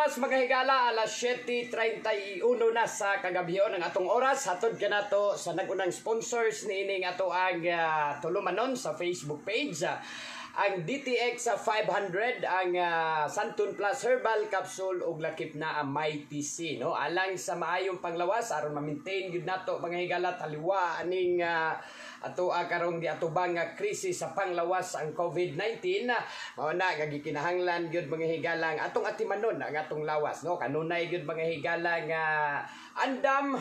oras mga higala, alas 7:31 na sa kagabion ang atong oras. Hatod ka na to sa nagunang sponsors ni ining ato ang tulumanon sa Facebook page. Ang DTX 500, ang Santon Plus Herbal Capsule ug lakip na ang Mighty C, no? Alang sa maayong panglawas aron ma-maintain gyud nato mga higala taliwa aning ato karong giatubang nga krisis sa panglawas ang COVID-19. Mao na nga gikinahanglan gyud mga higala ang atong atimanon ang atong lawas, no? Kanunay gyud mga higala nga andam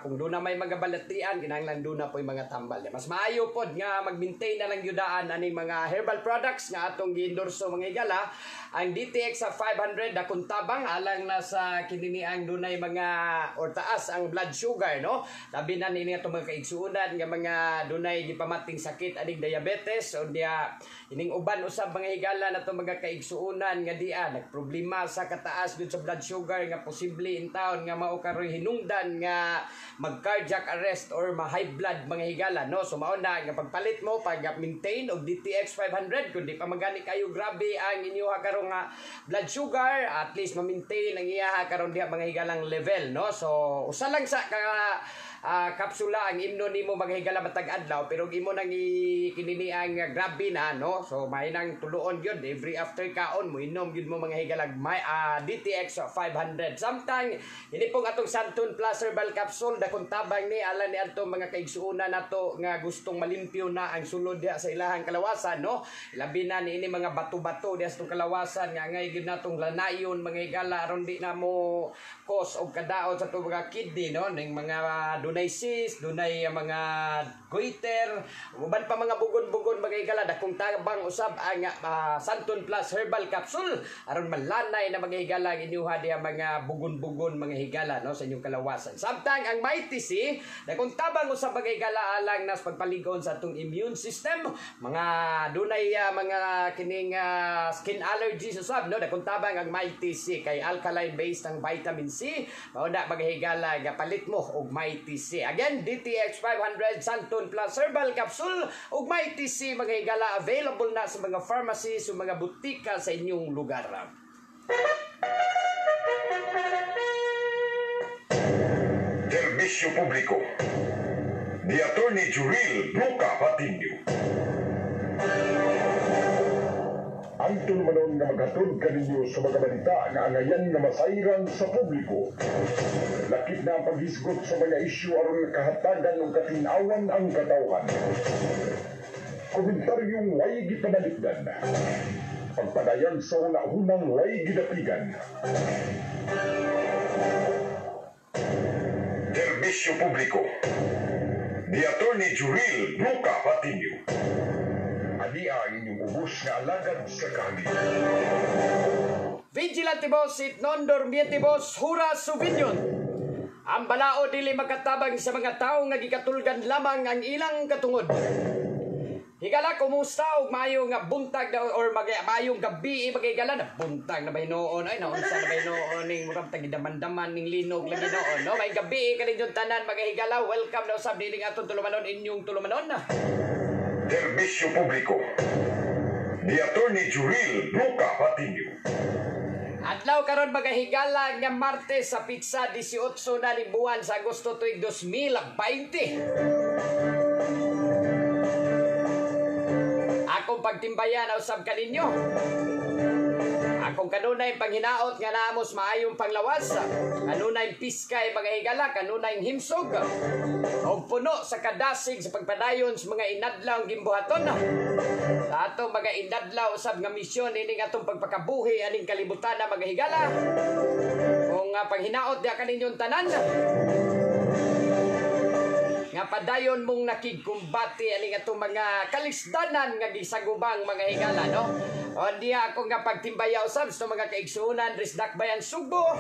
kung doon na may mga balatian kinahanglan doon na po yung mga tambal. Mas maayo pod nga mag-maintain na lang yudaan aning mga herbal products nga atong gi-endorso mga higala. Ang DTX 500 akong tabang alang na sa kininiang dunay mga or taas ang blood sugar, no? Labi na nini atong mga kaigsuonan nga mga dunay gipamating sakit aning diabetes o dia ining uban usab mga higala nato mga kaigsuonan nga diya nagproblema sa kataas gud sa blood sugar nga posible in taon nga mao karoy hinungdan nga mag cardiac arrest or ma high blood mga higala, no? So mao na nga pagpalit mo pag maintain og DTX 500 kundi pa magani kayo grabe ang inyoha karon nga blood sugar, at least ma-maintain ang iya karon diha mga higalang level, no? So usa lang sa kapsula ang imno nimo mga higala matag adlaw, pero imo nang kinini ang grabe na, no? So may nang tuloon gyud every after kaon mo inom gyud mo mga higalag may DTX 500. Samtang ini pong atong Santon Plus Herbal Capsule dakong tabang ni ala ni adto mga kaigsuonan nato nga gustong malimpyo na ang sulod diha sa ilahang kalawasan, no? Labi na ni ini mga bato-bato diha sa kalawasan nga ngay gyud natong lanayon mga higala aron di na mo cause og kadaot sa to mga kidney, no? Ning mga dunay cyst, dunay mga goiter, uban pa mga bugon-bugon mga higala dakong tabang usab ang Santon Plus Herbal Capsule aron malanay na mga higala inyuha diha mga bugon-bugon mga higala, no, sa inyong kalawasan. Samtang ang Mighty C dakong tabang usab mga higala alang nas pagpaligon sa atong immune system, mga dunay mga kining skin allergies usab, no? Dakong tabang ang Mighty C kay alkaline based ang vitamin C. Mao na mga higala nga palit mo og Mighty C. Again, DTX 500 Santon Plus Herbal Capsule ug Mighty C mga higala available na sa mga pharmacies o mga butika sa inyong lugar. Serbisyo publiko ni Attorney Juril Luca Patinio. Ang tulumanon nga maghatod kaninyo sa mga balita nga angayan nga masayran sa publiko. Lakip na ang paghisgot sa mga isyu aron kahatagan ng katinawan ang katawhan. Komentaryong way gipanalikdan. Pagpadayan sa hunahunang way gidapigan. Serbisyo publiko ni Attorney Juril Luca Patinio. Ani ang inyong ubos nga alagad sa kahangin. Vigilante boss, it non dormiente boss, hura subinyon. Ang balao dili makatabang sa mga tao nga gikatulgan lamang ang ilang katungod. Higala, kumusta og maayong buntag or maayong gabi magigala na buntag na baynoon ay naunsa na baynoon ning murag tagidaman-daman ning linog lagi noon, no? May gabi kaninyong tanan mga higala, welcome daw sa dining atong tulumanon inyong tulumanon na. Serbisyo publiko ni Attorney Juril Luca Patinio. Adlaw karon mga higala nga Martes sa pizza 18 na ni buwan sa Agosto tuig 2020. Akong pagtimbayan usab kaninyo. Akong kanunay panghinaot nga naamos maayong panglawas. Kanunay piskay mga higala, kanunay himsog. Og puno sa kadasig sa pagpadayon sa mga inadlaw gimbuhaton. Sa atong mga inadlaw usab nga misyon ining atong pagpakabuhi aning kalibutan na mga higala. Kung panghinaot dia kaninyong tanan. Nga padayon mong nakigkumbati aning atong mga kalisdanan nga gisagubang mga higala, no? O diya ako nga pagtimbaya usab sa mga kaigsuonan Risdakbayan Sugbo,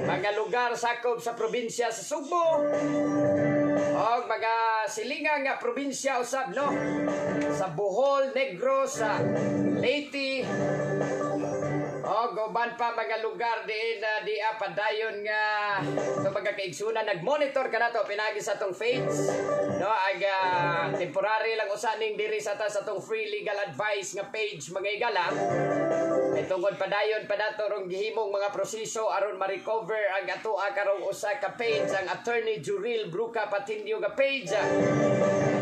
mga lugar sakop sa probinsya sa Sugbo, o mga silingang nga probinsya usab, no? Sa Bohol, Negros, sa Leyte, o O, guban pa mga lugar din na di padayon nga ito mga kaigsunan. Nag-monitor ka na to, pinagi sa itong feeds. No, temporary lang usaning diri sa ta sa itong free legal advice nga page mga igala. Ay tungkol padayon pa na to rong gihimong mga proseso aron ma-recover ang ato karong usa ka page, ang Attorney Juril Bruca Patinio nga page.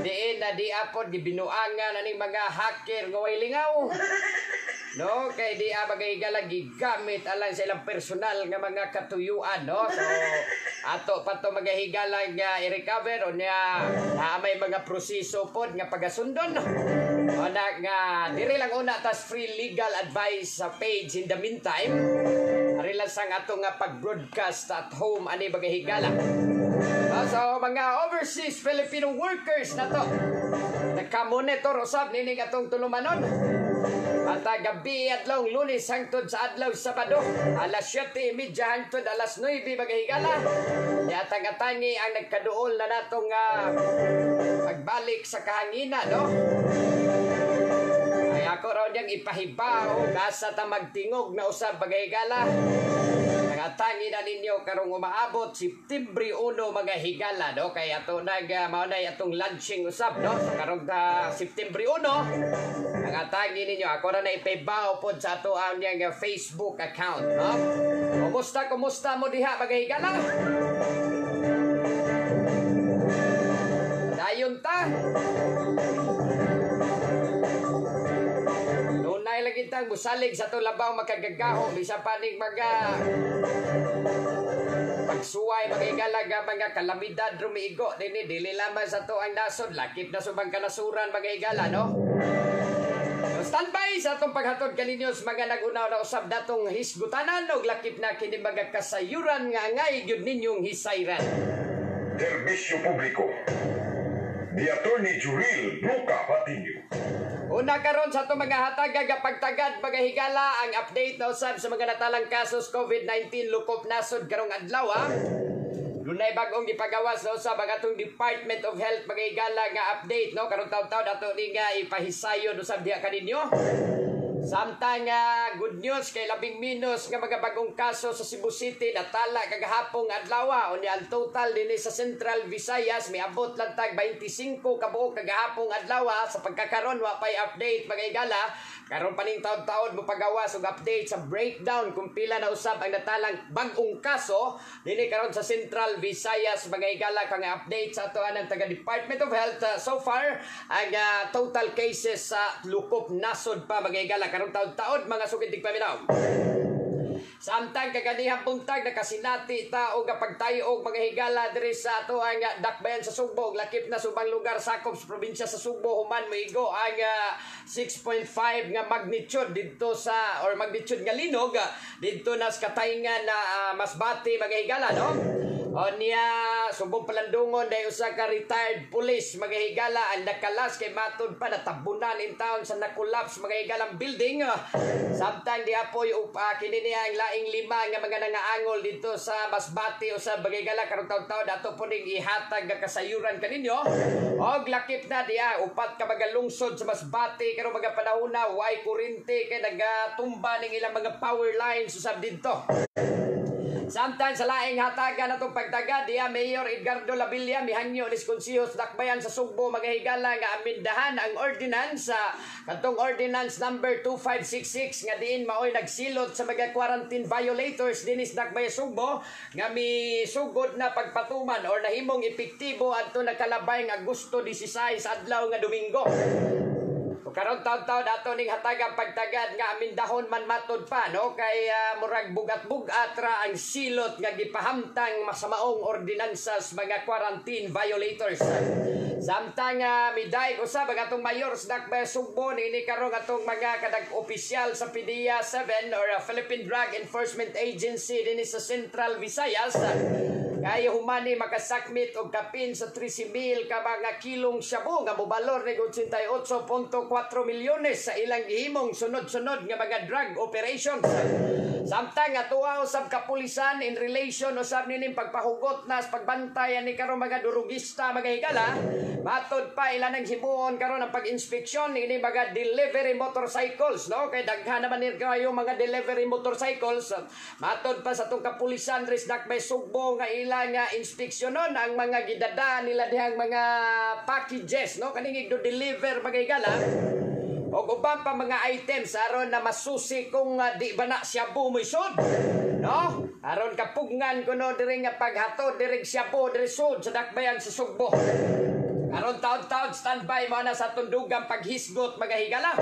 Diin na di apod gibinuangan aning mga hacker nga way lingaw. No, kay di bagay gigamit alang sa ilang personal nga mga katuyuan, no. So ato pa to magahigala nga i-recover o niya may mga proseso pod nga pagasundon. O nga diri lang una tas free legal advice sa page. In the meantime, ari lang sang ato nga pag-broadcast at home ani bagahigala. So mga overseas Filipino workers na to, nagka-monitor usab nining atong tulumanon. At gabi adlaw Lunes hangtod sa adlaw Sabado, alas 7:30 hangtod alas 9 bagahigala. Yatang atangi ang nagkaduol na natong pagbalik sa kahangina, no? Ay ako raw niyang ipahibaw kasa ta magtingog na usab bagahigala. Tangi na ninyo karong umaabot September 1 mga higala, no? Kaya ato maunay atong launching usab, no? So karong September 1 tangi ninyo ako na ipahibaw pod sa ato ang Facebook account, no? Kumusta mo diha mga higala? Dayon ta. Nunay lagi tang musalig sa to labaw makagagaho bisa pa ning mga pagsuway magigalaga mga kalamidad rumiigo dinhi dili lamang sa to ang nasod lakip na subang kanasuran mga igala, no? So, standby sa atong paghatod kaninyo sa mga nagunaw na usab datong hisgutanan og lakip na kini mga kasayuran nga angay gyud ninyong hisayran. Serbisyo publiko ni Attorney Juril Bruca Patinio. Una karon sa itong mga hatag pagtagad mga higala ang update na usab sa mga natalang kasos COVID-19 lukop nasod karong adlaw. Dunay bagong gipagawas na usab ang atong Department of Health mga higala nga update, no? Karong taw-taw dato ni nga ipahisayon usab diha kaninyo. Samtang good news kay labing minus nga mga bagong kaso sa Cebu City natala kagahapong adlaw. Unya ang total dinhi sa Central Visayas miabot lang tag 25 kabuok kagahapong adlaw. Sa pagkakaron wa pay update mga igala. Karon paning taon-taon mo pagawas og update sa breakdown kung pila na usab ang natalang bagong kaso dinhi karon sa Central Visayas mga igala. Kang update sa ato ang taga Department of Health so far ang total cases sa lukop nasod pa mga igala karong taon-taon mga sukitig paminaw. Samtang kaganihang buntag nakasinati ta og pagtayo og mga higala diri sa ato ang dakbayan sa Sugbo, lakip na subang lugar sakop sa probinsya sa Sugbo human moigo ang 6.5 nga magnitude didto sa or magnitude nga linog didto na sa Katayngan na Masbate mga higala, no? O niya subong palandungon dahil usa ka retired police mga higala ang nakalas kay matud pa natabunan in town sa nakulaps mga higalang building. Samtang di apoy kini niya ang laing lima nga mga nangaangol dito sa Masbate o sa mga higala karong taon-taon dato po ning ihatag nga kasayuran kaninyo. Og lakip na diya upat ka mga lungsod sa Masbate karong mga panahon na way kuryente kay nagatumba ning ilang mga power lines usab didto. Samtang sa laing hatagan atong pagtagad diya Mayor Edgardo Labilla mihangyo ni konsehos dakbayan sa Sugbo mga higala nga amindahan ang ordinance katong ordinance number 2566 nga diin maoy nagsilot sa mga quarantine violators dinis dakbayan Sugbo nga misugod na pagpatuman or nahimong epektibo adto nakalabay nga Agosto 16 adlaw nga Domingo. Karon taon-taon ato ning hatagang pagtagad nga amindahon man matod pa, no? Kay murag bugat-bugat ra ang silot nga gipahamtang masamaong ordinansas mga quarantine violators. Samtang miday usab ang atong mayor sa Dakbayan Sugbo ni karong atong mga kadag-opisyal sa PDEA 7 or Philippine Drug Enforcement Agency dinhi sa Central Visayas. Kaya humani makasakmit og kapin sa 13,000 ka mga kilong shabu nga mobalor ni 88.4 milyones sa ilang gihimong sunod-sunod nga mga drug operations. Samtang atuwa usab kapulisan in relation usab nining pagpahugot na sa pagbantayan ni karong mga durugista mga higala, matod pa ilan ang himuon karon ang pag-inspeksyon ini mga delivery motorcycles, no? Kay daghan naman ni kayo mga delivery motorcycles. Matod pa sa tong kapulisan ris Dakbay Sugbo nga ilang nga inspeksyonon ang mga gidada nila dihang mga packages, no? Kaning igdo-deliver mga higala. O ubang pa mga items aron na masusi kung di ba na shabu mo isod, no? Aron kapugngan ko no diri nga paghatod diri shabu diri sud sa dakbayan sa Sugbo. Aron taon-taon standby mo na sa tundugang paghisgot mga higala.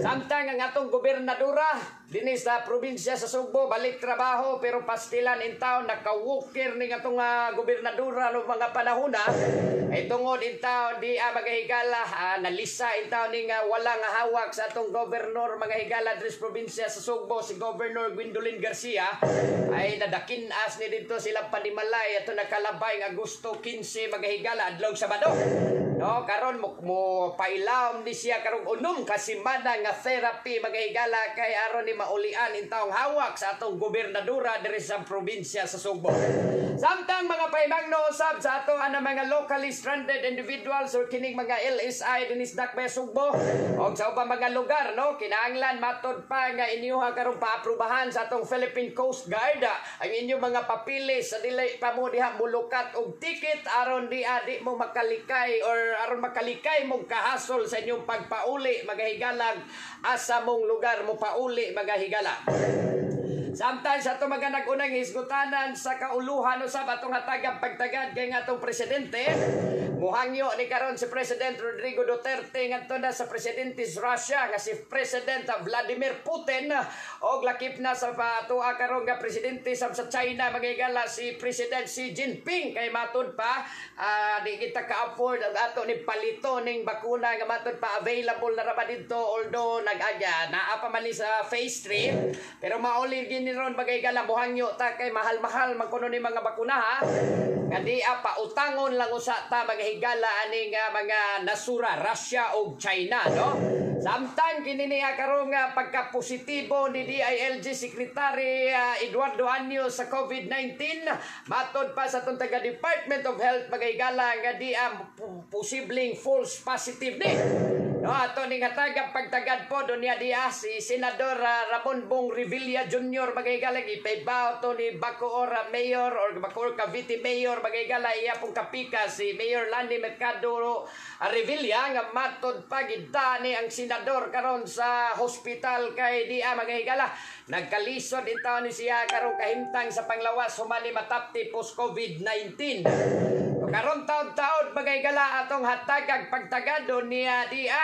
Samtang ang atong gobernadora dinhi sa probinsya sa Sugbo balik trabaho pero pastilan in town nakawukir ning atong gobernadora no mga panahona. Ay tungod in town di mga higala nalisa in town ning wala nga hawak sa atong gobernador mga higala diri sa probinsya sa Sugbo si Governor Gwendolyn Garcia ay nadakin-as ni dito sila panimalay ato nakalabay nga Agosto 15 mga higala adlaw Sabado. No, karon mo pailawom ni siya karong unom kasimada nga therapy mga higala kay aron ni maulian intawong hawak sa atong gobernadora diri sa probinsya sa Sugbo. Samtang mga paimangno usab sa ato ana mga locally stranded individuals or kining mga LSI dinhi sa Dakbay Sugbo og sa ubang mga lugar, no, kinahanglan matod pa nga inyuha karong paaprubahan sa atong Philippine Coast Guard ang inyong mga papilis sa dili pa mo diha mulukat og ticket aron di mo makalikay or aron makalikay mong kahasol sa inyong pagpauli mga higala asa mong lugar mo pauli mga higala. Samtang sa ito mga nagunang hisgutanan sa kauluhan usab atong hatagang pagtagad kay nga atong presidente, muhangyo ni karon si President Rodrigo Duterte ngadto na sa presidente sa Russia nga si President Vladimir Putin og lakip na sa patua karon nga presidente sa China magigala si President Xi Jinping kay matud pa di kita ka-afford ang ato ni palito ning bakuna nga matud pa available na ra ba dito although nag-aga naa pa man ni sa phase 3 pero mauli gini ron magigala muhangyo ta kay mahal-mahal man kuno ni mga bakuna ha nga di pa utangon lang usa ta higala ani nga mga nasura Russia ug China, no? Samtang kini niya karong pagka-positibo ni DILG Secretary Eduardo Anyo sa COVID-19 matod pa sa taga Department of Health magahigala nga di posibleng false positive ni. No, ato ning hatagang pagtagad po do niya diya si Senador Ramon Bong Revilla Jr. magahigala ipaybaw to ni Bacoor Mayor or Bacoor Cavite Mayor magahigala iya pong kapika si Mayor Lani Mercado Revilla nga matod pagidani ang senador karon sa hospital kay diya magahigala nagkalisod itaw ni siya karong kahimtang sa panglawas humali matapti post COVID-19. Karon taon-taon magahigala atong hatagag pagtagado niya diya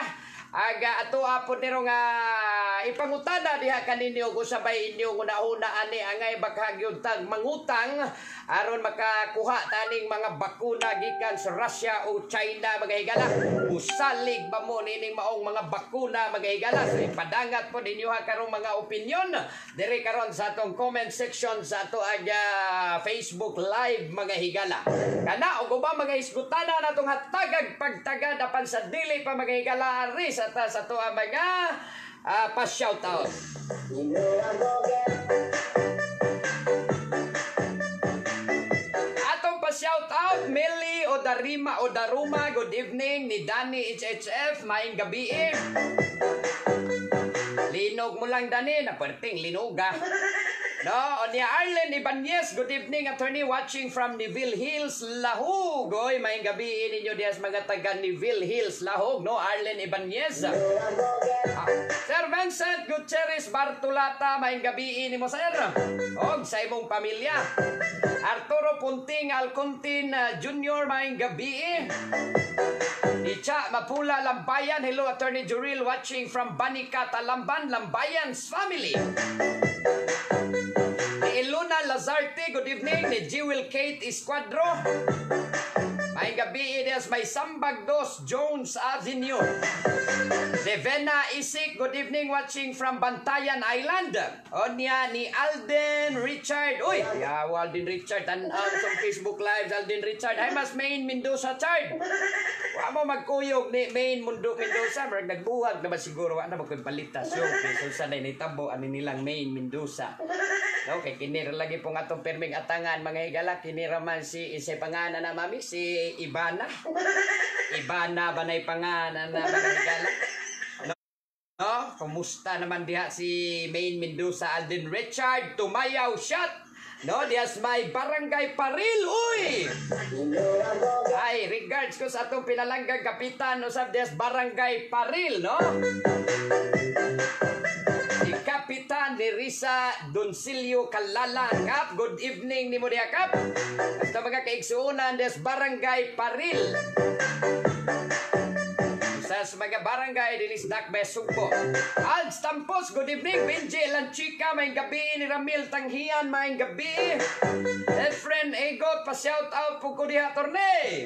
aga ato apod niro nga ipangutana diha kaninyo kung sabay inyo una-una ani angay baghagyod tag mangutang aron makakuha taning mga bakuna gikan sa Russia o China magahigala usalig ba mo nining maong mga bakuna magahigala so ipadangat po ninyo ha karong mga opinion diri karon sa atong comment section sa ato aga Facebook live magahigala kana og uba mga isgutana natong hatagag pagtagad apan sa dili pa magahigala ari sa to mga pa-shoutout. Atong pa-shoutout Meli Odaruma, good evening ni Danny HHF, maing gabi linog mo lang Danny, naperting linuga. No, ni Arlen Ibanez, good evening attorney watching from Neville Hills, Lahog. Oy, maayong gabi ninyo dias mga taga Neville Hills, Lahog, no? Arlen Ibanez. Sir Vincent Gutierrez Bartolata, maayong gabi nimo sir. Og sa imong pamilya. Arturo Punting Alcontin Jr., maayong gabi. Icha Mapula Lambayan, hello attorney Juril watching from Banica, Talamban, Lambayan's family. Iluna Lazarte, good evening. Ni Jewel Kate Esquadro. May gabi Elias may Sambag 2 Jones Avenue. Devena Isik, good evening, watching from Bantayan Island. Onya ni Alden Richard. Uy, Alden Richard. Tanaw sa Facebook Live, Alden Richard. Ay, mas Main Mendoza, Chard. Wa mo magkuyog ni Main Mendoza. Marag nagbuhag na ba siguro? Ano ba kung palitasyon? So, sanay ni Tabo, ano nilang Main Mendoza. Okay, kinira lagi po nga itong perming atangan, mga higala. Kinira man si panganan na mami, si Ibana. Ibana ba na panganan na mga higala? No, kumusta naman diha si Main Mendoza, Alden Richard, tumayaw shot. No, dias may barangay Paril, uy. Ay, regards ko sa atong pinalanggang kapitan, no, sa dias barangay Paril, no. Si Kapitan ni Risa Doncilio Kalala, Kap, good evening ni mo diha, Kap. Basta mga kaigsuunan dias barangay Paril. Sa mga barangay dinis Dakbe Sugbo. Alds Tampos, good evening. Benji Lanchika, may gabi ni Ramil Tanghian, may gabi. Friend Egot, pa shout out po ko diha torne.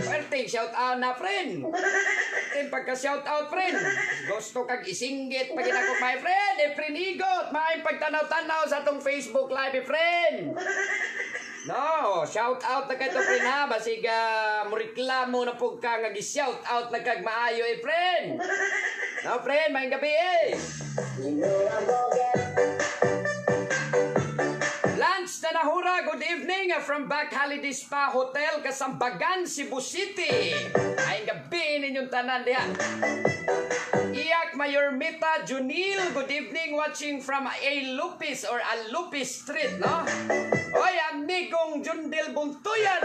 Perting shout out na friend. Perting pagka shout out friend. Gusto kag isinggit pag ako my friend. Friend Egot, may pagtanaw-tanaw sa atong Facebook live, friend. No, shout out na kayo friend ha. Basig muriklamo na po ka nga gi-shout out na kag maayo friend. No friend, may gabi Lunch na nahura, good evening from Back Holiday Spa Hotel, Kasambagan, Cebu City. Ay gabi ninyong tanan diha. Iyak Mayor Mita Junil, good evening, watching from A. Lupis or Al Lupis Street, no? Oy, amigong Jundel Buntuyan.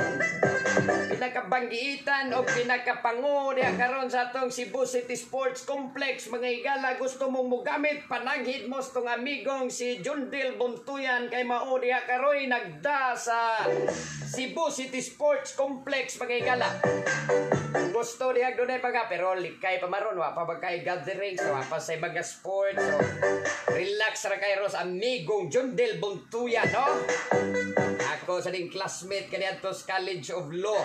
Pinakabanggiitan o pinakapango diha karon sa atong Cebu City Sports Complex. Mga higala, gusto mong mugamit, pananghid mo sa tong amigong si Jundel Buntuyan kay mao diha karoy nagda sa Cebu City Sports Complex, mga higala. Gusto diha dunay baga pero likay pamaron wa pa bagay gathering so wa pa say baga sports so relax ra kay Ros amigong Jundel Buntuyan, no? Ako sa ding classmate kaniadto sa College of Law.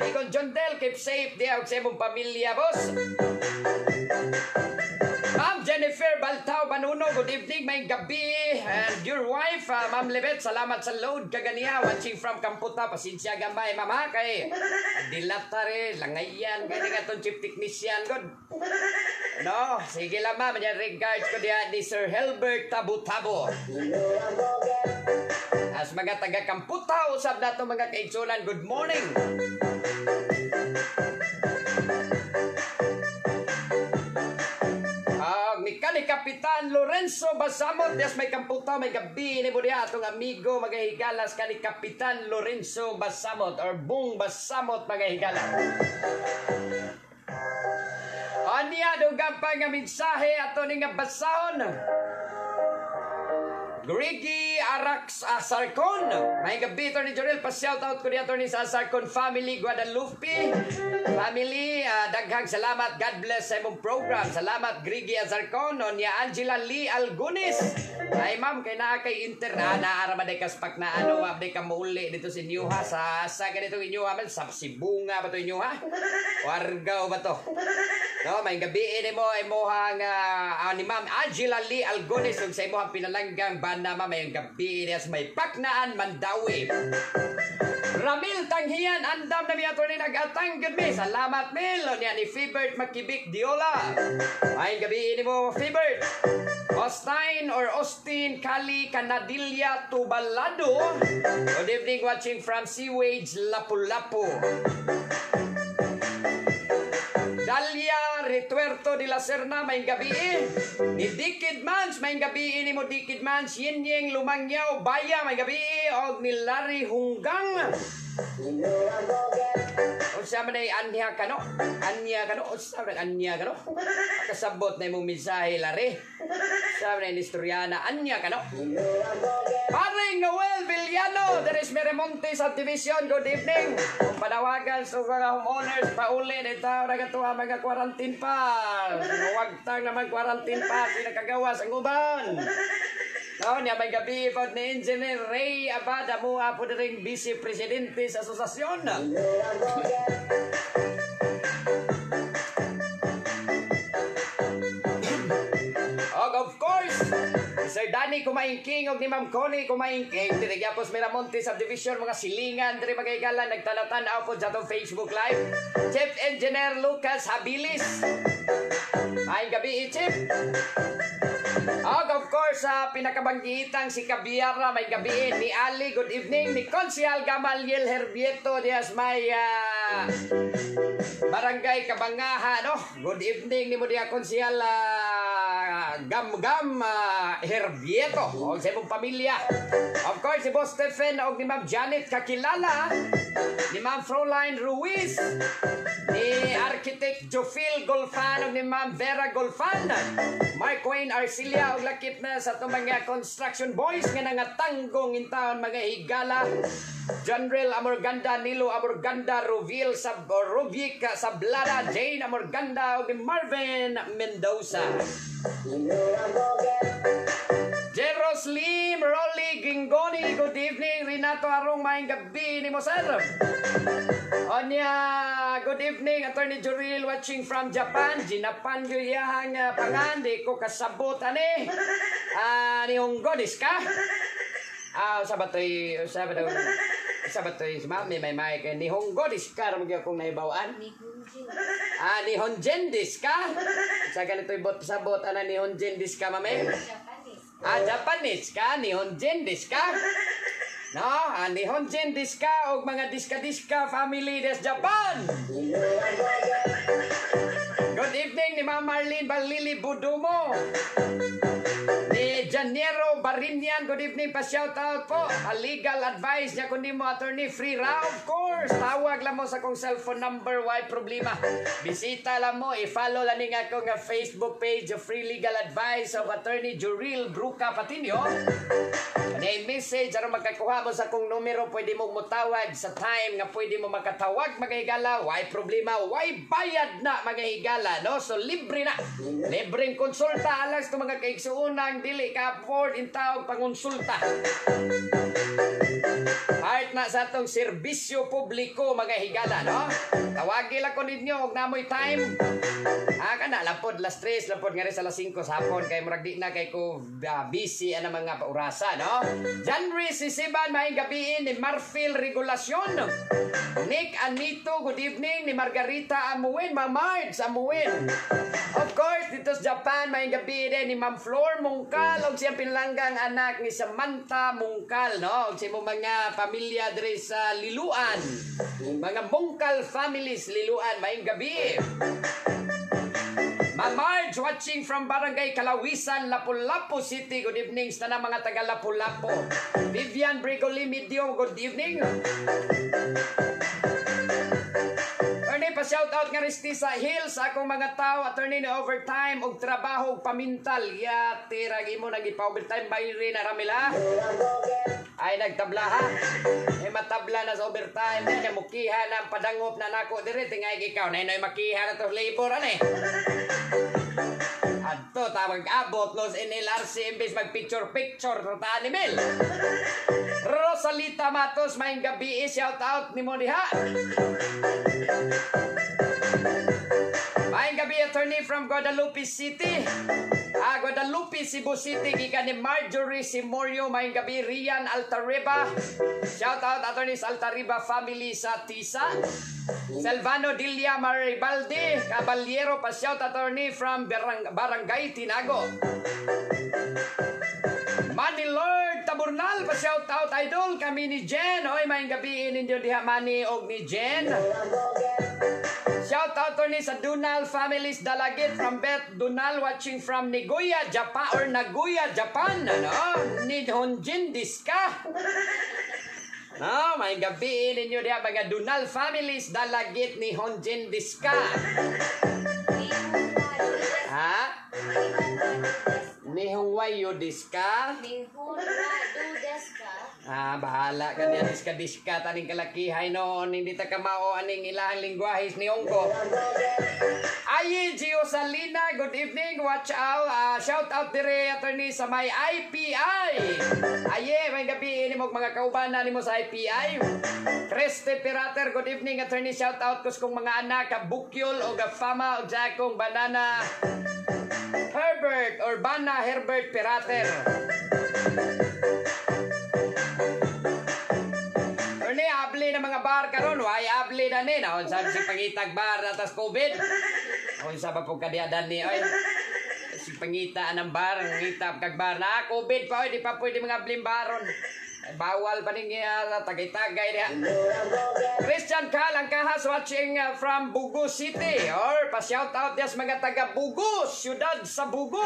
Ikon Jundel, keep safe diha og sa imong pamilya, boss. Ma'am Jennifer Baltao Banuno, good evening, may gabi. And your wife, Ma'am Lebet, salamat sa load kaganiya. Watching from Kamputa, pasensya gamay, mama, kay dilatare, langayan, kaya nga itong chief technician, good. No, sige lang ma'am, yan regards ko diya ni Sir Helbert Tabo-Tabo. As mga taga Kamputa, usap na itong mga kaigsunan, good morning. Ni Kapitan Lorenzo Basamot, yes, may Kamputa, may gabi ni mo diya atong amigo mga higalas ka ni Kapitan Lorenzo Basamot or Bung Basamot mga higala. Anya dugang pa nga mensahe ato ni nga basahon. Grigi Arax Sarcon, may gabi to ni Jorel, pa-shout out ko dito ni sa Sarcon family, Guadalupe family, daghang salamat, God bless sa imong program. Salamat Grigi Sarcon, niya Angela Lee Algunis. Ay ma'am, kay naa kay naara man kas pak na ano, abday ka muuli dito si Inyuha sa ganito Inyuha man sa Sibunga ba to Inyuha? Wargaw ba to? No, may gabi ni mo imohang ni Ma'am Angela Lee Algunis ug sa imohang pinalanggang banda may gabi niya may Paknaan Mandawi. Ramil Tanghian, andam na miyato ni nag-atang gabi. Salamat Mil, niya ni Fibert Makibik Diola. May gabi ni mo Fibert. Austin Kali Canadilla Tubalado. Good evening, watching from Seawage Lapu-Lapu. Dalia Retuerto de la Serna, may gabi ni Dikid Mans, may gabi ni mo Dikid Mans, Yinyeng Lumangyaw Baya, may gabi og ni Larry Hunggang. Unsa man ay anya kano? Anya kano? Unsa man anya kano? Kasabot na imong mensahe Larry. Unsa man ni Historiana anya kano? Paring Noel Villano, there is Miramonte Subdivision, good evening. Panawagan sa mga homeowners pauli dito nagatuwa mga quarantine pa. Huwag tang naman quarantine pa, pinakagawas ang uban. No, niya may gabi po ni Engineer Ray Abada mo po na rin Vice Presidente sa asosasyon. Of course, Sir Danny Kumaingking o ni Ma'am Connie Kumaingking diri gyapos Miramonte Subdivision mga silingan diri magaygalan nagtanaw-tanaw po sa atong Facebook Live. Chief Engineer Lucas Habilis. Ay gabi Chief. Of course, pinakabanggitang si Kabiara may gabi ni Ali, good evening. Ni Konsyal Gamaliel Herbieto Diaz may Barangay Kabangaha, no? Good evening ni mo diya Konsyal Gam Herbieto o sa imong pamilya. Of course, si Boss Stephen o ni Ma'am Janet kakilala, ni Ma'am Fräulein Ruiz, ni Architect Jofil Golfan o ni Ma'am Vera Golfan, Mark Wayne Arcilia og lakip na sa itong mga construction boys nga nangatanggong intaon mga higala. General Amorganda, Nilo Amorganda, Rovil Rubic Sablada, Jane Amorganda og ni Marvin Mendoza. Jeros Lim, Rolly Gingoni, good evening. Renato Arong, maing gabi ni mo sir. Onya, good evening. Attorney Juril watching from Japan. Jinapan ko iyahang pangandi ko kasabot ani. Ni Honggo dis ka? Sabatoy, si mami may mic. Ni Honggo dis ka ramang akong naibawaan. Ni Honjen dis ka? Sa ganito'y sabot ana ni Honjen dis ka mami? Japanese ka? Nihonjin dis ka? No? Nihonjin dis ka o mga diska-diska family des Japan. Good evening ni Ma'am Marlene Balili Budumo. Ni Janiero Barinian, good evening pa shoutout po. Legal advice niya kundi mo attorney free ra of course. Tawag lang mo sa kong cellphone number, why problema. Bisita lang mo, i-follow lang nga akong Facebook page of free legal advice of attorney Juril Bruca Patinio. May message aron magkakuha mo sa kong numero, pwede mo mutawag sa time nga pwede mo makatawag magahigala, why problema, why bayad na magahigala, no? So libre na. Libreng konsulta alas to mga kaigsuunang dili ka afford in tawag pangonsulta. Part na sa atong serbisyo publiko magahigala, no? Tawagi lang ko ninyo og namoy time. Kana lapod las 3, lapod nga rin sa las 5 sa hapon kay murag di na kay ko busy ana mga paurasa, no? January Sisiban, maing gabiin ni Marfil Regulacion. Nick Anito, good evening. Ni Margarita Amuin, Ma'am Marge Amuin. Of course, dito sa Japan, maing gabiin din ni Ma'am Flor Mungkal og siyang pinlanggang anak ni Samantha Mungkal, no? Og siya mo mga pamilya diri sa Liluan. Mga Mungkal families, Liluan, maing gabi. Ma'am Marge watching from Barangay Kalawisan, Lapu-Lapu City. Good evening sa na mga taga Lapu-Lapu. Vivian Brigoli Medio, good evening. Attorney, pa-shoutout nga risti sa Hills. Akong mga tao, attorney ni overtime og trabaho og pamintal. Tiragi mo nag-ipa-overtime bayri na ramila. Ay nagtabla ha. Matabla na sa overtime. Mukiha na padangop na nako diri. Tingay ikaw. Nay makiha na to labor ani. Adto tawag abot los NLRC imbes mag picture ta ni Mel. Rosalita Matos, maing gabi, shout out ni mo diha. Maing gabi, attorney from Guadalupe City. Guadalupe, Cebu City, gikan ni Marjorie Simorio, maing gabi, Rian Altareba. Shout out attorney sa Altareba family sa Tisa. Selvano Dilia Maribaldi Caballero, pa shout attorney from Barangay Tinago. Manny Lord Taburnal, pa shout out idol kami ni Jen. Oy, maing gabi ninyo diha Manny og ni Jen. Shout out attorney sa Dunal families Dalagit from Beth Dunal watching from Nagoya, Japan or Nagoya, Japan. Ano? Ni Honjin Diska. No, may gabi ninyo diya mga Dunal families Dalagit ni Honjin Diska. Ha? Ni Huwayo Diska? Ni Huwayo Diska. Bahala ka niya. Diska-diska taning kalakihay noon. Hindi ta kamao aning ilang lingwahis ni Ongko. Ayi Gio Salina, good evening. Watch out. Shout out dire attorney sa may IPI. Aye, may gabi ini mo mga kaubanan nimo sa IPI. Creste Pirater, good evening attorney. Shout out kus kong mga anak ka Bukyol o Gafama o Jakong Banana Herbert or Bana Herbert Pirater. Ni abli na mga bar karon, why abli na ni na sabi si pangitag bar atas COVID. Sa pa po kadiadan ni oy. Si pangita ng bar, ngita kag bar na COVID pa oy, di pa pwede mga abli baron. Bawal pa ning tagay-tagay niya. Christian Kalang Kahas watching from Bugo City or pa-shout out yes mga taga Bugo, siyudad sa Bugo.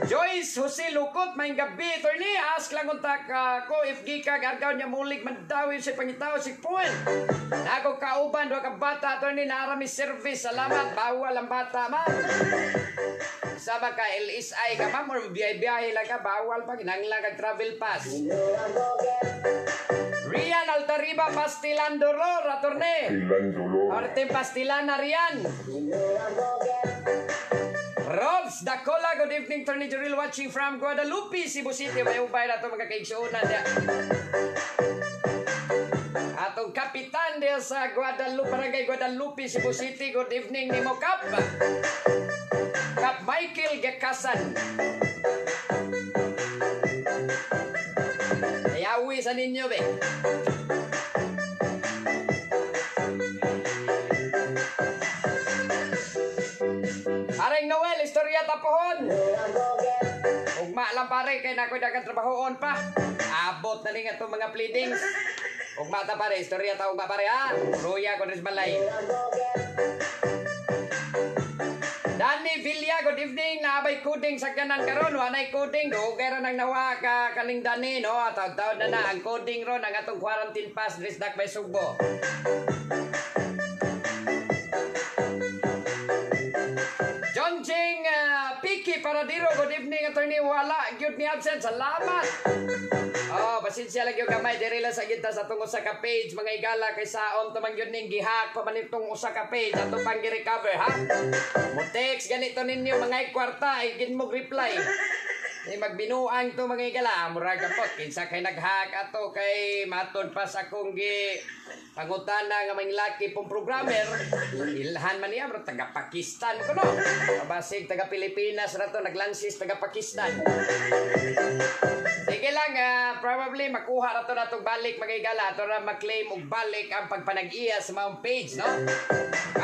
Joyce Jose Lukot, may gabi, attorney. Ask lang unta ko if gikag argaw niya mulig mandawin si pangitaw si Puan. Ako kauban, doa ka bata, attorney, narami service. Salamat, bawal ang bata, ma'am. Sama ka, LSI ka, ma'am, or biyahe lang ka, bawal pa, ginanglang kag travel pass. Rian Altariba, Pastilan Dolor, attorney. Arte Pastilan na Rian. Robs Dacola, good evening, Tony Juril watching from Guadalupe, Cebu City. May ubay na ito mga kaigsuunan niya. Atong kapitan niya sa Guadalupe, Barangay Guadalupe, Cebu City. Good evening ni mo, Kap. Kap Michael Gakasan. Ayawi sa ninyo, be. Aring Noel, istorya tapuhon. Ugma lang pare, kaya na ako'y dagang trabahoon pa. Abot na rin itong mga pleadings. Ugma ta pare, istorya ta ugma pare ha. Ruya ko rin balay. Danny Villa, good evening. Naabay coding sa kanan karon. Wanay coding. Dugay ron ang nawa ka kaning Danny, no? Taon-taon na ang coding ron. Ang atong quarantine pass, Drisdak by Sugbo. Jonjing Piki Paradiro, good evening attorney. Wala gyud ni absent, salamat. Pasensya lang yung gamay diri lang sa gita sa tungod sa ka page mga igala kay saon to man gyud ning gihak pa man itong usa ka page ato pang gi-recover ha. Mo text ganito ninyo mga kwarta ay gin mo reply. Ay magbinuang to mga igala murag kapot kinsa kay naghack ato kay matod pa sa akong gi pangutana nga mga laki pong programmer. Ilhan man niya bro taga Pakistan ko no. Basig taga Pilipinas ra to naglansis taga Pakistan. Sige lang probably makuha ra to natong balik mga igala to ra maklaim og balik ang pagpanag-iya sa mga page no.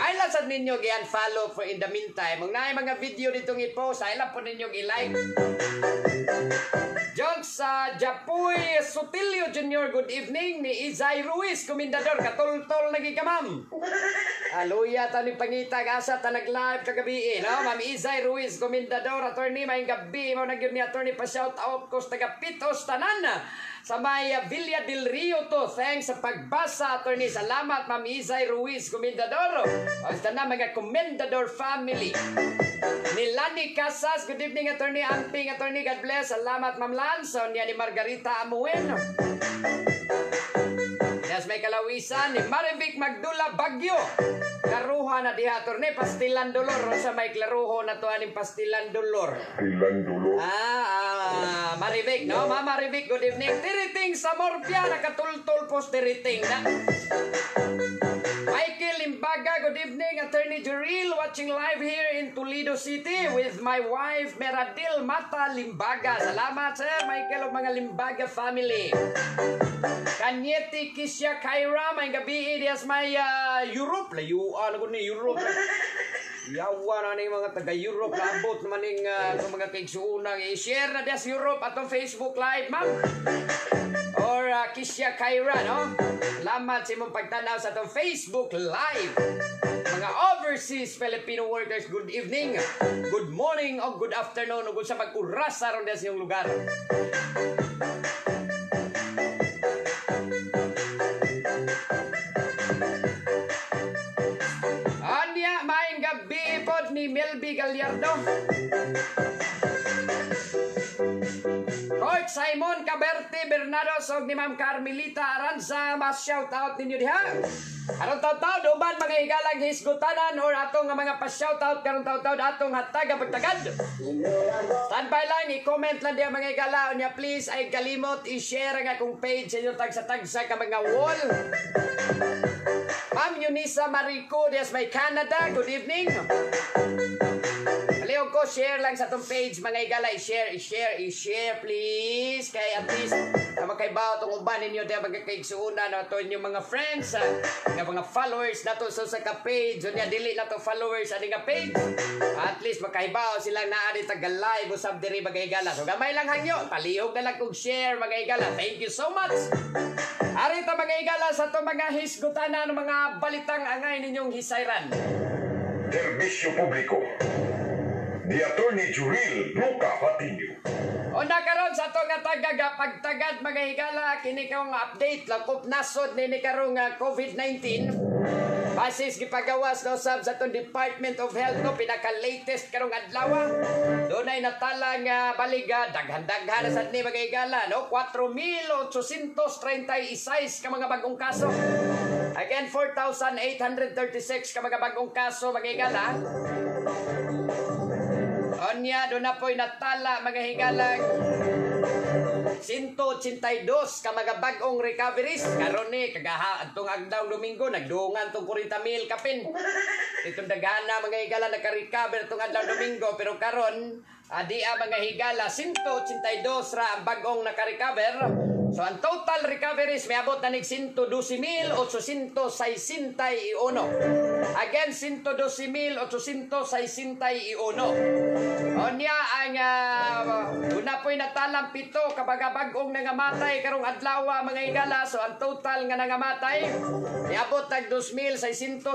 Ay lang sad ninyo gi-unfollow for in the meantime. Kung naay mga video ditong i-post ay lang po ninyo i-like. Jokes sa Japoy Sutilio Jr. Good evening ni Izay Ruiz Komendador katultol lagi ka ma'am. Aluya ta ni pangita asa ta nag-live kagabi no Ma'am Izay Ruiz Komendador attorney may gabi mo nagyud ni attorney pa shout out ko sa taga Pitos tanan sa may Villa del Rio to. Thanks sa pagbasa attorney. Salamat Ma'am Izay Ruiz Komendador. O sa na mga Komendador family. Ni Lani Casas, good evening attorney Amping attorney, God bless. Salamat Ma'am Lanson, ni Margarita Amueno. Yes, may kalawisan ni Marivic Magdula Bagyo. Klaruha na diha attorney Pastilan Dolor sa may klaruho na to aning Pastilan Dolor. Marivic no, Ma'am Marivic, good evening. Tiriting sa Morpia nakatultol po tiriting na. Michael Limbaga, good evening. Attorney Juril, watching live here in Toledo City with my wife, Meradil Mata Limbaga. Salamat, sir, Michael, o mga Limbaga family. Kanyeti Kisya Kaira, may gabi, dias may Europe. Layuan ako ni Europe. Yawa na ni mga taga-Europe. Labot naman yung mga kaigsuunang i-share na dias Europe atong Facebook Live, ma'am. Or Kisya Kaira, no? Salamat sa imong pagtanaw sa itong Facebook Live. Mga overseas Filipino workers, good evening, good morning, o good afternoon, o good sa mag-urasa ron sa iyong lugar. Anya, maing gabi pod ni Melby Gallardo. Court Simon, Aaron Caberte Bernados og ni Ma'am Carmelita Aranza, mas shout out ninyo diha. Aron taw-taw uban mga higalang hisgutanan or atong nga mga pa-shout out karon taw-taw atong hataga pagtagad. Standby lang, i-comment lang diha mga higala unya please ay kalimot i-share ang akong page sa inyo tagsa-tagsa ka mga wall. Ma'am Eunice Marico dias may Canada, good evening. Aliw ko, share lang sa itong page, mga igala, i-share, please. Kaya at least, makaibaw itong uban ninyo, diya magkakaigsuuna na ito inyong mga friends, mga followers na ito sa ka-page, o niya, dili na ito followers, ano nga page. At least, makaibaw silang naari taga-live, usab diri mga igala. So, gamay lang hangyo, palihog na lang kong share, mga igala. Thank you so much. Arita mga igala, sa itong mga hisgutanan, mga balitang angay ninyong hisayran. Serbisyo publiko ni Attorney Juril Luca Patiño. O nakaroon sa itong pagtagad mga higala, kini kong update, lakop nasod ni karong COVID-19. Basis gipagawas no sab sa itong Department of Health no, pinaka-latest karong adlaw. Doon ay natalang baliga, daghan-daghan sa ni mga higala, no? 4,836 ka mga bagong kaso. Again, 4,836 ka mga bagong kaso mga higala. Onya, doon na po'y natala mga higalang 182 ka mga bagong recoveries. Karon ni, kagaha, atong agdaw Domingo, nagdungan tong 40,000 kapin. Itong dagana mga higala, nagka-recover itong adlaw Domingo. Pero karon, mga higala, 182 ra ang bagong naka-recover. So, ang total recoveries may abot na nig 112,861. Again, 112,861. Onya, ang una po'y natalang 7 kabaga bagong nangamatay karong adlaw mga higala. So, ang total nga nangamatay may abot na 2,687,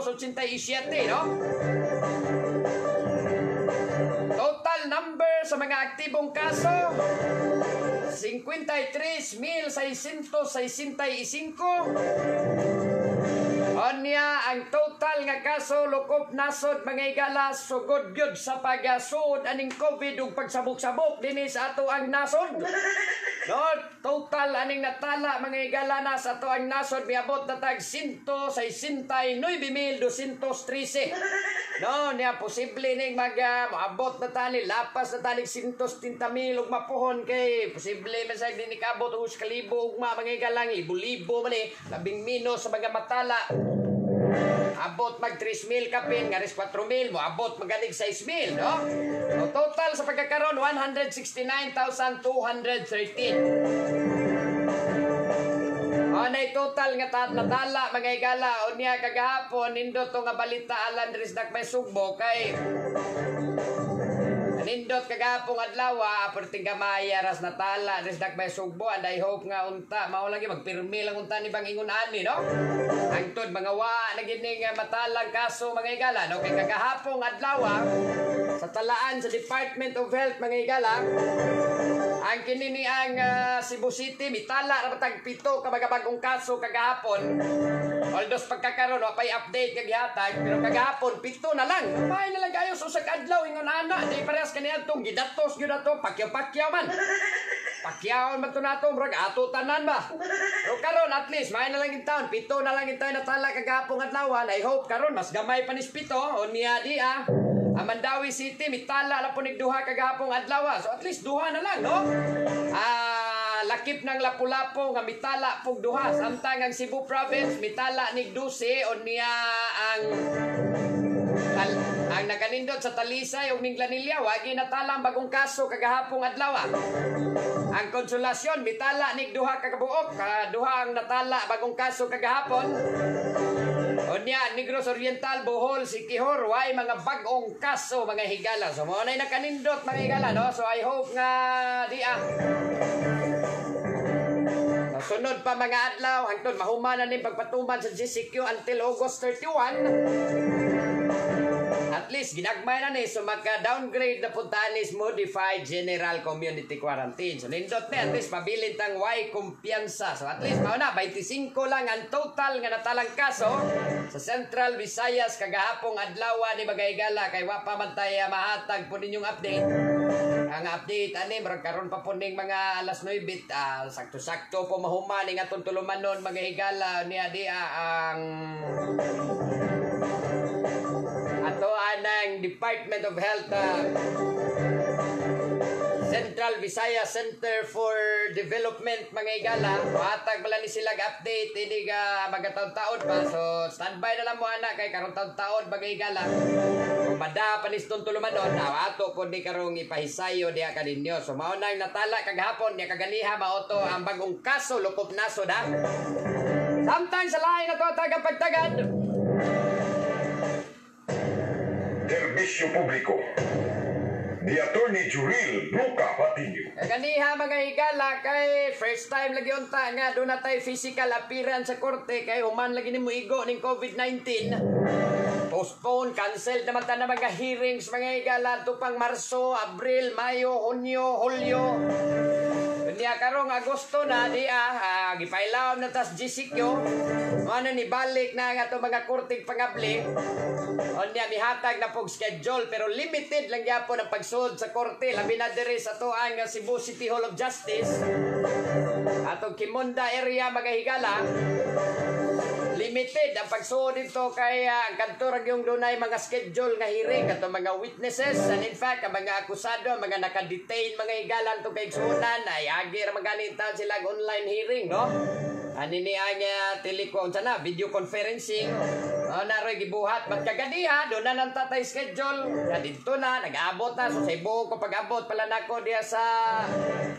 no? Total number sa mga aktibong kaso 53,665. Onya, ang total nga kaso lukop nasod mga higala, sugod gyud sa pagasud aning COVID ug pagsabok-sabok dinhi sa ato ang nasod. No, total aning natala mga higala na sa ato ang nasod miabot na tag 169,213. No, niya posible ning maabot na tani lapas na tani 170,000 ug mapuhon kay posible man sa dinhi kaabot og 1,000 ug mga higala, libo-libo man labing minus sa mga matala. Abot mag 3,000 kapin, ngaris 4,000, mo abot magaling 6,000, no? So, total sa pagkakaroon, 169,213. Anay total nga natala, mga higala, o niya kagahapon, nindot to nga balita alan ris dakmay sugbo, kay nindot kagapong adlaw, perting gamay aras natala res dakmay sugbo, and I hope nga unta mao lagi magpirmi lang unta ni bangingon ani, no? Angtod mga wa nagining matalang kaso mga higala, no? Kay kagahapong adlaw sa talaan sa Department of Health mga higala, ang kinini ang Cebu City mitala ra matag 7 ka mga bagong kaso kagahapon. Although pagkakaroon pay update kagihatan, pero kagahapon 7 na lang. May na lang kayo sa usag adlaw ingon ana, di parehas kaniadtong gidatos gyud ato pakyaw man. Pakyaw man to nato murag ato tanan ba. Pero karon at least may na lang in town, 7 na lang in town natala kagahapon adlaw. I hope karon mas gamay pa ni 7 on niya di Mandawi City mitala la po duha kagahapong adlaw. So at least duha na lang, no? Lakip ng Lapu-Lapu nga mitala pug duha. Samtang ang Cebu Province mitala nig 12 on niya ang naganindot sa Talisay ug ning Glanilla wagi natalang bagong kaso kagahapong adlaw. Ang Konsolasyon mitala nig duha ka kabuok, duha ang natala bagong kaso kagahapon. Onya, Negros Oriental, Bohol, Siquijor, way mga bagong kaso mga higala. So mo nay nakanindot mga higala, no? So I hope nga sunod pa mga adlaw hangtod mahumanan ni pagpatuman sa GCQ until August 31. At least ginagmay na ni so maka-downgrade na puntanis modified general community quarantine. So nindot ni at least mabilin tang way kumpiyansa. So at least mao na 25 lang ang total nga natalang kaso sa Central Visayas kagahapong adlaw ni mga higala kay wa pa man tay mahatag po ninyong update. Mga update ani karon pa po ning mga alas 9 sakto-sakto po mahuma ning atong tulumanon mga higala niya di ang ato anang Department of Health Central Visayas Center for Development mga higala. Matag bala ni sila update hindi ka magataon-taon pa, so standby na lang mo anak kay karon taon-taon mga higala. Pada paniston tulumanon ato po di karong ipahisayo diha kaninyo. So mao nang natala kagahapon niya kaganiha maoto ang bagong kaso lukop naso da. Samtang sa lain na to tagapagtagad. Serbisyo publiko. Ni Attorney Juril Luca Patiño. Kaganiha mga higala kay first time lagi unta nga doon na tayo physical appearance sa korte kay human lagi ni mo igo ning COVID-19. Postpone, cancel naman ta na mga hearings mga higala to pang Marso, Abril, Mayo, Hunyo, Hulyo. Niya karong Agosto na gipailaw na tas gisikyo. Ano ni balik na nga to mga korteng pangabli. O niya mihatag na pog schedule pero limited lang gyapon ang pagsuod sa korte labi na diri sa to ang Cebu City Hall of Justice. Atong Kimonda area mga higala. Limited ang pagsuod dito kay ang kantor yung dunay mga schedule nga hearing kato mga witnesses and in fact ang mga akusado, mga naka-detain mga higalan to kay sunan ay agir maganintaw sila online hearing no. Ani ni ang telecom sana video conferencing naroy gibuhat bat kagadiha do na nang tatay schedule ya dito na nag-abot na so sa ibo ko pag-abot pala nako diya sa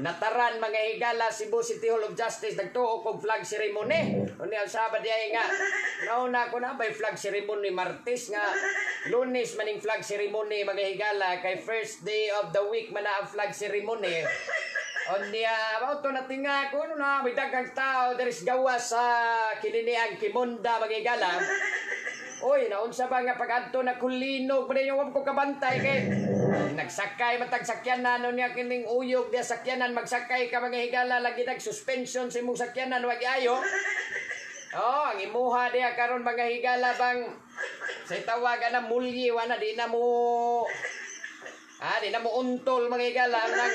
Nataran mga higala Cebu City Hall of Justice nagtuo kog flag ceremony unya Sabado diay nga nauna ko na by flag ceremony Martes nga Lunes maning flag ceremony mga higala kay first day of the week man ang flag ceremony. Onya, auto na tinga ko na may daghang tao there's gawas sa kininiang Kimonda mga higala. Oy, naunsa ba nga pag-adto na kulinog pa yung ko kabantay kay nagsakay matag sakyanan niya kining uyog dia sakyanan magsakay ka mga higala lagi nag suspension sa imong sakyanan wag ayo. Oh, ang imuha dia karon mga higala bang sa tawagan na mulyi wana di na mo untol mga higala nang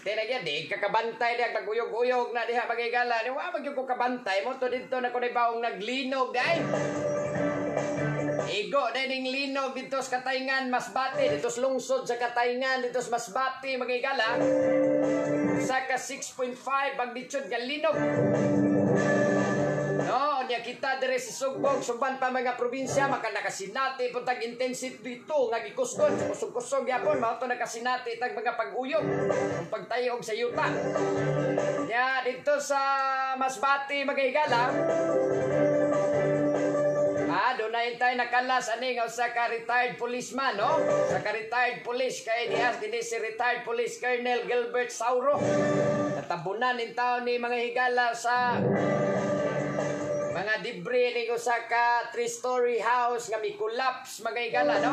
tinagyan, di kakabantay diya, maguyog-uyog na diha magigala. Wa magyug ko kabantay mo to dito na kunay baong naglinog day. Igo day ning linog dito sa Katayngan, Masbate, dito sa lungsod sa Katayngan, dito sa Masbate magigala. Sa ka 6.5 magnitude nga linog. No, niya kita dire si Sugbog, suban pa mga probinsya maka nakasinati puntag intensity dito nga gikusgon kusog-kusog gyapon mao to nakasinati tag mga pag-uyog ang pagtayog sa yuta. Ya dito sa Masbate mga higala. Doon na tayo nakalas ani nga sa ka-retired policeman no? Sa ka-retired police kay dinhi si retired police Colonel Gilbert Sauro. Natabunan in taon ni mga higala sa mga debris ni usa ka 3-story house nga mi-collapse mga higala no.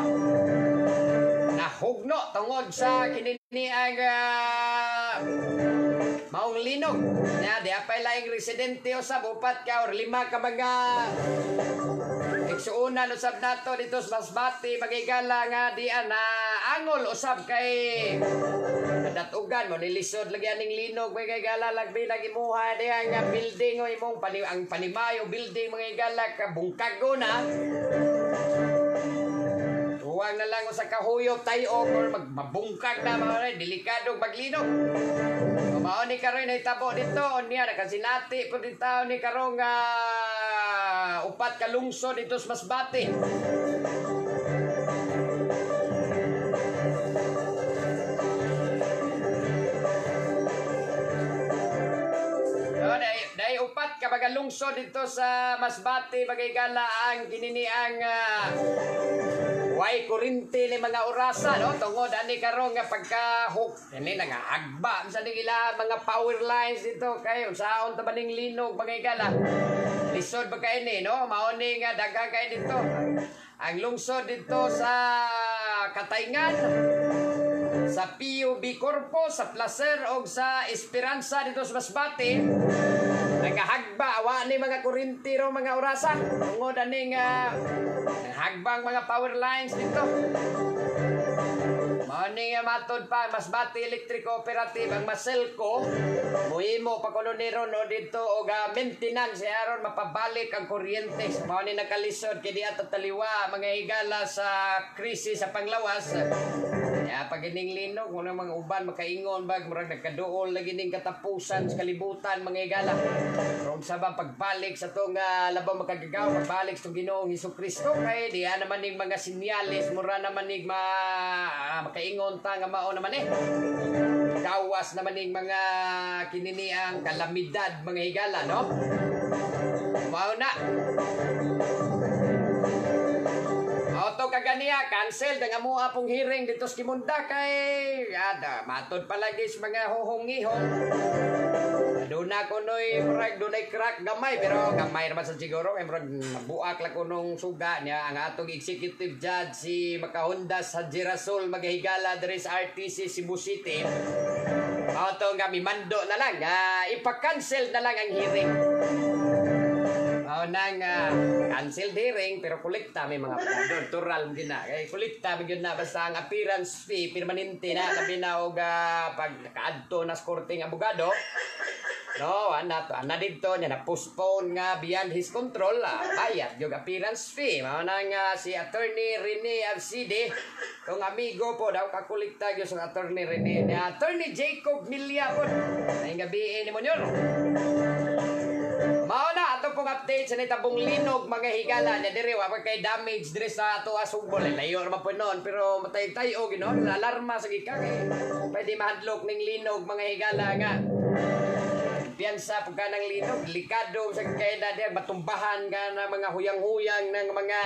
Nahugno tungod sa kinini ang maong linog. Na di apay laing residente usab upat ka or 5 ka mga igsuunan usab nato dito sa Masbate mga higala nga dian na angol usab kay datugan mo nilisod lagi aning linog mga higala lagbi lagi muha diha nga building o imong ang panimayo building mga higala ka bungkago na. Huwag na lang sa kahuyop tayo or mabungkag na mga delikadong maglinog. Mao ni karon ay tabo dito niya nakasinati po dito ni karong upat ka lungsod dito sa Masbate. Dahil upat ka baga lungsod dito sa Masbate bagay-gala ang gininiang way kurinti ni mga orasa no tungod ani karong nga pagka-hook ani nga agba sa nila mga power lines dito kay unsaon ta baning linog bagay-gala lisod ba kay ni no mao ni nga daga kay dito ang lungsod dito sa Katayngan sa PUB Corpo sa Placer o sa Esperanza dito sa Masbate nagahagba awa ni mga kurinti ro mga orasa tungod ani nga hagbang mga power lines dito. Ani nga matod pa Masbate Electric Cooperative ang Maselco muhimo pa kuno ni ron dito og maintenance aron mapabalik ang kuryente. Mao ni nakalisod kay di ato taliwa mga higala sa krisis sa panglawas. Ya pag ining linog mo mga uban makaingon bag murag nagkaduol lagi ning katapusan sa kalibutan mga higala. Kung sabang pagbalik sa tong labaw makagagaw pagbalik sa Ginoong Hesukristo kay diya naman ning mga sinyales mura naman ning makaingon ta nga mao naman gawas naman ning mga kininiang kalamidad mga higala no. Mao na. Auto kaganiya cancel nga mo apong hearing dito sa Kimunda kay matod palagi sa mga hohongihon. Duna ko noy murag dunay crack gamay pero gamay naman sa siguro kay murag nabuak la kunong suga niya ang atong executive judge si Makahondas sa Girasol magahigala diri sa RTC Cebu City. Auto nga mimando na lang ipa-cancel na lang ang hearing. Nang cancel hearing pero kolekta may mga natural gina kay kolekta gyud na basta ang appearance fee permanente na labi na og pag nakaadto na sa korteng abogado no ana dito nya na postpone nga beyond his control bayad yung appearance fee mao nang si attorney Rene Alcide kung amigo po daw kakolekta gyud sa attorney Rene ni attorney Jacob Milya po ay gabi ni mo nyon. Mao na ato pong update sa nitabong linog mga higala nya diri wa kay damage diri sa ato asugbol layo ra po noon pero matay-tayo ginon alarma sa gika kay pwede mahadlok ning linog mga higala nga piyansa pagka ng linog delikado sa kayda der matumbahan ka na mga huyang-huyang ng mga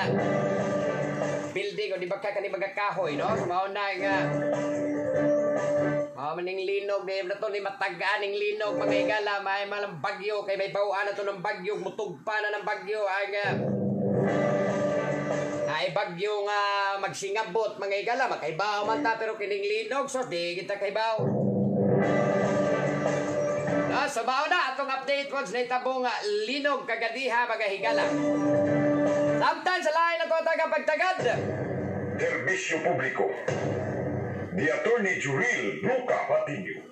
building o di ba ka mga kahoy no mao na nga maning linog di na to ni matagaan ning linog mga higala may malang bagyo kay may bawaan na to ng bagyo mutugpa na ng bagyo ay bagyo nga magsingabot mga higala makaibaw man ta pero kining linog so di kita kaibaw. So mao na atong update once na itabong linog kagadiha mga higala. Samtang sa lain na to tagapagtagad Serbisyo Publiko ni Attorney Juril Luca Patinio.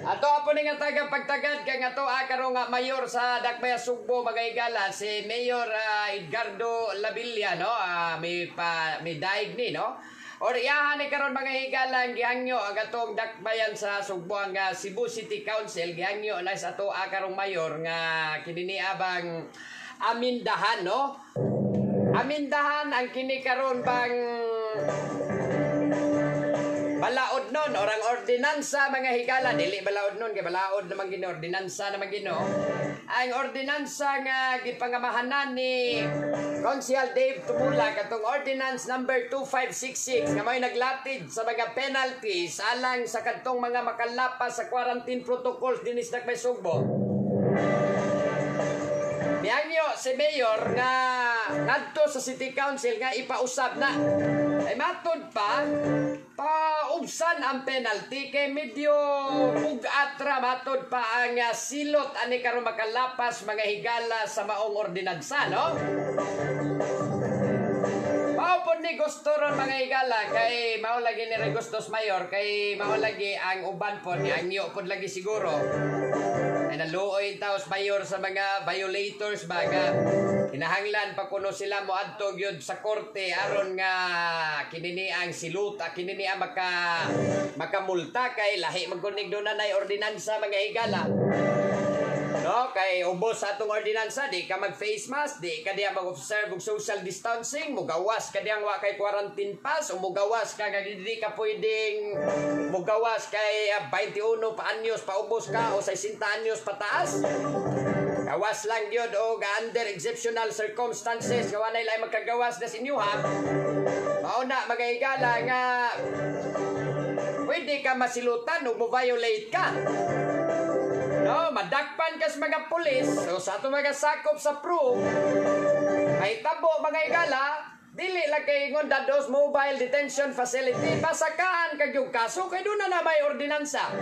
Ato po nga tagapagtagad kay nga to karong mayor sa Dakbayan Sugbo mga higala si Mayor Edgardo Labilla no may daig ni no or iyahan ni karon mga higala ang gihangyo ang atong Dakbayan sa Sugbo ang Cebu City Council gihangyo na sa ato karong mayor nga kini abang amindahan no amindahan ang kini karon bang balaod nun orang ordinansa mga higala dili balaod nun kay balaod naman gino ordinansa naman gino ang ordinansa nga gipangamahanan ni Council Dave Tumula katong ordinance number 2566 nga may naglatid sa mga penalties alang sa kadtong mga makalapas sa quarantine protocols dinis Dakbayan Sugbo. Biyangyo si Mayor nga ngadto sa City Council nga ipausab na ay matod pa paubsan ang penalty kay medyo ugatra matod pa ang silot ani karon makalapas mga higala sa maong ordinansa no. Mao po ni gusto ron mga higala kay mao lagi ni Regustos Mayor kay mao lagi ang uban po ni angyo pod lagi siguro ay naluoy taos mayor sa mga violators baga hinahanglan pa kuno sila moadto gyud sa korte aron nga kinini ang siluta kinini ang makamulta kay lahi magkunig do na nay ordinansa mga higala no kay ubos sa atong ordinansa di ka mag face mask di ka diya mag-observe og social distancing mugawas ka diyang wa kay quarantine pass o mugawas ka nga di ka pwedeng mugawas kay 21 pa anyos pa ubos ka o 60 anyos pataas gawas lang gyud o under exceptional circumstances nga walay lay magkagawas na sinyo ha mao na mga higala nga pwede ka masilutan o mo-violate ka no, madakpan ka sa mga pulis so sa ato mga sakop sa proof ay tabo mga higala dili lang kay ingon dados mobile detention facility pasakaan kag yung kaso kay doon na may ordinansa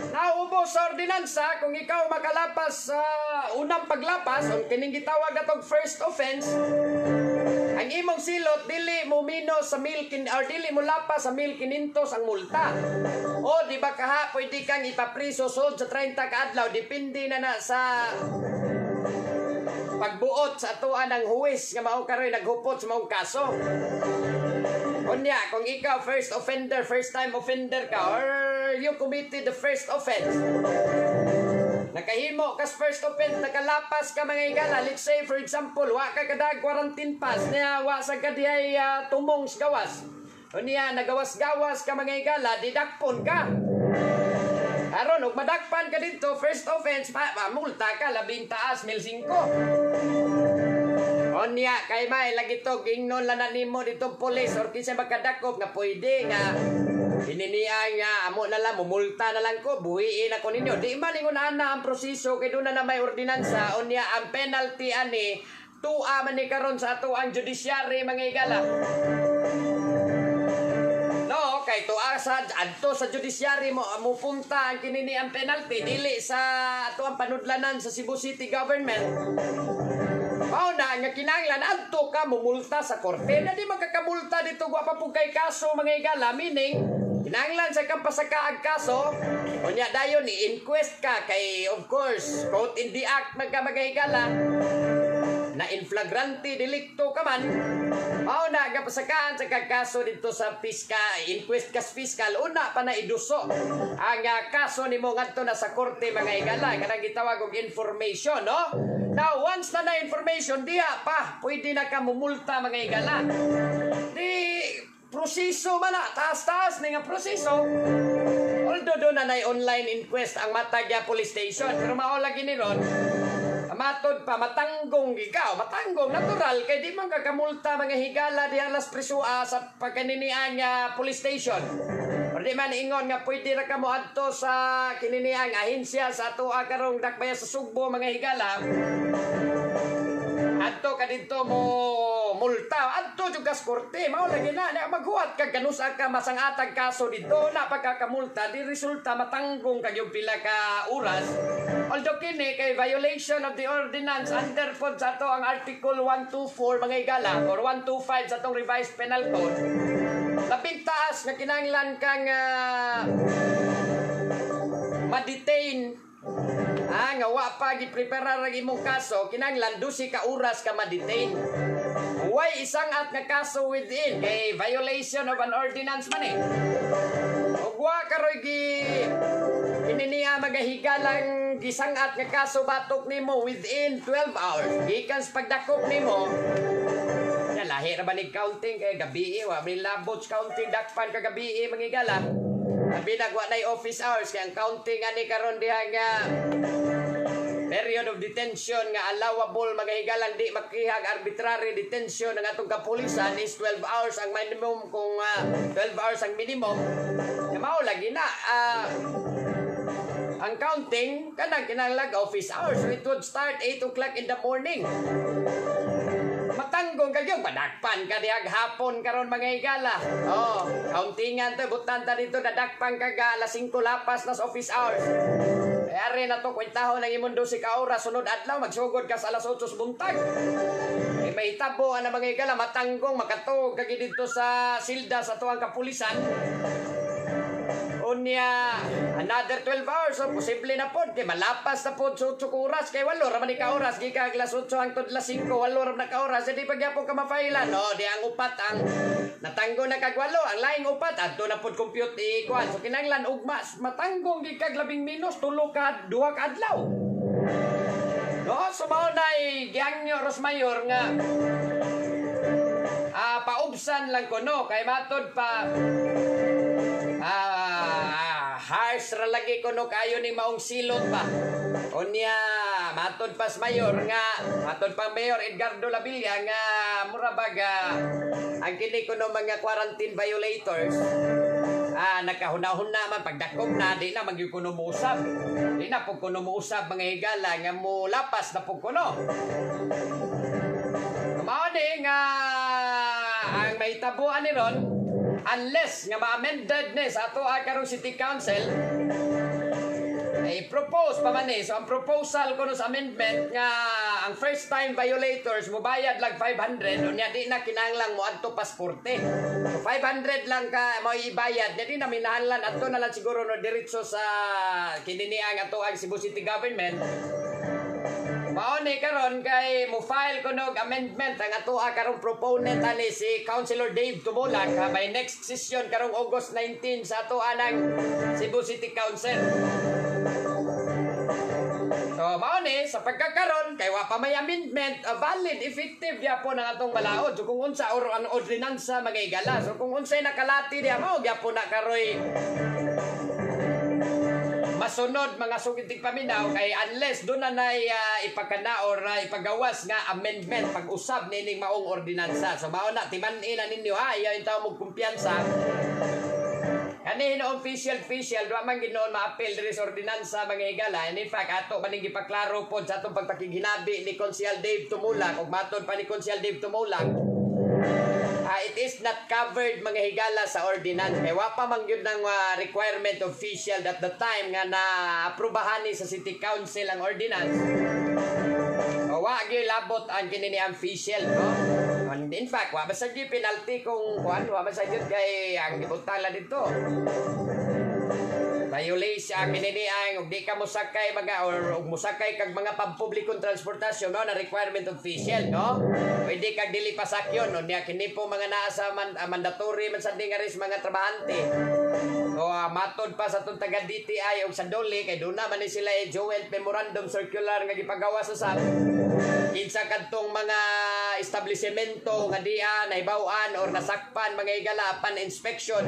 naubos sa ordinansa kung ikaw makalapas sa unang paglapas o kining gitawag atong first offense ang Ang imong silot dili mo mino sa 1,000 or dili mo lapas sa 1,500 ang multa. O di ba kaha pwede kang ipapriso sud sa 30 ka adlaw, depende na sa pagbuot sa atuan ng huwis nga mao karoy naghupot sa maong kaso. Unya, kung ikaw first time offender ka, or you committed the first offense, nakahimo kas first offense, nakalapas ka mga higala, let's say for example, wa ka kadag quarantine pass, niya wa sa kadihay tumong sa gawas. Unya, nagawas-gawas ka mga higala, didakpon ka. Aron, ug madakpan ka dito, first offense, multa ka, 15 taas, 1,500. Onya, kay may lagi to, gingnon lang na nimo dito polis, or kinsa magkadakop nga pwede nga, hininiya nga, amo na lang, mumulta na lang ko, buhiin ako ninyo. Di man ingon ana ang proseso, kay doon na may ordinansa, onya, ang penalty ani, tuwa man ni karon sa ato ang judiciary, mga higala. No, kay tuwa sa adto sa judiciary mo punta ang kinini ang penalty dili sa ato ang panudlanan sa Cebu City government. Mao na nga kinahanglan adto ka mumulta sa korte. Na di magkakamulta dito wa pa pug kay kaso mga higala, meaning kinahanglan sa kang pasakaag kaso unya dayon ni inquest ka kay of course quote in the act mga higala na in flagrante delicto ka man. Mao na nga pasakaan sa kagkaso dito sa inquest kas fiscal, una pa na iduso ang kaso nimo ngadto na sa korte mga higala, kanang gitawag og information, no? Now once na information diha pa pwede na ka mumulta mga higala. Di proseso man na taas-taas ni nga proseso. Although doon na online inquest ang Matagya Police Station, pero mao lagi ni ron matod pa matanggong ikaw, matanggong natural kay di man kakamulta mga higala di alas presua sa pagkaninian nga police station. Or di man ingon nga pwede ra ka mo adto sa kininiang ahensya sa ato karong dakbaya sa Sugbo mga higala. Adto ka dito mo multa, adto jud kas korte, mao lagi na maghuwat kag kanusa ka masangatag kaso dito na pagkakamulta di resulta matanggong kag yung pila ka oras. Although kini kay violation of the ordinance under pod sa ato ang article 124 mga higala or 125 sa atong revised penal code. Labing taas nga kinahanglan kang ma-detain nga wa pa gipreparar ang imong kaso, kinahanglan 12 ka oras ka ma-detain. Why isang at nga kaso within kay violation of an ordinance man eh. Ug wa karoy ininiya magahigalang gisangat nga kaso batok nimo within 12 hours. Gikan sa pagdakop nimo. Ya lahi ra ba ni counting kay gabi wa may labots counting dakpan ka gabi mga higala. Abi nagwa nay office hours kay ang counting ani karon diha nga period of detention nga allowable mga higalang di makihag arbitrary detention ng atong kapulisan is 12 hours ang minimum kung 12 hours ang minimum. Mao lagi na ang counting kanang kinahanglan office hours, so it would start 8 o'clock in the morning. Matanggong kayo padakpan ka diag hapon karon mga higala. Oh, countingan to butan ta dito nadakpan ka alas 5 lapas na sa office hours. Are na to kwentahon ng imong 12 ka oras sunod adlaw magsugod ka sa alas 8 sa buntag. May tabo ang mga higala matanggong makatog kagi dito sa silda sa tuwang kapulisan. Unya another 12 hours so posible na pod kay malapas na pod sa 8 oras kay walo ra man ka oras gikan alas 8 hangtod alas 5 walo ra na ka oras di pagyapon ka mafailan no di ang upat ang natanggo na kag walo ang laing upat adto na pod compute ikuan so kinahanglan ugma matanggong gikag 10 minus 3 ka 2 ka adlaw no so mao nay giangyo Rosmayor nga paubsan lang ko no kay matod pa harsh ra lagi kuno kayo ni maong silot pa. Unya matod pas mayor nga matod pa Mayor Edgardo Labilla nga mura baga ang kini kuno mga quarantine violators nakahuna-huna man pagdakop na di na magyud kuno muusab. Di na pug kuno muusab mga higala nga mo lapas na pug kuno. Mao ni nga ang may tabuan ni ron unless nga ma-amended ni sa ato karong City Council i-propose pa man So ang proposal ko no sa amendment nga ang first time violators mobayad lang 500 unya di na kinahanglan mo adto pas 40. So 500 lang ka mo ibayad. Di na minahanlan adto na lang siguro no diretso sa kininiang ato ang Cebu City Government. Mao ni karon kay mo file ko nog amendment ang ato karong proponent ani si Councilor Dave Tumulak by next session karong August 19 sa ato anang Cebu City Council. So mao ni sa pagkakaron kay wa pa may amendment valid effective gyapon ang atong balaod. So kung unsa or ang ordinansa magigala. So kung unsay nakalati diha mao gyapon na karoy masunod mga sugitig paminaw kay unless doon na ipakana or ipagawas nga amendment pag-usab nining maong ordinansa. So mao na timan-in na ninyo ha ayaw intaw mo kumpiyansa. Kanino official duwa man ginoon ma-appeal diri sa ordinansa mga higala. And in fact ato maning gipaklaro pod sa atong pagpakiginabi ni Councilor Dave Tumulak ug matod pa ni Councilor Dave Tumulak. It is not covered mga higala sa ordinance. Kaya wapa man yun ng requirement official at the time nga na-aprobahan ni sa City Council ang ordinance. O wag yung labot ang kinini official, no? And in fact, wapa sa yung penalty kung wapa sa yun kay ang ibutala dito. Violation kinini ang di ka musakay mga or musakay kag mga pampublikong transportasyon no na requirement official no pwede kag dili pasakyon no niya kini po mga naa sa mandatory man sa dingaris mga trabahante. So matod pa sa tong taga DTI ug sa DOLE kay doon naman ni sila joint memorandum circular nga gipagawa sa SAP kinsa kadtong mga establishmento nga diya nahibaw-an or nasakpan mga higala pan inspection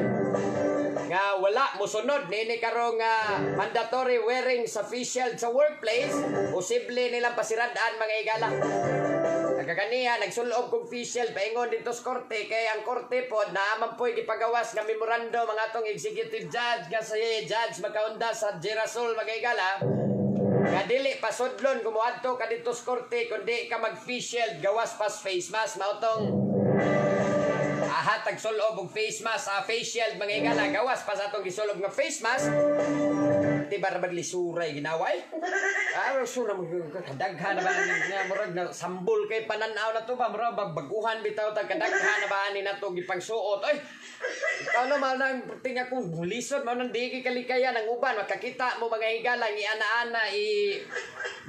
nga wala mosunod nini karong mandatory wearing sa official sa workplace posible nilang pasiradaan mga higala. Nagkakaniya nagsulob kong official paingon dito sa korte kay ang korte pod naaman po gipagawas nga memorandum mga atong executive judge nga si Judge Macaonda sa Girasol mga higala nga dili pasudlon kumuadto ka dito sa korte kundi ka mag-official gawas pas face mask mao tong hatag sulob og face mask face shield mga higala gawas pa sa atong gisulob nga face mask di barabad lisuray ginaway sura mo kadaghan na ba nga murag na sambol kay pananaw na to ba murag baguhan bitaw tag kadaghan na ba ani nato gipangsuot ay ano man nang tinga kong lisod man nang di kalikayan ang uban makakita mo mga higala ng ana-ana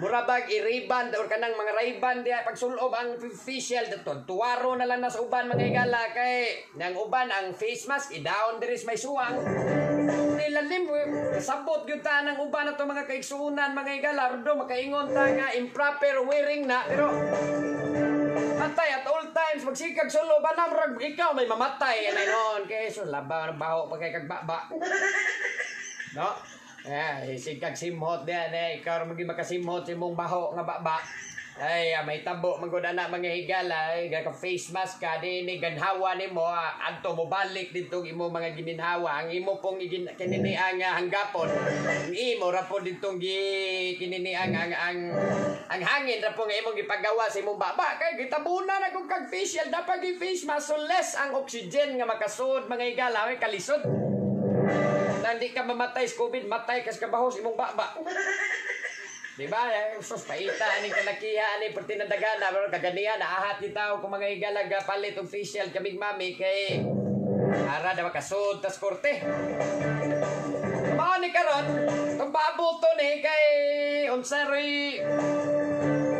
murabag i-ribbon or kanang mga ribbon diya pagsulob ang official dito tuwaro na lang na sa uban mga higala kay nang uban ang face mask i-down diris may suwang nilalim sabot gyud ta nang uban ato mga kaigsuunan mga higala do makaingon ta nga improper wearing na pero matay at all times magsikag sulo ba na murag ikaw may mamatay anay noon kay so labaw baho pagkay kag baba no sikag simhot diyan ikaw magi makasimhot imong baho nga baba ay may tabo magud ana mga higala ka face mask ka dinhi ganhawa nimo adto mo balik dito imo mga gininhawa ang imo pong kinini ang hanggapon imo ra po dito kinini ang hangin ra po nga imong gipagawa sa imong baba kay gitabunan na kung kag facial dapat gi face mask so less ang oxygen nga makasud mga higala ay kalisod nandi ka mamatay sa COVID matay kas kabahos imong baba. Diba? Sus, paita ni kalakiha ni pertinadagana pero kaganihan naahat ni tao kung mga higalaga palit official kaming mami kay ara daw kasud tas korte. Mao ni karon kung pabuto ni kay unsay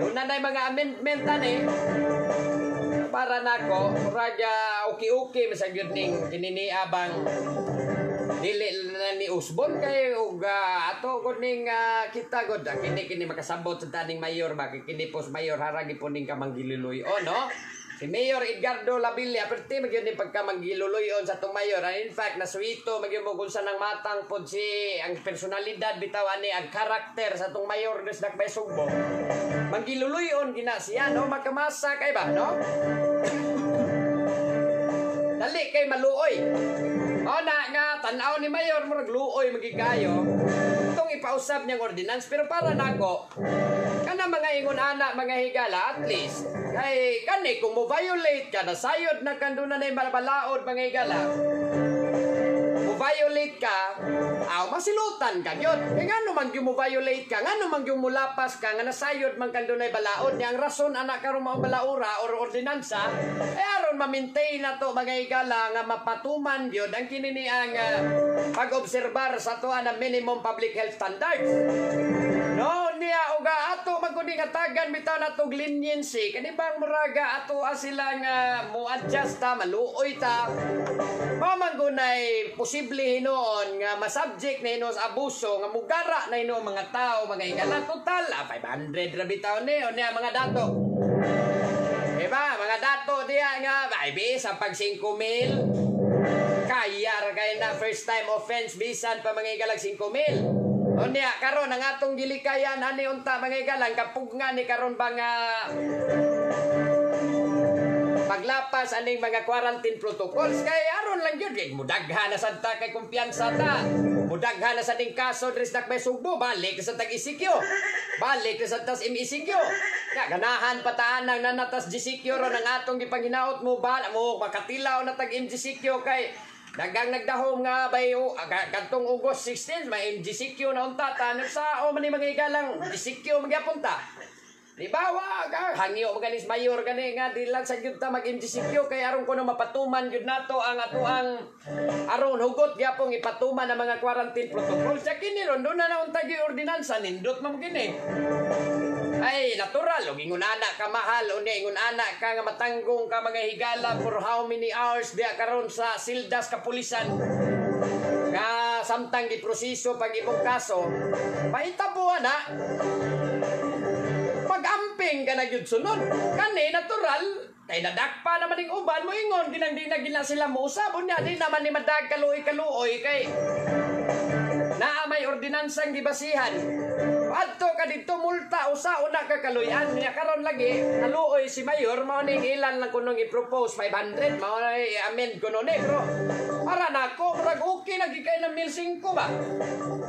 una na mga amendment ani para nako raga okay masagyud ning kinini abang dili na ni Usbon kay ug ato gud ning kita gud kini makasabot sa taning mayor ba kini pos mayor haragi po ning kamanggiluloy-on no si Mayor Edgardo Labilla perti magyud ni pagkamanggiluloy-on sa tong mayor and in fact nasuito magyud mo kunsa nang matang pod si ang personalidad bitaw ani ang karakter sa tong mayor des Dakbay Sugbo manggiluloy-on gina siya no makamasa kay ba no dali kay maluoy. O na nga, tanaw ni Mayor, murag luoy magigayo. Itong ipausap niyang ordinance. Pero para nako, kana mga ingon ana mga higala, at least, kay kani, kung mo violate ka, nasayod na kanduna na yung malabalaod mga higala. Mo violate ka, masilutan ka gyud. Kay ngano man gyud mo violate ka, ngano man gyud mo lapas ka, nga nasayod man kang dunay balaod. Nya ang rason anak karon mao balaura or ordinansa, aron ma-maintain nato mga higala nga mapatuman gyud ang kinini ang pag-obserbar sa tuwa na minimum public health standards. No, niya uga ato magkuni nga tagan bitaw natog leniency kani bang muraga ato silang mo-adjust ta, maluoy ta. Mamangunay posible hinoon nga masubject na hinos abuso nga mugara na hino mga tao mga higala total 500 ra bitaw ni unya mga dato. Diba? Mga dato diya nga baby sa pag 5,000 kaya ra kay na first time offense bisan pa mga higalag 5,000. Unya karon ang atong gilikayan ani unta mga higalang kapug nga ni karon ba nga paglapas aning mga quarantine protocols kay aron lang gyud kay mudaghan na sad ta kay kumpiyansa ta. Mudaghan na sa ding kaso dres dakbay Sugbo balik sa tag isikyo. Balik sa tas isikyo. Ya ganahan pataan nang nanatas gisikyo ron ang atong gipanginaot mo ba mo makatilaw na tag isikyo kay dagang nagdahom nga bay kadtong August 16 may MGCQ na unta tanong sa o man mga igalang GCQ magyapon ta. Diba wa hangyo maganis mayor gani nga dilan sa gyud ta mag MGCQ kay aron kuno mapatuman gyud nato ang atoang aron hugot gyapon ipatuman ang mga quarantine protocol sa kini ron do na unta gyud ordinansa nindot man kini. Ay, natural. O, ingon anak ka mahal. O, ingon anak ka nga matanggong ka mga higala for how many hours diya karon sa sildas kapulisan. Nga samtang di proseso pag imong kaso. Mahitabo na. Pag-amping ka na yun sunod. Kani, natural. Kay nadakpa naman yung uban mo ingon. Di na sila muusab. O, di naman ni madag kaluoy-kaluoy kay naa may ordinansang gibasihan. Adto ka dito multa usa una ka kaluyan niya karon lagi naluoy si mayor mao ning ilan lang kunong i-propose 500 mao na i-amend kuno ni bro. Para nako murag okay lagi kay na 1,500 ba.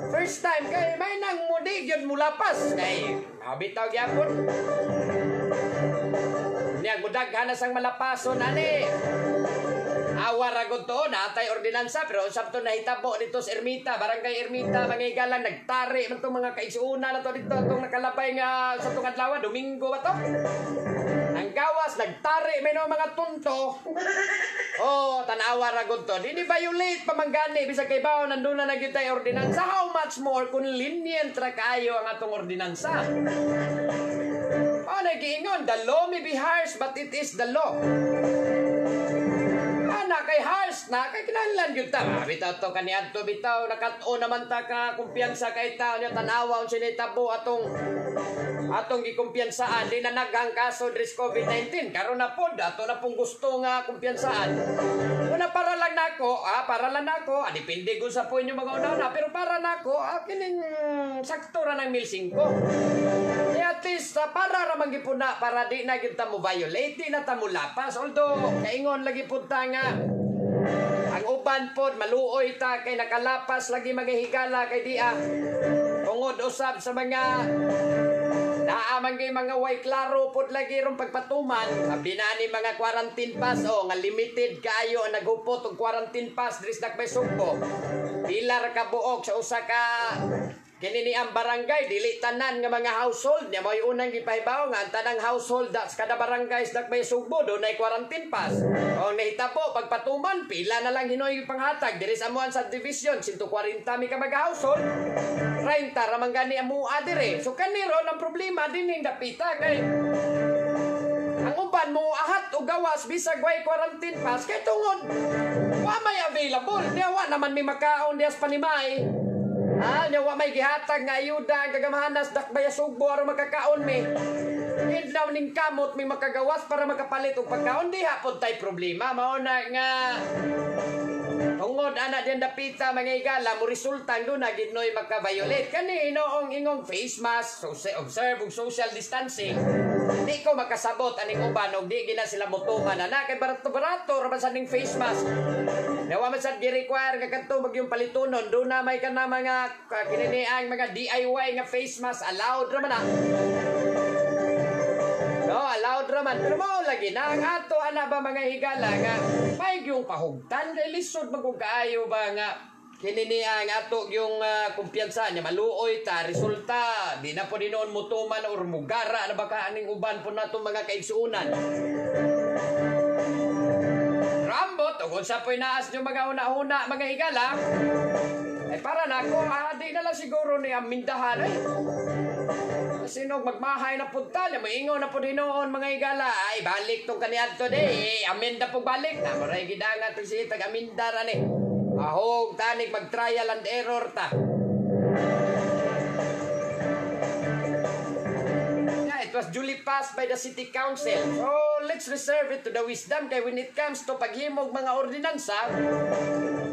First time kay may nang mudi gyud mulapas kay bitaw gyapon. Niya gudaghan na sang malapason ani. Awar agad to, natay ordinansa, pero sabto na hitabo dito sa Ermita, barangay Ermita, mga igalang, nagtari man itong mga kaisuuna na to dito, itong nakalabay nga sa itong adlaw, Domingo ba to? Ang gawas, nagtari, may mga tunto. Oh, tanawa agad to. Di violate pamanggani, bisa kay bao, nandun na nagyutay ordinansa. How much more kung lenient ra kayo ang atong ordinansa? Oh, nag-iingon, the law may be harsh, but it is the law. Na kay harsh na kay kinahanglan gyud ta bitaw to kaniadto bitaw nakat-o naman ta ka kumpiyansa kay tao nya tanawa unsa ni tabo atong gikumpiyansaan di na naghang kaso dres COVID-19 karon na pod ato na pong gusto nga kumpiyansaan una para lang nako depende gud sa po inyo mga una pero para nako kining sakto ra ng 1,500 at least para ra magipuna para di na gyud ta mo violate di na ta mo lapas although kaingon lagi pud ta nga ang uban pod maluoy ta kay nakalapas lagi magahigala kay dia tungod usab sa mga naamang mga way klaro pod lagi ron pagpatuman sabi na ni mga quarantine pass nga limited kaayo naghupot og quarantine pass dris dakbay Sugbo pilar ka buok sa usa ka kini ang barangay dili tanan nga mga household nya mo'y unang gipahibaw nga ang tanang household sa kada barangay sa dakbay Sugbo dunay quarantine pass o nahitabo pagpatuman pila na lang hinoy panghatag diri sa amuan subdivision 140 mi ka mga household 30 ra man gani amua dire so kaniro ang problema dining dapita kay ang uban mo ahat o gawas bisag way quarantine pass kay tungod wa may available diya wa naman may makaon diya sa panimay. Wa may gihatag nga ayuda ang kagamahanas dakbay Sugbo aron makakaon mi. Idlaw ning kamot may makagawas para makapalit og pagkaon di hapon tay problema mao na nga tungod ana diyan dapita mga igala mo resulta do na ginoy maka-violate kani inoong ingong face mask observe og social distancing. Di ko makasabot aning uban og di gina sila motuman ana kay barato-barato ra sa ning face mask. Nawa man sad gi-require nga kadto magyong palitonon do na may kana mga kinini ang mga DIY nga face mask allowed ra man na. No, allowed ra man pero mao lagi na ang ato ana ba mga higala nga may yung pahugtan kay lisod magug kaayo ba nga kini niya ang ato yung kumpiyansa niya maluoy ta resulta di na po dinoon mutuman or mugara na baka aning uban po nato mga kaigsuunan. Rambot o kung sa po'y naas nyo mga una-una mga higala ay para na ako di na lang siguro ni amindahan ay sino magmahay na punta niya maingaw na po dinoon mga higala ay balik tong kaniyad to day aminda po balik na maray gidanga to si tag amindara ni ahog tanig mag-trial and error ta. Yeah, it was duly passed by the city council. So, let's reserve it to the wisdom kay when it comes to paghimog mga ordinansa,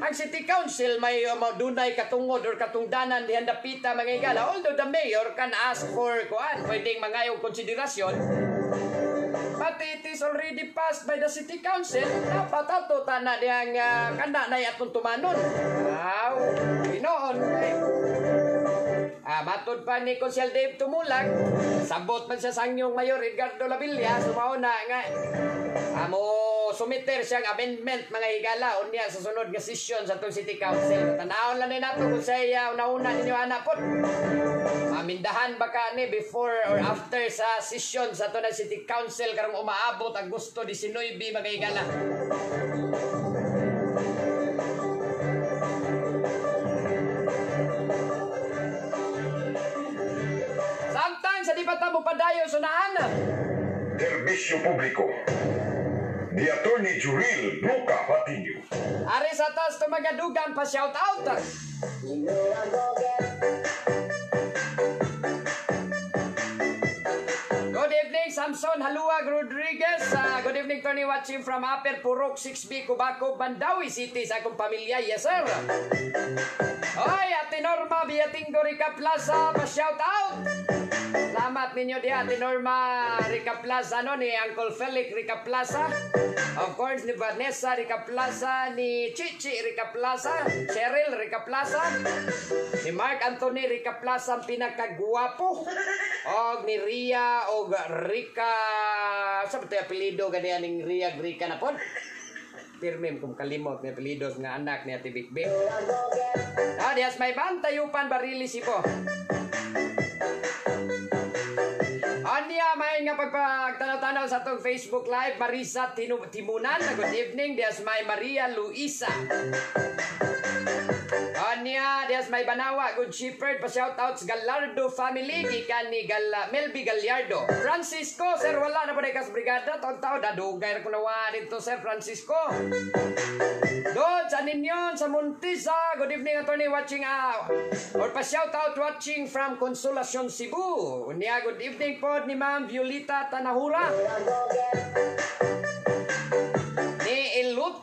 ang city council may dunay katungod or katungdanan dihan dapita mga higala. Although the mayor can ask for pwedeng mga yung konsiderasyon. But it is already passed by the city council. Dapat ato tana diyang kanda na atong tumanon. Ginoon. Matod pa ni Consiel Dave Tumulag. Sabot man siya sang yung Mayor Edgardo Lavilla. Sumauna nga. Mo sumiter siyang amendment mga higala. Unya sa sunod nga session sa itong city council. Tanahon lang ni nato kung siya una-una ninyo anak po. Amindahan baka ni before or after sa session sa ito na city council karong umaabot Agosto 19 mga higala. Samtang sa di pa tamo padayo sunahan. Serbisyo publiko ni Attorney Juril Luca Patiño. Ari sa taas to mga dugang pa shout out. Good evening, Samson Haluag Rodriguez. Good evening, Tony, watching from Upper Purok, 6B, Cubacov, Mandawi City sa akong pamilya. Yes, sir. Hoy, Ate Norma, Biatingo, Rica Plaza, pa-shout out. Salamat ninyo di Ate Norma Rica Plaza, no, ni Uncle Felix Rica Plaza. Of course, ni Vanessa Rica Plaza, ni Chichi Rica Plaza, Cheryl Rica Plaza, ni Mark Anthony Rica Plaza, ang pinakagwapo. Og ni Ria og Rica, sa ba ito apelido ganyan ng Ria Rica na po? Pirmim kung kalimot ni apelidos nga anak ni Ate Bikbik. Diyas may bantayupan barili si po. Anya may nga pagpagtanaw-tanaw sa itong Facebook Live, Marisa Timunan, good evening. Diyas may Maria Luisa. Anya, diyas may Banawa, good shepherd, pa-shoutouts Gallardo family, gikan ni Melby Gallardo. Francisco, sir, wala na po na ikas brigada, taon-taon, dadugay na kunawa dito, sir Francisco. Doon, sa ninyon, sa Montisa, good evening, attorney, watching or pa-shoutout watching from Consolacion, Cebu. Unya, good evening po ni Ma'am Violeta Tanahura.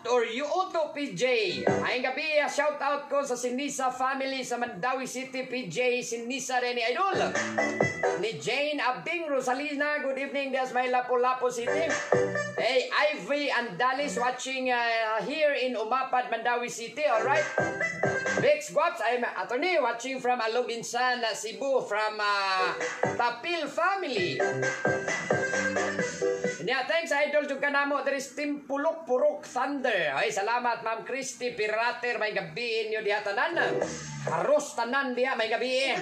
Or Yuoto PJ. Ayong gabi, shout out ko sa Sinisa family sa Mandawi City, PJ Sinisa rin ni Idol. Ni Jane Abing Rosalina, good evening, there's my Lapu-Lapu City. Hey, Ivy Andalis watching here in Umapad, Mandawi City, alright? Bex Guaps, I'm attorney watching from Alubinsan, Cebu, from Tapil family. Yeah, thanks Idol jud kanamo there is Team Pulok Purok Thunder. Ay salamat Ma'am Christy Pirater may gabi inyo diha tanan. Haros tanan diha may gabi.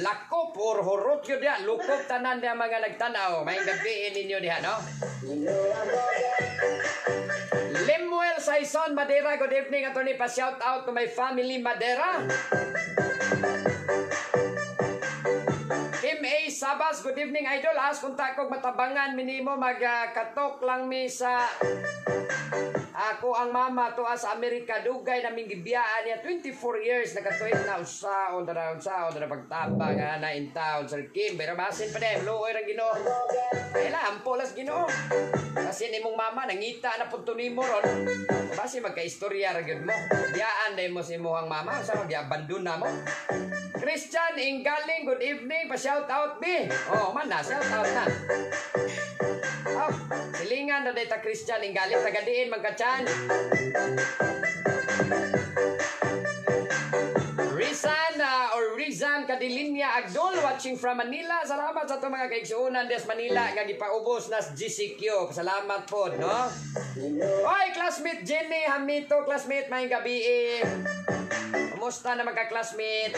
Lakop or horot yun diha, lukop tanan diha mga nagtanaw. May gabi ninyo diha no. Lemuel Saison Madera, good evening attorney, pa shout out to my family Madera. Kim A. Sabas, good evening Idol. As kung takog matabangan minimo magkatok lang mi sa ako ang mama to sa Amerika dugay naming gibiyaan niya 24 years nakatuig na usaon na pagtabang na in town Sir Kim pero basin pa dem luoy ra Ginoo kailan ampolas Ginoo kasi nimong mama nangita na punto nimo ron basi magkaistorya ra gyud mo biyaan day mo si imong mama sa magyabandon na mo. Christian Ingaling, good evening. Pa-shout out, B. Oh, man na, shout out na. Oh, silingan na dito Christian Ingaling. Tagadiin, magkachan. Rizan Cadilinya Agdol, watching from Manila. Salamat sa ito mga kaigsuunan des Manila. Gagipaubos nas GCQ. Salamat po, no? Oy, classmate Jenny Hamito, classmate, may gabi Kamusta na mga classmate?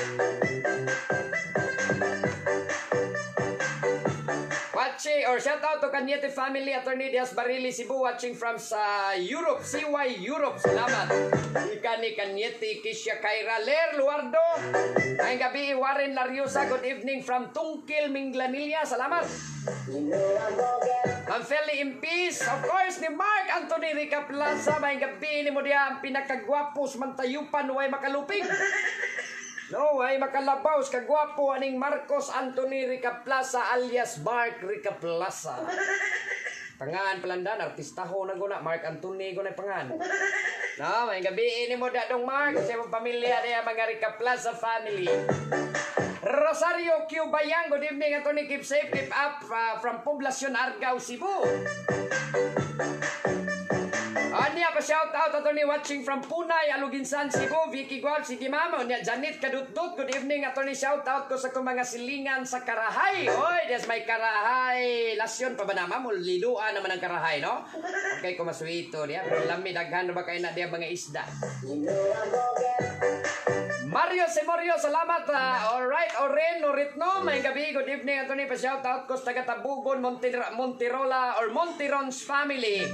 Watching or shout out to Cañete family, Attorney Diaz Barili, Cebu, watching from sa Europe, CY Europe. Salamat. Ika ni Cañete, Kisha Kaira, Ler Luardo. Ay gabi, Warren Lariosa, good evening from Tungkil, Minglanilla. Salamat. Ang Feli in peace, of course, ni Mark Anthony Rica Plaza. May gabi ni mo diya ang pinakagwapos mantayupan, way makaluping. No, ay makalabaws, kagwapo aning Marcos Anthony Rica Plaza alias Mark Rica Plaza. Pangan pelandan, artistaho na guna, Mark Anthony guna pangan. No, may gabi ini mo dadong Mark, sa mong pamilya niya mga Rica Plaza family. Rosario Q. Bayang, good evening Anthony, keep safe, keep up from Poblacion Argao, Cebu. Anya pa shout out Attorney watching from Punay, Aluginsan, Cebu, Vicky Gual, sige mama, nya Janet Kadutdut, good evening Attorney, shout out ko sa kong mga silingan sa Karahay. Oy, des may Karahay. Lasyon pa ba naman mo liluan naman ang Karahay, no? Okay, kumasuito niya, pero lamig daghan ba kayo na diya mga isda. Mario Semorio, salamat. Alright, Oren, Noritno, may gabi, good evening Attorney, pa shout out ko sa Taga-Tabugon, Montirola or Montirons family.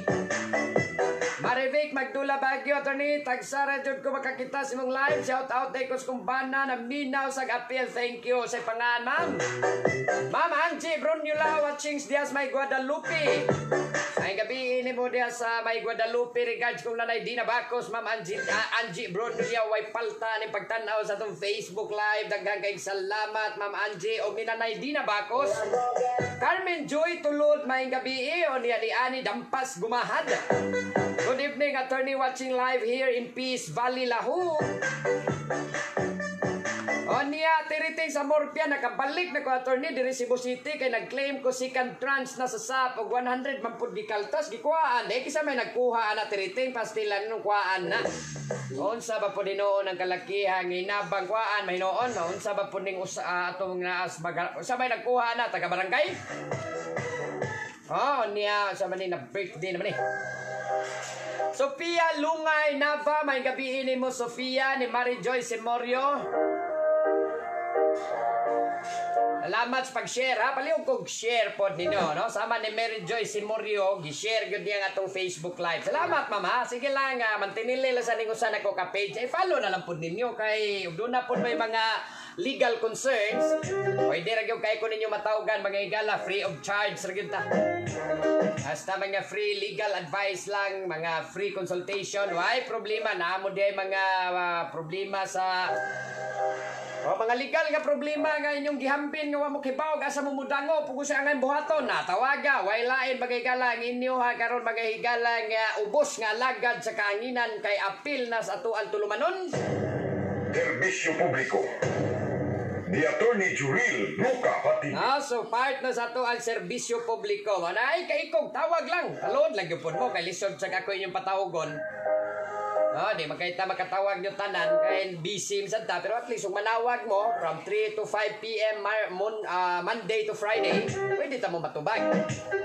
Marivic Magdula Baguio, Attorney, tagsara jud ko makakita sa mong live. Shout out day ko sa kumbana na minaw sa appeal. Thank you sa pangan, ma'am. Ma'am Angie Brunula watching Diaz May Guadalupe. Ay gabi ini mo diya sa May Guadalupe, regards kung nanay di nabakos, ma'am Angie Brunula, way palta ni pagtanaw sa tong Facebook live. Daghang kay salamat, ma'am Angie. O minanay di nabakos. Carmen Joy Tulod, may gabi o niya di Ani Dampas Gumahad. Good evening, Attorney, watching live here in Peace Valley, Lahu. O niya, tiriting sa Morpia, nakabalik na ko, Attorney, di Cebu City, kay nag-claim ko second trans na sa SAP, o 100 mampud di kaltas, gikuhaan. Dahil kisa may nagkuha na tiriting, pastilan nung kuhaan na. Unsa ba po din noon ang kalakihan, inabang kuhaan, may noon, unsa ba po ning atong naas, unsa may nagkuha na, taga-barangay? O niya, unsa man na birthday naman eh. Sofia Lungay Nava, may gabi ini mo Sofia ni Mary Joyce Semorio. Salamat sa pag-share ha. Paliw kong share po ninyo, no? Sama ni Mary Joyce Semorio, gi-share gyud niya nga atong Facebook Live. Salamat mama. Sige lang, mantinili lang sa ningusan ako ka page. Follow na lang po ninyo kay doon na po may mga legal concerns. Pwede ra gyud kay ko ninyo matawgan mga higala free of charge ra gyud ta. Basta mga free legal advice lang, mga free consultation. Why problema na mo di mga problema sa mga legal nga problema nga inyong gihambin nga wa mo kibaw asa mo mudango pugo sa angay buhaton na tawaga way lain bagay-gala ang inyo ha karon bagay higala nga ubos nga lagad sa kaanginan kay apil na sa atuan tulumanon. Serbisyo publiko ni Attorney Juril Luca Pati. So part na sa to ang serbisyo publiko. Manay kay ikog tawag lang. Talon lang gyud mo kay lisod sa ako inyong patawagon. Di magkaita makatawag nyo tanan kay busy sa ta pero at least kung manawag mo from 3 to 5 PM Monday to Friday, pwede ta mo matubag.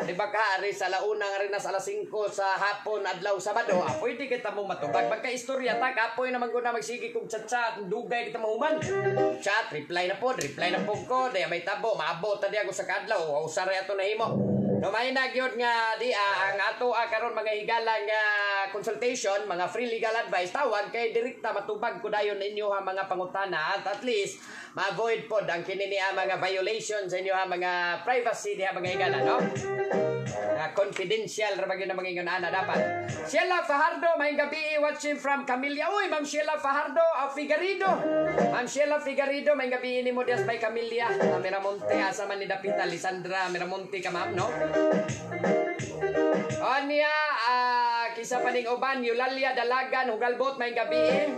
Di ba ka ari sa launa nga rin sa alas 5 sa hapon adlaw Sabado, pwede kita mo matubag. Pagka istorya ta kapoy naman ko na magsige kog chat dugay kita mahuman. Chat reply na po ko, di may tabo maabot ta di ako sa kadlaw o usare ato nahimo. No may nagyod nga di ang ato karon mga higala nga consultation, mga free legal advice tawag kay direkta matubag ko dayon ninyo ha mga pangutana at least ma-avoid pod ang kinini mga violations sa inyo ha mga privacy diha mga higala no. Confidential ra bagyo na mga ingon ana dapat. Sheila Fajardo may gabi watching from Camilla. Uy, Ma'am Sheila Fajardo Figarido. Ma'am Sheila Figarido may gabi ini mo dias by Camilla. Miramonte asa man ni Dapita Lisandra Miramonte ka ma'am no. Anya kisa paning uban Eulalia Dalagan Hugalbot may gabi.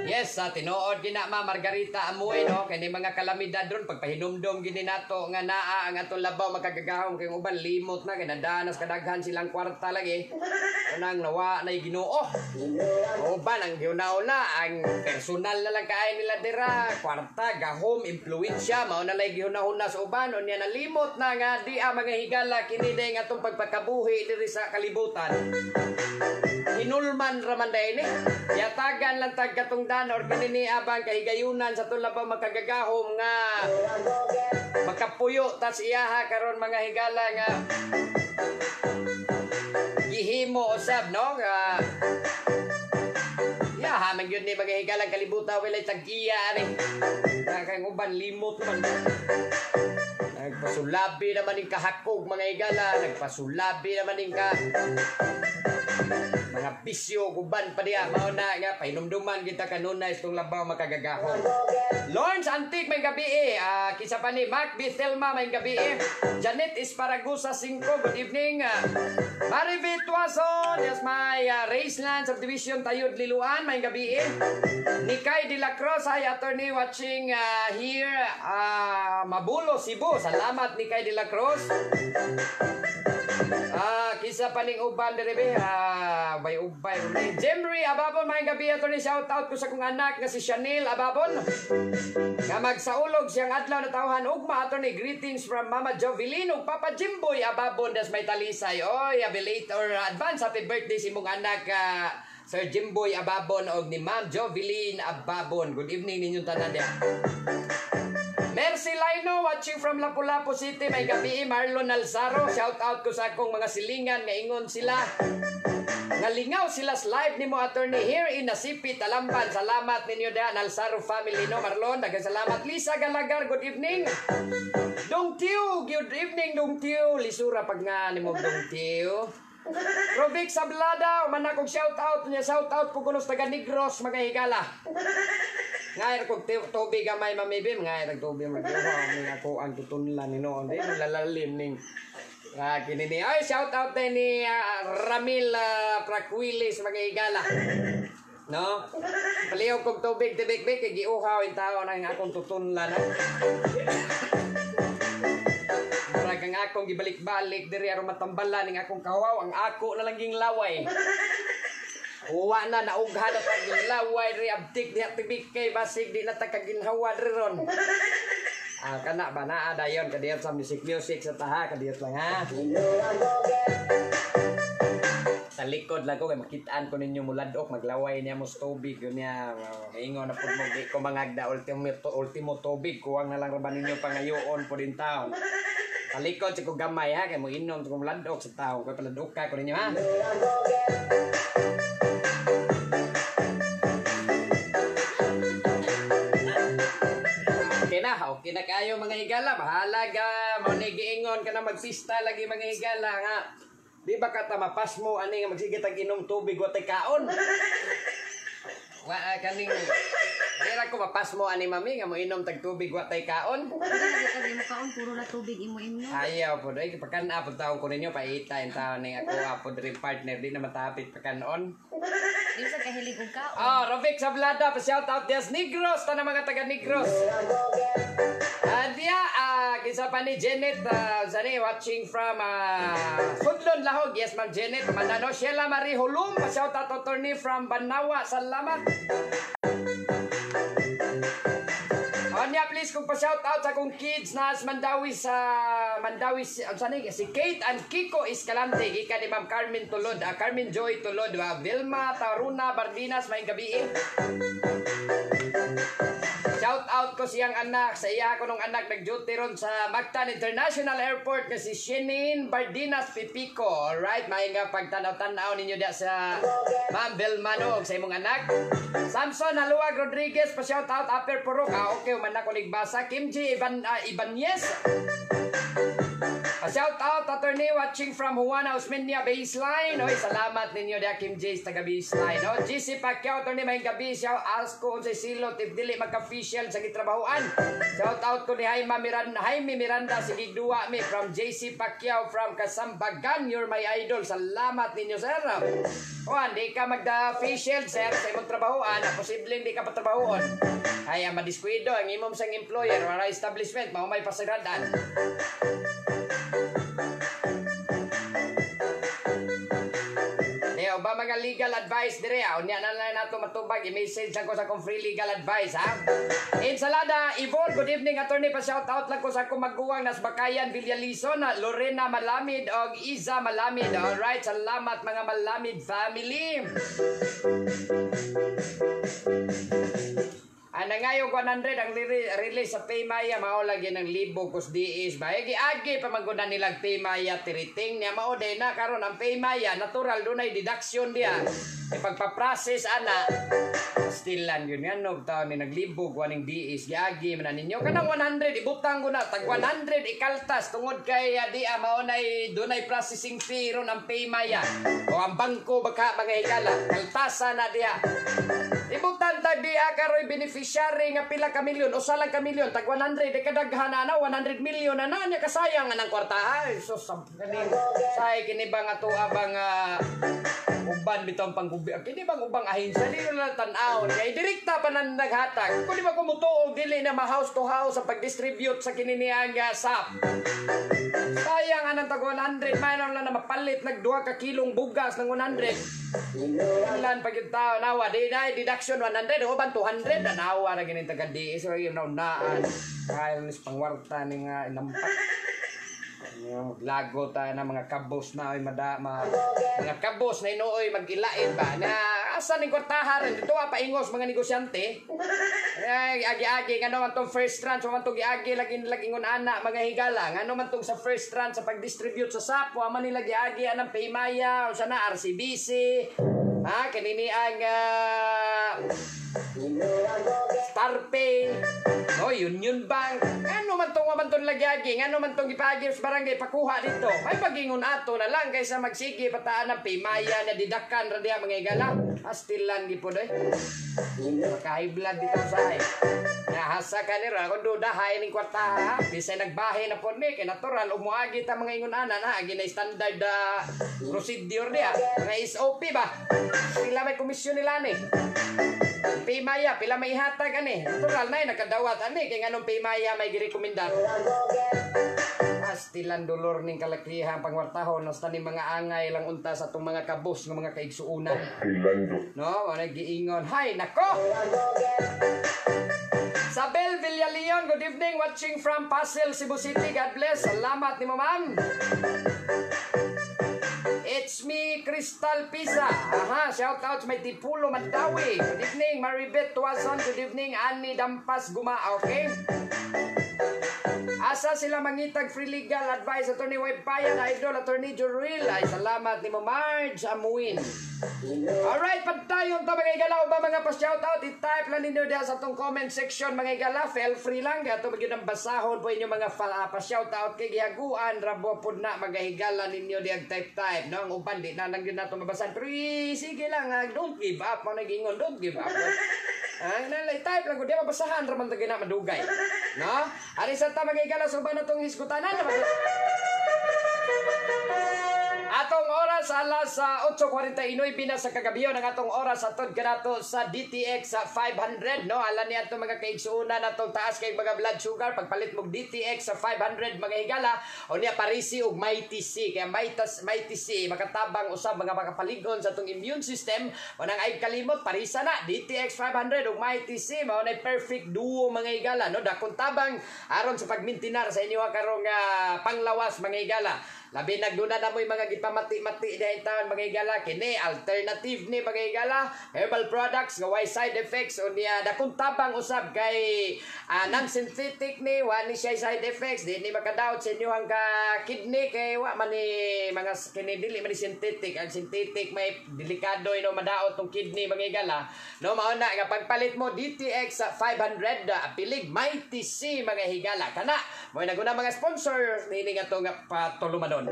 Yes, Yes, tinuod gina ma Margarita amoy no kay ni mga kalamidad ron pagpahinumdom gini nato nga naa ang atong labaw makagagahom kay uban limot na kay nadanas kadaghan silang kwarta lagi. Unang nawa nay Ginoo. Uban ang giunauna ang personal na lang kaay nila dira, kwarta, gahom, impluwensya mao na lay gihunahuna sa uban unya nalimot na nga di mga higala kini day nga atong pagpakabuhi diri sa kalibutan. Inulman raman day ni. Yatagan lang tag katungdan or kanini abang kahigayunan sa tula pa makagagahom nga makapuyo tas iyaha karon mga higala nga gihimo usab no nga hamang yun ni mga higala kalibutan walay tag-iya ni kang uban limot man. Nagpasulabi naman yung kahakog mga higala, nagpasulabi naman yung mga bisyo guban pa diya mao na nga pahinumduman kita kanunay itong labaw makagagahom. Lawrence Antique may gabi kisa pa ni Mac B. Thelma may gabi Janet Esparagusa 5 good evening. Maribit Tuason yes may Raceland Subdivision Tayud Liluan may gabi Nikay De La Cruz ay attorney watching here Mabulo Cebu. Salamat Nikay De La Cruz. Kisa paning uban dere ubay Jemry Ababon may gabi ato ni shout out ko sa kong anak nga si Chanel Ababon nga magsaulog siyang adlaw na tawhan ugma ato ni greetings from Mama Jovelyn ug Papa Jimboy Ababon das may talisay oy belated or advance happy birthday si mong anak Sir Jimboy Ababon og ni Ma'am Jovelyn Ababon. Good evening ninyong tanan dia. Mercy Lino watching from Lapu-Lapu City may gabi Marlon Alzaro shout out ko sa akong mga silingan nga ingon sila nalingaw sila sa live ni mo attorney here in Nasipit Talamban. Salamat ninyo diyan Alzaro family no Marlon daghang salamat. Lisa Galagar good evening. Dong Tiu good evening Dong Tiu lisura pag nga nimo Dong Tiu. Rovic Sablada man akong shout out ko kunos taga Negros mga higala. Ngay kog tubig gamay mamibim ngay tubig magduha ning ako ang tutunlan ni noon di lalalim ning kini ni ay shout out ni Ramil Praquilis mga higala. No? Paliw kog tubig tibik-bik kay giuhaw in tao nang akong tutunlan. Kang akong gibalik-balik diri aron matambalan ning akong kawaw ang ako na lang ging laway. Uwa na naughan na pag laway ri abtik diha tibik kay basig di na ta kaginhawa diri ron. Kana ba naa dayon kadiyot sa music sa taha kadiyot lang ha. Sa likod lang ko kay makitaan ko ninyo muladok maglaway niya mo tubig yun niya ingon na pud mo di ko mangagda ultimo tubig kuwang na lang raban ninyo pangayoon po din taon. Talikod sa kong gamay ha, kaya mo inom sa kong ladok sa tao, kaya paladok ka ko ninyo ha. Okay na kayo mga higala, bahala ka, maunigiingon ka na magsista lagi mga higala ha. Di ba ka tamapas mo, ani nga magsigitag inom tubig o kaon? Kaning dira ko mapas mo ani mami nga mo inom tag tubig wa tay kaon. Dili mo kaon puro na tubig imo inom. Ayaw po dai pagkan-a pud taon ko ninyo paita en taon ning ako apo diri partner di na matapit pagkanon. Di sa kahilig og kaon. Rovic Sablada pa shout out des Negros ta mga taga Negros. Dia kisa pa ni Janet zani watching from Sudlon Lahog. Yes ma'am Janet manano Sheila Marie Hulum pa shout out attorney from Banawa. Salamat. Onya please kung pa-shout out sa akong kids na sa Mandawi si Kate and Kiko Escalante gikan ni Ma'am Carmen Tulod, Carmen Joy Tulod, Vilma Taruna Bardinas may gabi. Shout out ko siyang anak, sa iya ko nung anak nag-duty ron sa Mactan International Airport na si Shenin Bardinas Pipico. Alright, may nga pagtanaw-tanaw ninyo da sa Ma'am Belmano sa imong anak. Samson Haluag Rodriguez pa shout out Upper Purok. Okay, man ako ligbasa. Kim G Ibanez. Shout out attorney watching from Juana Osmeña Baseline. Oy, salamat ninyo dia Kim Jace taga Baseline. No, GC Pacquiao attorney may gabi siya ask ko unsay silo tip dili magka-official sa gitrabahoan. Shout out ko ni Jaime Miranda sige duwa mi from JC Pacquiao from Kasambagan. You're my idol. Salamat ninyo sir. Kuan di ka magda-official sir sa imong trabahoan, posibleng di ka patrabahoon. Ay madiskuido ang imong sang employer or establishment mao may pasiradan. Ba mga legal advice dire unya na lang nato matubag i-message ako sa akong free legal advice ha. Ensalada Yvonne, good evening attorney, pa shout out lang ko sa akong maguwang nas Bakayan Villaliso na Lorena Malamid og Iza Malamid. All right, salamat mga Malamid family. Ana ngayon 100 ang release sa Paymaya mao lagi ng libo kus diis ba agi pa maguna nilang Paymaya tiriting niya mao day na karon ang Paymaya natural dunay deduction dia pagpa-process ana stilan yun yan no taon ni naglibog waning diis giagi man ninyo kanang 100 ibutang ko na tag 100 ikaltas tungod kay di mao nay dunay processing fee ron ang Paymaya o ang bangko baka mga higala kaltasan na dia ibutang tag dia karoy beneficiary nga pila ka milyon o salang ka milyon tag 100 kadaghan na 100 million na nya kasayang anang kwarta ay so kaning say kini bang ato abang uban bitaw panggubi kini bang ubang ahensya dili na tan-aw kay direkta pa nan naghatag kun di ba kumutuog dili na ma house to house sa pag-distribute sa kini niya SAP sayang anang tag 100 mayroon lang na mapalit nag 2 ka kilong bugas ng 100 lan pag yung tao nawa di deduction 100 o ban 200 na nawa na ganito taga di so yun naunaan kaya nis pangwarta ni nga inampak yung lago tayo na mga kabos na mga kabos na inuoy mag-ilain ba na asa ning kwartahan dito pa ingos mga negosyante agi-agi ngano man tong first tranche man tong giagi laging ana mga higala ngano man tong sa first tranche sa pag-distribute sa SAP man nila giagi anang Paymaya o sana RCBC kanini ang Starpay Union Bank ano man tong lagyagi ano man tong ipagi sa barangay pakuha dito ay pagingon ato na lang kaysa magsige pataan ng Paymaya na didakan ra diha mga igala astilan gipod high blood dito sa nahasa kanira kun dudahay ning kwarta bisay nagbahay na pod ni kay natural umuagi ta mga ingon ana na agi na standard procedure diha mga SOP ba pila may komisyon nila ni Paymaya pila may ihatag ani natural na nakadawat ani kay nganong Paymaya may girekomendar astilan dolor ning kalakihan pangwartahon nos tani mga angay lang unta sa tong mga kabos ng mga kaigsuunan no wala giingon hay nako Sabel Villaleon, good evening, watching from Pasel, Cebu City. God bless. Salamat ni ma'am. It's me, Crystal Pisa. Shout out to my Tipulo Mandawi. Good evening, Maribeth Tuason. Good evening, Annie Dampas Guma. Okay? Asa sila mangitag free legal advice attorney Web Payan, idol attorney Juril. Ay salamat ni mo Marge Amuin. Alright, pagtayon ta mga igala ba mga pa-shoutout, i-type lang ninyo diyan sa tong comment section mga igala, feel free lang ato magyud ang basahon po inyo mga pa-shoutout kay gihaguan rabo pud na mga higala ninyo diyan type no ang uban di na lang gyud nato mabasan pero sige lang don't give up mo nagingon don't give up nalay type lang ko di mabasahan ra man ta gina madugay no ari sa ta mga igala suban natong hiskutanan atong oras alas 8:49 na sa kagabiyon ang atong oras atod kanato sa DTX 500 no ala ni ato mga kaigsuuna natong taas kay mga blood sugar pagpalit mog DTX 500 mga higala o niya Parisi ug Mighty C kaya Mighty C makatabang usab mga makapaligon sa atong immune system manang ay kalimot parisa na DTX 500 ug Mighty C mao nay perfect duo mga higala no dakon tabang aron sa pagmintinar sa inyo karong panglawas mga higala labi nagduna na mo mga pamati-mati na taon mga higala. Kini alternative ni mga higala. Herbal products nga way side effects o niya dakong tabang usab kay non-synthetic ni wa ni siya side effects. Di ni makadaot sa inyo ang kidney kay wa man ni mga kini dili man ni synthetic. Ang synthetic may delikado ino madaot tong kidney mga higala. No mao na nga pagpalit mo DTX 500 pilig Mighty C mga higala. Kana mo naguna mga sponsor nini nga to nga patulumanon.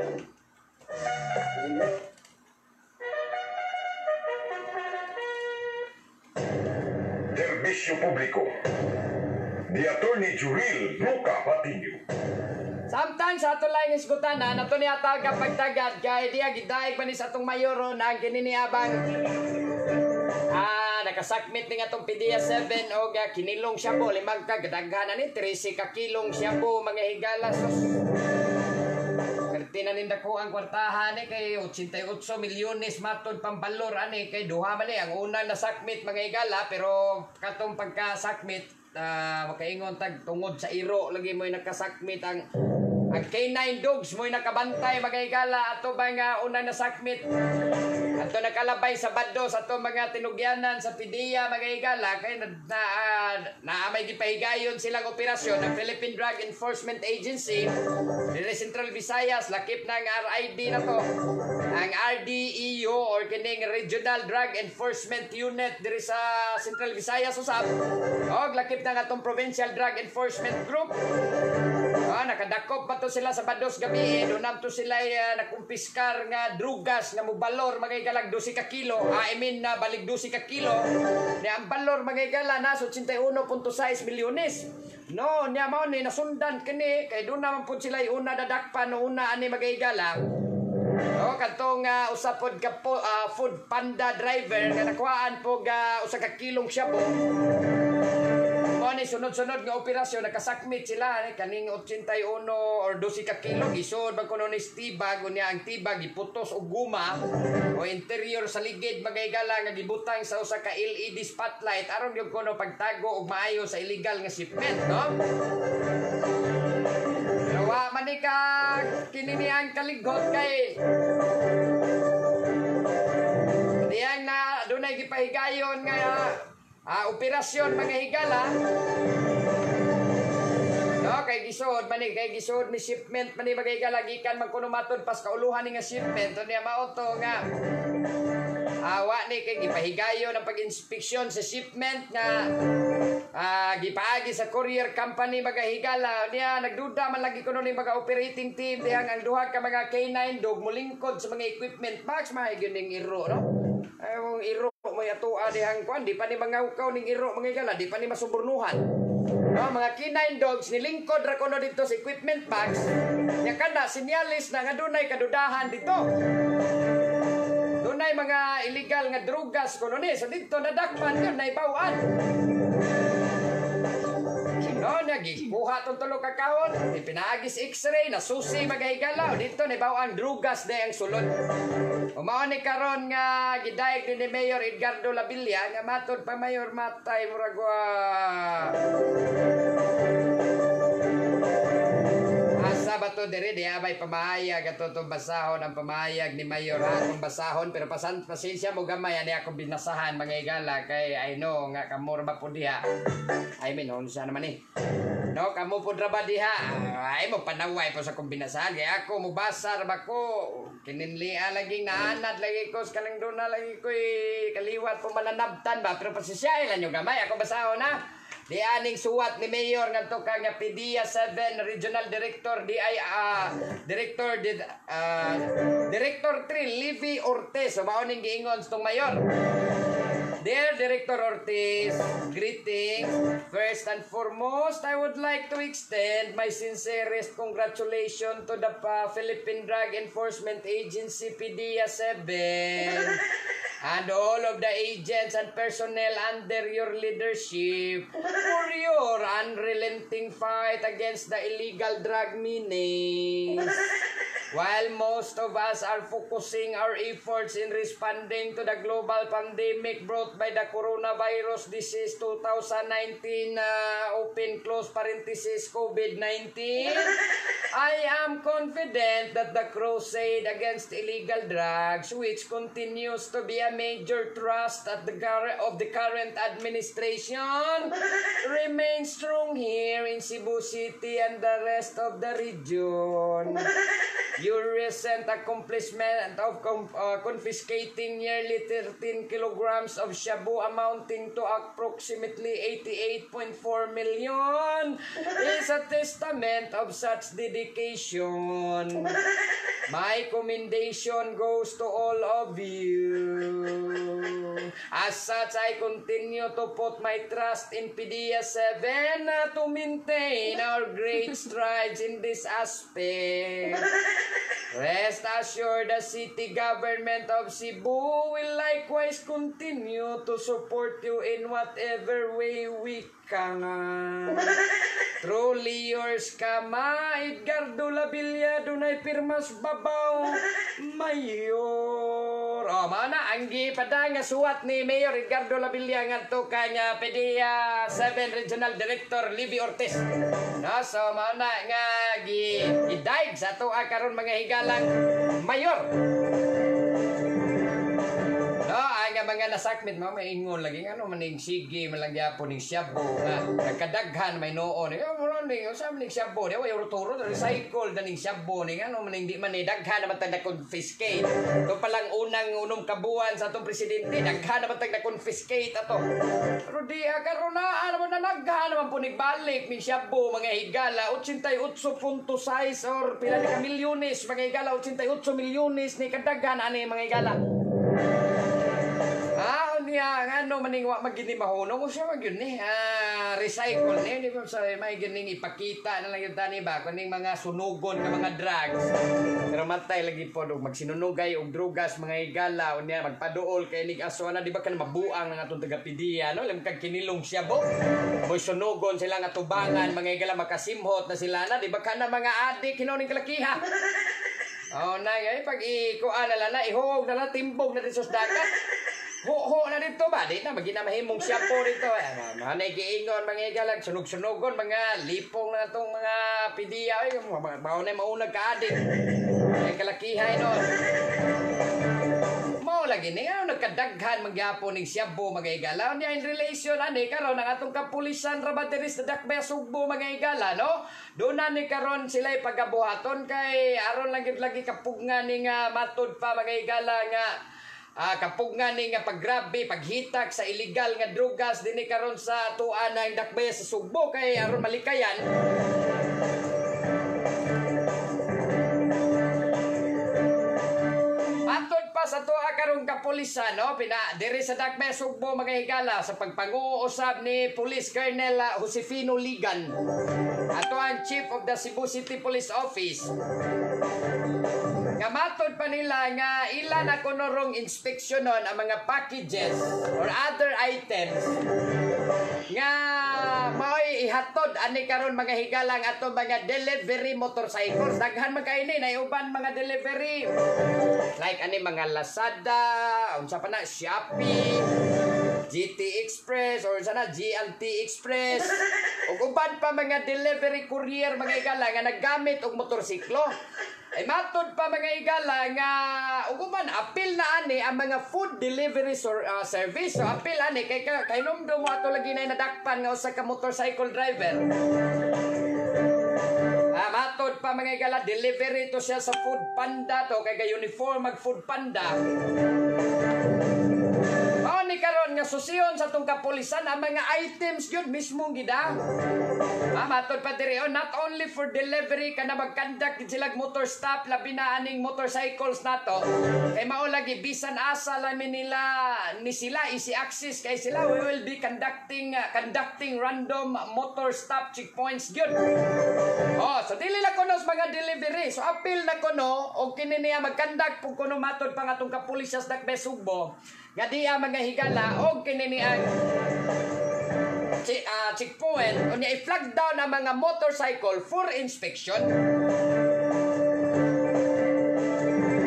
Serbisyo publiko ni Attorney Juril Luca Patiño. Samtang sa ato lang isgutan na nato ni atag pagtagad kay diya gidaig pa ni sa atong mayoro na kininiabang nakasakmit ni nga itong PDEA 7 o kinilong siya po, 5 kadaghanan ni 13 ka kilong siya po mga higala. Tinaninda ko ang kwartahan kay 88 milyones matod pambalor ani kay duha man ang unang nasakmit mga higala pero katong pagkasakmit makaingon tag tungod sa iro lagi mo nakasakmit ang K9 dogs mo nakabantay mga higala ato ba nga unang nasakmit ato nakalabay sa baddo sa ato mga tinugyanan sa PDEA mga higala kay may gipahigayon silang operasyon ng Philippine Drug Enforcement Agency dili Central Visayas lakip ng RID na to ang RDEU or kining Regional Drug Enforcement Unit diri sa Central Visayas usab og lakip ng atong Provincial Drug Enforcement Group. Nakadakop pa to sila sa bados gabi dunam to sila nakumpiskar nga drugas nga mobalor mga higala 12 ka kilo na balik 12 ka kilo ni ang balor mga higala na 81.6 milyones no niya mao ni nasundan kini kay doon naman po sila una dadakpan no una ani mga higala o katong usapod ka po food panda driver nga nakuhaan po usa ka kilong shabu ni sunod-sunod nga operasyon nakasakmit sila kaning 81 or 12 ka kilo gisod bag kuno ni tibag unya ang tibag giputos og guma o interior sa ligid magayagala nga gibutang sa usa ka LED spotlight aron gyud kuno pagtago og maayo sa illegal nga shipment no wa man ni ka kinini ang kaligot kay diyang na dunay gipahigayon nga operasyon mga higala no kay gisod ni shipment mani mga higala gikan man kuno matod pas kauluhan ni nga shipment unya mao to nga awa ni kay gipahigayon ang pag-inspeksyon sa shipment nga gipaagi sa courier company mga higala niya nagduda man lagi kuno ni mga operating team dihang ang duha ka mga K9 dog mulingkod sa mga equipment box mahigyon ning iro no ang iro may atua dihang kwan di pa ni mangaw ning iro mga higala di pa ni masumburnuhan no mga K9 dogs nilingkod ra kuno dito sa equipment box nya kada sinyalis na nga dunay kadudahan dito dunay mga illegal nga drugas kuno ni so dito nadakpan yun naibawaan no nagikuha tong tulo ka kahon ipinaagis x-ray na susi mga higala dito naibawaan drugas de ang sulod umao ni karon nga gidaig ni Mayor Edgardo Labilla nga matod pa Mayor matay murag asa ba to dire di abay pamayag ato tong basahon ang pamayag ni Mayor atong basahon pero pasensya mo gamay ani ako binasahan mga higala kay I know nga kamor ba po diha I mean unsa naman ni no kamo pud ra ba diha ay mo panaway po sa kombinasahan kay ako mubasa ra ba ko kininlia lagi naanad lagi ko kanang duna lagi ko kaliwat po mananabtan ba pero pasensya ilan yung gamay ako basahon na di aning suwat ni Mayor ngadto ka nga PDEA 7 Regional Director Director 3 Livy Ortiz so mao ning giingon tong Mayor. Dear Director Ortiz, greetings. First and foremost, I would like to extend my sincerest congratulations to the Philippine Drug Enforcement Agency PDEA 7 and all of the agents and personnel under your leadership for your unrelenting fight against the illegal drug menace. While most of us are focusing our efforts in responding to the global pandemic brought by the coronavirus disease 2019, open close parenthesis COVID-19, I am confident that the crusade against illegal drugs, which continues to be a major thrust of the current administration, remains strong here in Cebu City and the rest of the region. Your recent accomplishment of confiscating nearly 13 kilograms of shabu amounting to approximately 88.4 million is a testament of such dedication. My commendation goes to all of you. As such, I continue to put my trust in PDEA 7 to maintain our great strides in this aspect. Rest assured, the city government of Cebu will likewise continue to support you in whatever way we can. Truly yours, Kama, Edgardo Labilla, dunay pirmas babaw, Mayor. O, mana, anggi pada nga suwat ni Mayor Edgardo Labilla ngadto kanya PDEA 7 Regional Director Libby Ortiz. No, so mana nga gidaig sa to karon mga higalang Mayor. No, ang mga nasakmit mo may ingon lagi ano maning sige malagya po ning Shabu nga nagkadaghan may noon ning usam ning Shabu di way ruturo recycle ning Shabu ning ano maning di man ni daghan naman tag confiscate to palang unang kabuan sa atong presidente daghan naman tag confiscate ato pero di karon na ano na naghan naman po balik ning Shabu mga higala 88.6 or pila ni ka milyones mga higala 88 milyones ni kadaghan ani mga higala. Niya ano maning wa magini mahunong ko siya magyun ni recycle ni di ba sa may gining ipakita na lang yun tani ba kuning mga sunugon nga mga drugs pero matay lagi po og magsinunugay og drugas mga higala unya magpaduol kay nig aso na di ba kan mabuang nga atong taga PDEA no lam kag kinilong siya bo boy sunugon sila nga tubangan mga higala makasimhot na sila na di ba kana mga adik hinuning kalakiha. Oh na ay pag ikuan na la ihog na la timbog na dito sa dagat. Ho na dito ba? Di na, maginamahimong shampoo dito. Manay giingon, mga igalag, sunog-sunogon, mga lipong na itong mga PDEA. Maunay maunag ka-adik. May kalakihay nun. Mao lagi ni, nagkadaghan magyapon ng shampoo, mga igala. Niya in relation, ani, karon ang atong kapulisan, rabateris na dakbaya sugbo, mga igala, no? Doon na ni karon sila'y pagabuhaton kay aron lagi kapugngan ni nga matod pa, mga igala nga kapugngan ni nga paggrabe paghitak sa illegal nga drugas dinhi karon sa tuan ng dakbaya sa Sugbo kay aron malikayan atod pa sa tuwa karong kapulisan no pina diri sa dakbaya Sugbo mga higala sa pagpanguusab ni Police Colonel Josefino Ligan ato ang Chief of the Cebu City Police Office. Nga matod pa nila nga ilan na kunurong inspeksyonon ang mga packages or other items nga mao'y ihatod ani karon mga higalang ato mga delivery motorcycles daghan magkaini na uban mga delivery like ani mga Lazada unsa pa na Shopee GT Express or sana GLT Express ug uban pa mga delivery courier mga higala nga naggamit og motorsiklo. Ay matod pa mga igala nga uguman apil na ani ang mga food delivery service so apil ani kay numdo mo ato lagi na nadakpan nga usa ka motorcycle driver. Matod pa mga igala delivery to siya sa Food Panda to kay uniform mag Food Panda. Ni karon nga susiyon sa tong kapulisan ang mga items gyud mismong gida. Matod pa diri not only for delivery kana magkandak sila motor stop labi na aning motorcycles nato. Kay mao lagi bisan asa lamin nila ni sila easy access kay sila we will be conducting random motor stop checkpoints gyud. So dili la kuno mga delivery. So apil na kuno og kini niya magkandak pug kuno matod pa nga tong kapulisya sa Dakbay Sugbo. nga diya mga higala o kinini ang checkpoint o niya i-flag down ang mga motorcycle for inspection.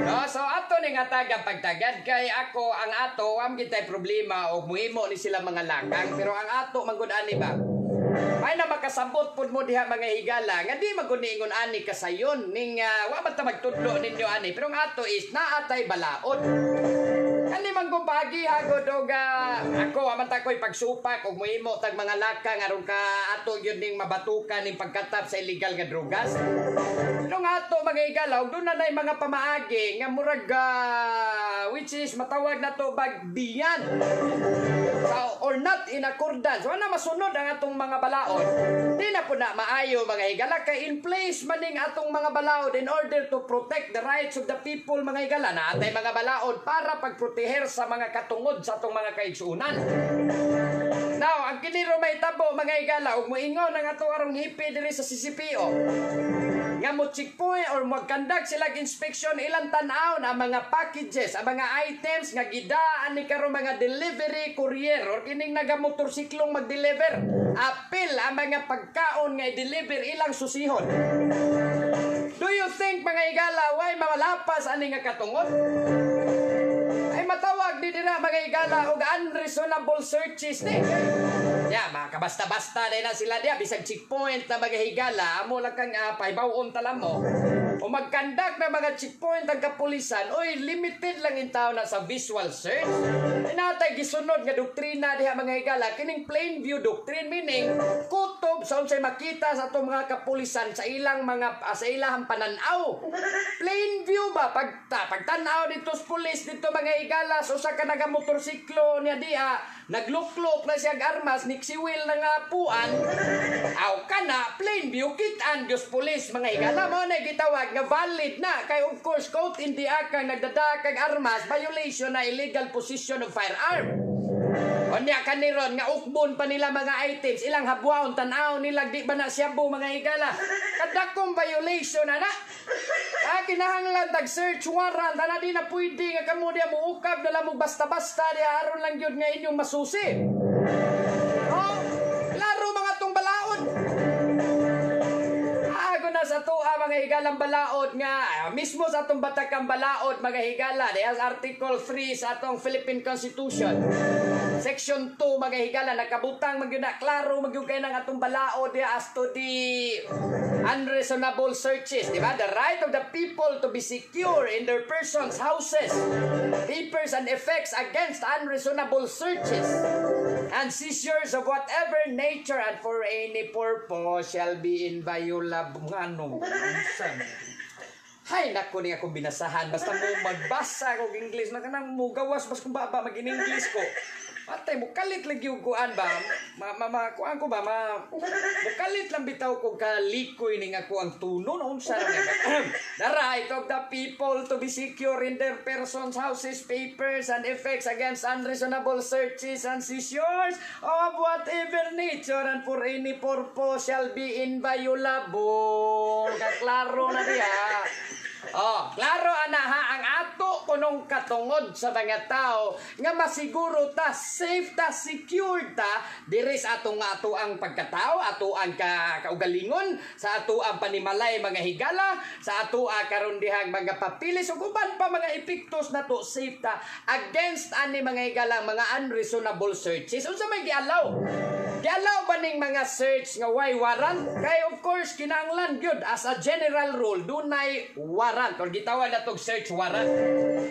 No, so ato ni nga taga pagtagad kay ako ang ato am kitay problema o muhimo ni sila mga lakang pero ang ato manggod ani ba may na makasabot pud mo diha mga higala nga di maguniingon ani kasayon ning wa man ta magtudlo ninyo ani pero ang ato is naatay balaod. Ani man ko pagi hagod og ako aman ta koy pagsupak og muhimo tag mga lakang aron ka ato gyud ning mabatukan ning pagkatap sa illegal nga drugas. Pero nga ato mga higala og dunay nay mga pamaagi nga murag which is matawag na to bagbiyan. So, or not in accordance. Wala masunod ang atong mga balaod. Di na po na maayo mga higala. Kay in place maning atong mga balaod in order to protect the rights of the people mga higala. Na atay mga balaod para pagproteher sa mga katungod sa atong mga kaigsuunan. Now, ang kiniro may tabo mga higala. Huwag mo ingon ang atong arong hipi diri sa CCPO. Nga mo checkpoint or magkandak sila inspection ilang tanaw na mga packages, ang mga items nga gidaan ni karon mga delivery courier or kining nagamotorsiklong mag-deliver. Apil ang mga pagkaon nga i-deliver ilang susihon. Do you think mga higala why malapas ani nga katungod? Ay matawag di dira mga higala og unreasonable searches ni. Ya, makabasta-basta na sila diya bisag checkpoint na mga higala amo lang kang paibawon talam mo. O magkandak na mga checkpoint ang kapulisan, oy limited lang in tao na sa visual search. Inatay gisunod nga doktrina diha mga higala kining plain view doctrine meaning kutob sa unsay makita sa atong mga kapulisan sa ilang mga sa ilahang pananaw. Plain view ba pagtanaw dito sa pulis dito mga higala so sa kanang motorsiklo niya diha nagluklok na siya armas ni siwil na nga puan aw kana plain view kitaan Diyos pulis mga higala mo na gitawag nga valid na kay of course quote hindi akang nagdadakag armas violation na illegal possession of firearm o niya kaniron nga ukbon pa nila mga items ilang habwaon tanaw nila di ba na siyabu mga higala kadakong violation na kinahanglan tag search warrant ana di na pwede nga kamo diya mo ukab na lang mo basta-basta diya aron lang yun nga inyong masusi. Laro mga tong balaod. Ako na sa tuwa mga higalang balaod nga mismo sa atong batakang balaod mga higala as Article 3 sa atong Philippine Constitution. Section 2 mga higala nakabutang magyuna klaro magyugay ng atong balaod as to the unreasonable searches, di ba? The right of the people to be secure in their persons, houses, papers and effects against unreasonable searches and seizures of whatever nature and for any purpose shall be inviolable. Anong hay nako ni ako binasahan basta mo magbasa ko English na kanang mo gawas bas kung ba mag-English ko. Patay mo kalit lagi yung kuan ba? Kuan ko ba? Mukalit lang bitaw ko kalikoy ning ako ang tunon. Unsa na the right of the people to be secure in their persons, houses, papers, and effects against unreasonable searches and seizures of whatever nature and for any purpose shall be inviolable. Kaklaro na diha. Klaro ana ha ang ato kunong katungod sa mga tao nga masiguro ta safe ta secure ta diri sa ato ang pagkatao ato ang kaugalingon sa ato ang panimalay mga higala sa ato karon dihang mga papilis ug uban pa mga epektos nato safe ta against ani mga higala mga unreasonable searches unsa may gialaw ba ning mga search nga why warrant kay of course kinahanglan gyud as a general rule dunay warrant or gitawag na tog search warrant.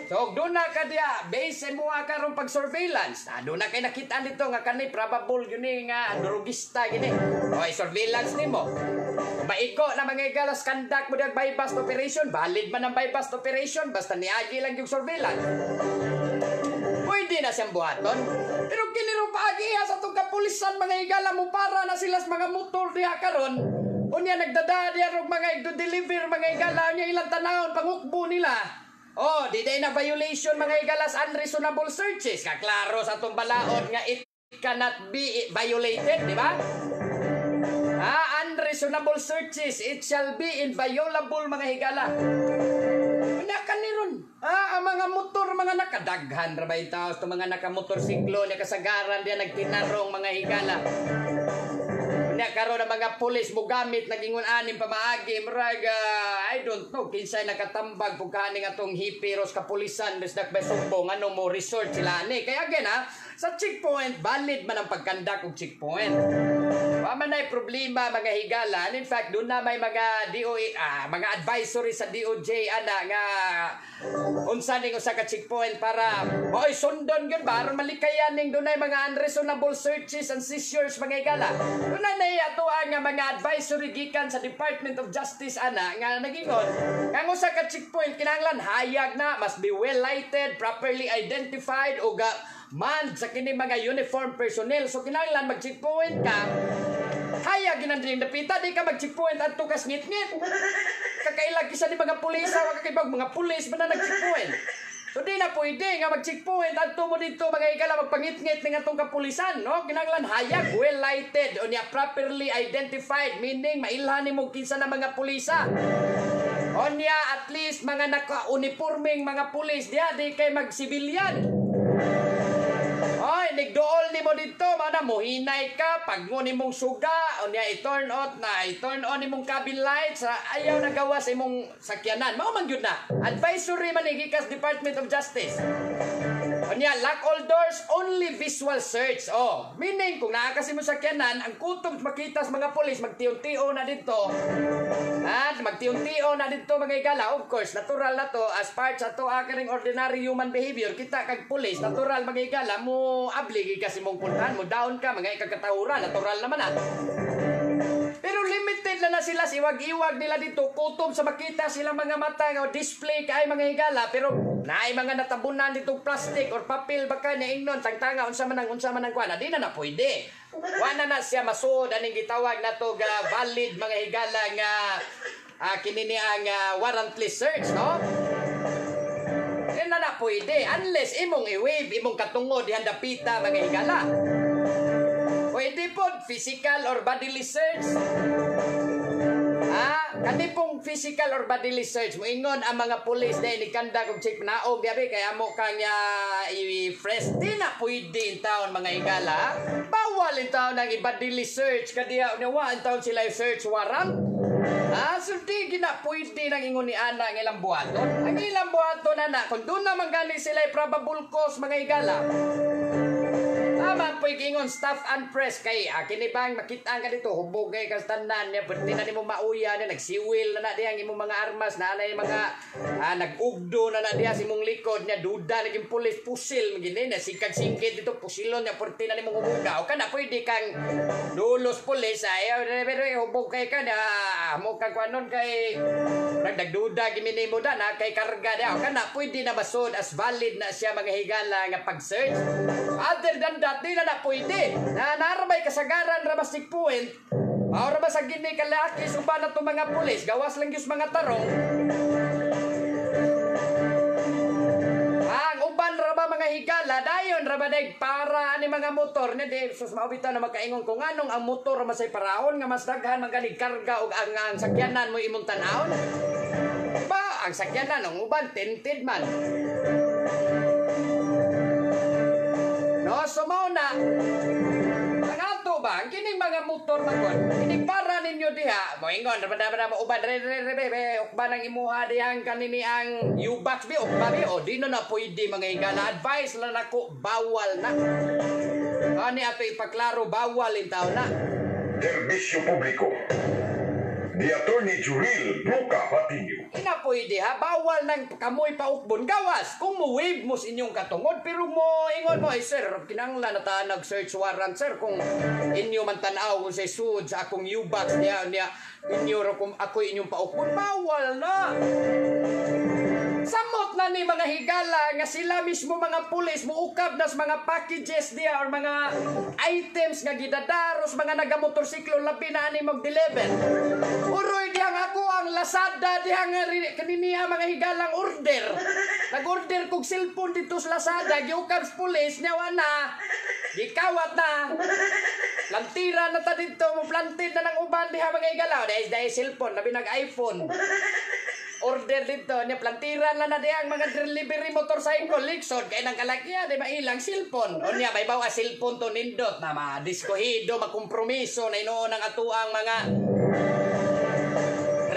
So doon na ka diya base mo karon pag surveillance doon na kay nakita dito nga kanay probable gini nga drugista gini surveillance nimo maiko na mga igalas conduct mo diag bypass operation valid man ang bypass operation basta niagi lang yung surveillance pwede na siyang buhaton. Pero kiniro paagiha sa itong kapulisan mga higala mo para na sila sa mga motor diha karon. Unya nagdadadiya ro mga igdo-deliver mga higala niya ilang tanawon pangukbo nila. Di day na violation mga higalas unreasonable searches. Kaklaro sa itong balaod nga it cannot be violated, di ba? Unreasonable searches, it shall be inviolable mga higala. Unya kaniron. Ang mga motor, mga nakadaghan, rabay taos, mga nakamotorsiklo, nakasagaran diya, nagtinarong mga higala. Nya karon ang mga pulis mo gamit nagingon anim pamaagi murag I don't know kinsay nakatambag pug kaning atong hipiros kapulisan bisdak ba sumbong ano mo resort sila ani kaya again sa checkpoint valid man ang pagkandak og checkpoint. Wa man nay problema mga higala. In fact doon na may mga DOA mga advisory sa DOJ ana nga unsa ning usa ka checkpoint para oy sundon gyud ba aron malikayan ning dunay mga unreasonable searches and seizures mga higala. Doon na ato ang mga advisory gikan sa Department of Justice ana nga nagingon kang usa ka checkpoint kinahanglan hayag na must be well lighted, properly identified ug man sa kini mga uniform personnel. So kinahanglan mag-checkpoint ka hayag ginandring dapita di ka mag-checkpoint adto ka ngit-ngit kakailag kisa ni mga pulis wa kakibag mga pulis man na nag-checkpoint. So di na pwede nga mag-checkpoint adto mo dito mga higala magpangit-ngit ning atong kapulisan no kinahanglan hayag well lighted o niya properly identified meaning mailhan nimo kinsa na mga pulisa o niya at least mga naka-uniforming mga pulis diha di kay mag-sibilyan. Oy, nigdool nimo dito, mana mo hinay ka pag mo nimong suga o niya i-turn on nimong cabin lights ayaw na gawas imong sakyanan. Mao man gyud na. Advisory man gikas Department of Justice. O niya lock all doors, only visual search. Oh, meaning kung naa kasi mo sakyanan, ang kutob makita sa mga pulis magtiyon-tiyo na dito. At magtiyon-tiyo na dito mga higala. Of course, natural na to as part sa to akaring ordinary human behavior. Kita kag pulis, natural mga higala mo abli kasi mong puntahan mo down ka mga ikakatauran, natural naman Pero limited na sila iwag-iwag nila dito kutob sa makita sila mga mata o display kay mga higala pero naay mga natabunan ditong plastic or papel baka niya ingnon tangtanga unsa man ang kuana di na pwede. Wa na siya masud aning gitawag nato ga valid mga higala nga kini ni ang warrantless search no. Na pwede unless imong i-wave imong katungod dihan dapita mga higala. Pwede po physical or bodily search. Kani pong physical or bodily search moingon ang mga pulis dahil ni kanda kung check naog gabi kaya mo kanya i-fresh di na pwede in town mga higala. Bawal in town ang i-bodily search kadiya nawa in town sila search warrant. So di gina pwede nang ingon ni ana ang ilang buhaton. Ang ilang buhaton na kung doon naman gani sila probable cause mga higala. Tama po ingon staff and press kay kini bang makita ka dito hubog kay kastanan niya pwede na nimo mauya na nagsiwil na diha ang imong mga armas na anay mga nagugdo na diha sa imong likod niya duda naging pulis pusil gini na sikag-singkit dito pusilon niya pwede na nimo humuga o kana pwede kang dulos pulis pero hubog kay ka na mo kang kwanon kay nagduda gimi nimo da na kay karga da o kana pwede na basod as valid na siya mga higala nga pag-search. Other than that di na pwede na narabay kasagaran rabas checkpoint maura ba sa gini kalaki suba na to mga pulis gawas lang yung mga tarong ang uban raba mga higala dayon raba dag para ani mga motor ni di sus maubita na makaingon kung anong ang motor masay parahon nga mas daghan magalig karga og ang sakyanan mo imong tan-awon ba ang sakyanan ang uban tinted man. No, so mao na. Ang ato ba, ang kining mga motor magkon, kining para ninyo diha, moingon, rabada mo uban ukba nang imuha dihang kanini ang U-box bi ukba bi o dino na pwede mga higala advice lang nako bawal na. Ani ato ipaklaro bawal in taon na. Serbisyo publiko. Ni Attorney Juril Luca Patiño. Ina pwede bawal nang kamoy paukbon gawas kung mo wave mo sa inyong katungod pero mo ingon mo sir kinanglan na nag-search warrant sir kung inyo man tan-aw kung say sud sa akong U-box niya inyo ro kung ako inyong paukbon bawal na. Samot na ni mga higala nga sila mismo mga pulis muukab nas mga packages diya or mga items nga gidadaros mga nagamotorsiklo labi na ani mag-deliver. Uroy diyang ako ang Lazada diyang kaniniya mga higalang order. Nag-order kong cellphone dito sa Lazada giukab sa pulis niya na gikawat na. Lantira na ta dito mo planted na ng uban diha mga higala dahil cellphone labi nag-iPhone. order dito niya plantiran na di ang mga delivery motorcycle liksod kay nang kalakya di mailang cellphone unya may bawa cellphone to nindot na madiskuhido makompromiso na inoon ang atuang mga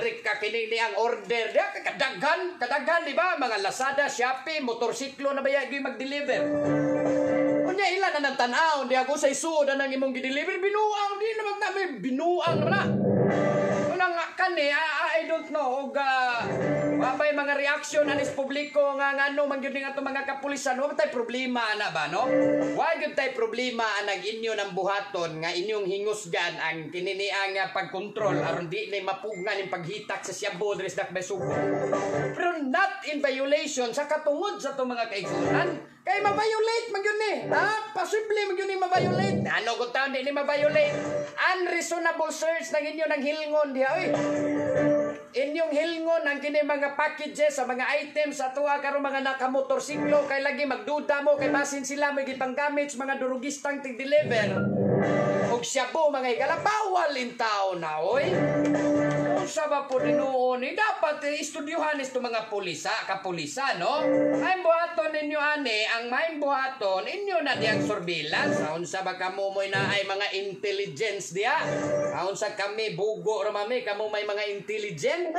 rika kinini ang order dia kadaghan di ba mga Lazada, Shopee, motorsiklo na baya gyud mag-deliver. Unya ila na nagtan-aw di ako sa isud nang imong gi-deliver binuang di naman namin binuang na. Unang kani I don't know og mabay mga reaction anis publiko nga ngano man gyud nga mga kapulisan wa tay problema na ba no? Wa gyud tay problema anang inyo ng buhaton nga inyong hingusgan ang kinini ang pagkontrol aron di na mapugnan ning paghitak sa Siabo dres dak Besugo. Pero not in violation sa katungod sa to mga kaigsunan. Kay ma-violate man gyud ni. Ha? Posible man gyud ni ma-violate. Ano gud taon di ni ma-violate? Unreasonable search ng inyo ng hilngon diha oy. Inyong hilngon ang kini mga packages sa mga items sa tuwa karon mga nakamotorsiklo kay lagi magduda mo kay basin sila may gipanggamit sa mga durugistang tig-deliver. Og Siabo mga higala bawal in taon na oy. Unsa ba po dinuon ni dapat istudyuhan isto mga kapulisan no? Ay buhaton ninyo ani ang may buhaton inyo na diyang surveillance unsa ba kamo moy na ay mga intelligence diya unsa kami bugo ra mami kamo may mga intelligence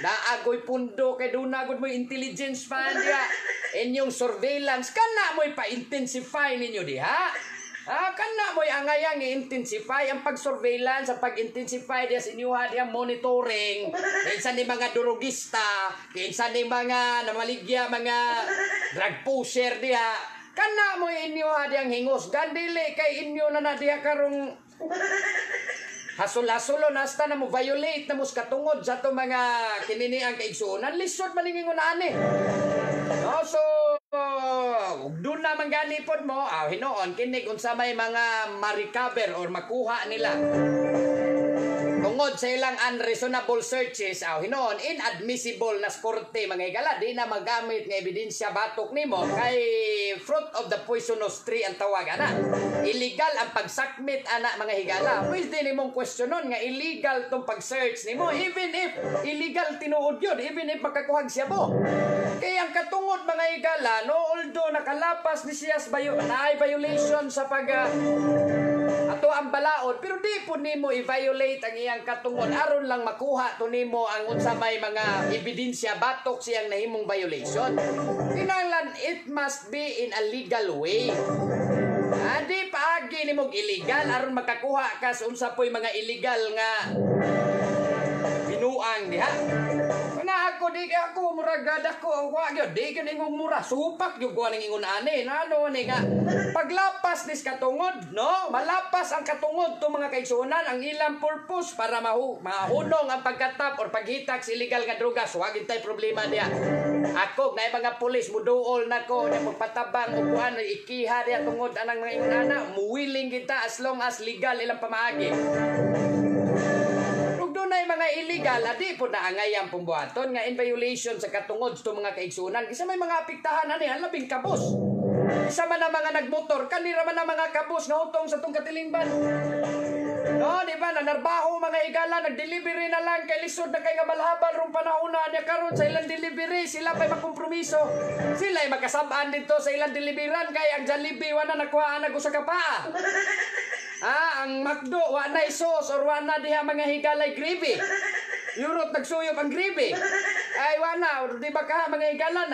naagoy pundo kay duna gud mo intelligence pa diya inyong surveillance kana moy pa-intensify ninyo diha. Kana mo'y angayang i-intensify ang pag-surveillance, ang pag-intensify diya sa inyuha diya monitoring. Kinsa ni mga durugista, kinsa ni mga namaligya, mga drug pusher diya. Kana mo'y inyuha diyang hingos. Gandili kay inyo na diya karong hasol-hasulo nasta na mo violate na mo katungod sa to mga kinini ang kaigsuonan. Lisod maningingon na ani. No, so doon naman ganipod mo, hinoon, kinig unsa may mga ma-recover or makuha nila. Tungod sa ilang unreasonable searches, hinoon, inadmissible na korte mga higala, di na magamit ng ebidensya batok nimo kay fruit of the poisonous tree ang tawag ana. Illegal ang pagsakmit ana mga higala. Pwede nimong questionon nga illegal tong pag-search nimo even if illegal tinuod yun, even if makakuhag siya mo. Kaya ang katungod mga higala, no, although nakalapas ni siya na violation sa ato ang balaod, pero di po nimo i-violate ang iyang katungod aron lang makuha to nimo ang unsa may mga ebidensya batok siyang nahimong violation. Kinahanglan it must be in a legal way. Di paagi nimo illegal aron makakuha ka sa unsa po'y mga illegal nga binuang diha. Ako di ako muragada ko ang wa gyud di gyud ingong mura supak gyud ko ning ingon ani nano ni nga paglapas nis katungod no malapas ang katungod to mga kaigsuonan ang ilang purpose para mahunong ang pagkatap or paghitak sa illegal nga drogas wa gyud tay problema diya. Ako na mga pulis muduol nako na magpatabang og kuan ikiha diya tungod anang mga ingon ana muwiling kita as long as legal ilang pamaagi. Dunay mga illegal adi po na angayang pumbuhaton nga in violation sa katungod sa mga kaigsunan kisa may mga apektahan ani labing kabos isa man na mga nagmotor kanira man na mga kabos nga utong sa tong katilingban no di ba nanarbaho mga higala nagdelivery na lang kay lisod na kay nga malhabal rong panahona niya karon sa ilang delivery sila pay makompromiso sila ay makasab-an dito sa ilang deliveran kay ang Jollibee wa na nakuha nag usa ka paa. Ang McDo, wa na sauce or wa na diha mga higalay gravy. Yurot nagsuyop ang gravy. Ay wa na, di ba ka mga higala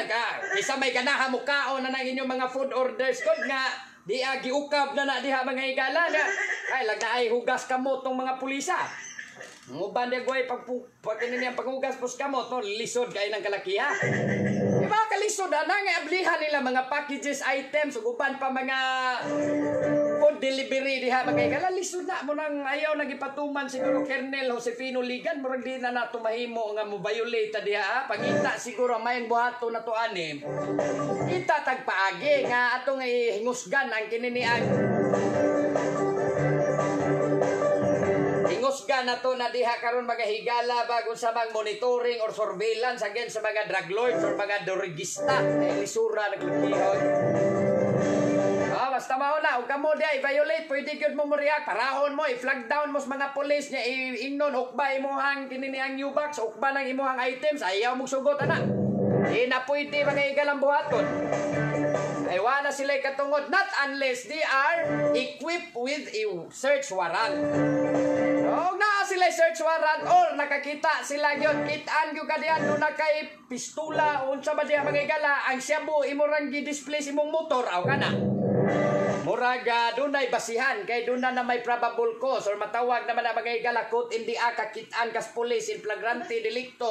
isa may ganaha mo kaon na ng inyong mga food orders kod nga di giukab na diha mga higala nga. Ay lag na ay hugas kamo tong mga pulisa. Nguban de goy pagkinini ang paghugas pos kamot no lisod kay nang kalakiha. Di ba kalisod ana nga ablihan nila mga packages items ug uban pa mga food delivery diha mga higala lisod na mo nang ayaw nagipatuman siguro Colonel Josefino Ligan murag di na nato mahimo nga mo violate diha pangita siguro may buhato na to ani kita tagpaagi nga atong hingusgan ang kininian hingusgan na to na diha karon mga higala bago sa mga monitoring or surveillance against sa mga drug lords or mga drugista lisura naglukihon. basta mauna ug kamo dia i-violate pwede gyud mo react parahon mo i-flag down mo sa mga pulis nya ingnon ukba imuhang kininiang U-box ukba ng imuhang items ayaw mo sugot ana. Di na pwede mga igalang buhaton. Ay wala sila katungod not unless they are equipped with a search warrant. Og naa sila search warrant or nakakita sila gyud kitaan gyud kadiyan do na kay pistola o unsa ba diha mga igala ang shabu imong gi-display imong motor aw kana. Muraga dunay basihan kay duna na may probable cause or matawag naman na mga igala caught in the act kitaan kas police in flagrante delicto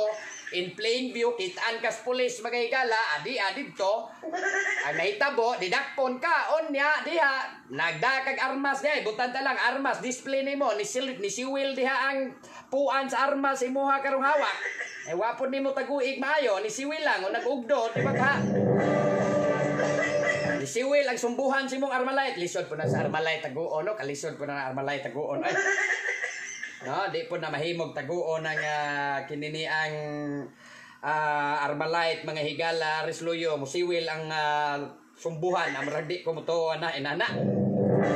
in plain view kitaan kas police mga igala adi didto ang nahitabo didakpon ka onya diha nagdakag armas diha butan ta lang armas display nimo ni siwil diha ang puan sa armas imuha karong hawak ay wapon nimo taguig maayo ni siwil lang o nagugdo di ba ka ni siwil ang sumbuhan si mong Armalite lisod po na sa Armalite taguon no kalisod po na Armalite taguon ay no di po na mahimog taguon ang kininiang Armalite mga higala resluyo musiwil ang sumbuhan amrag di ko mutuo na inana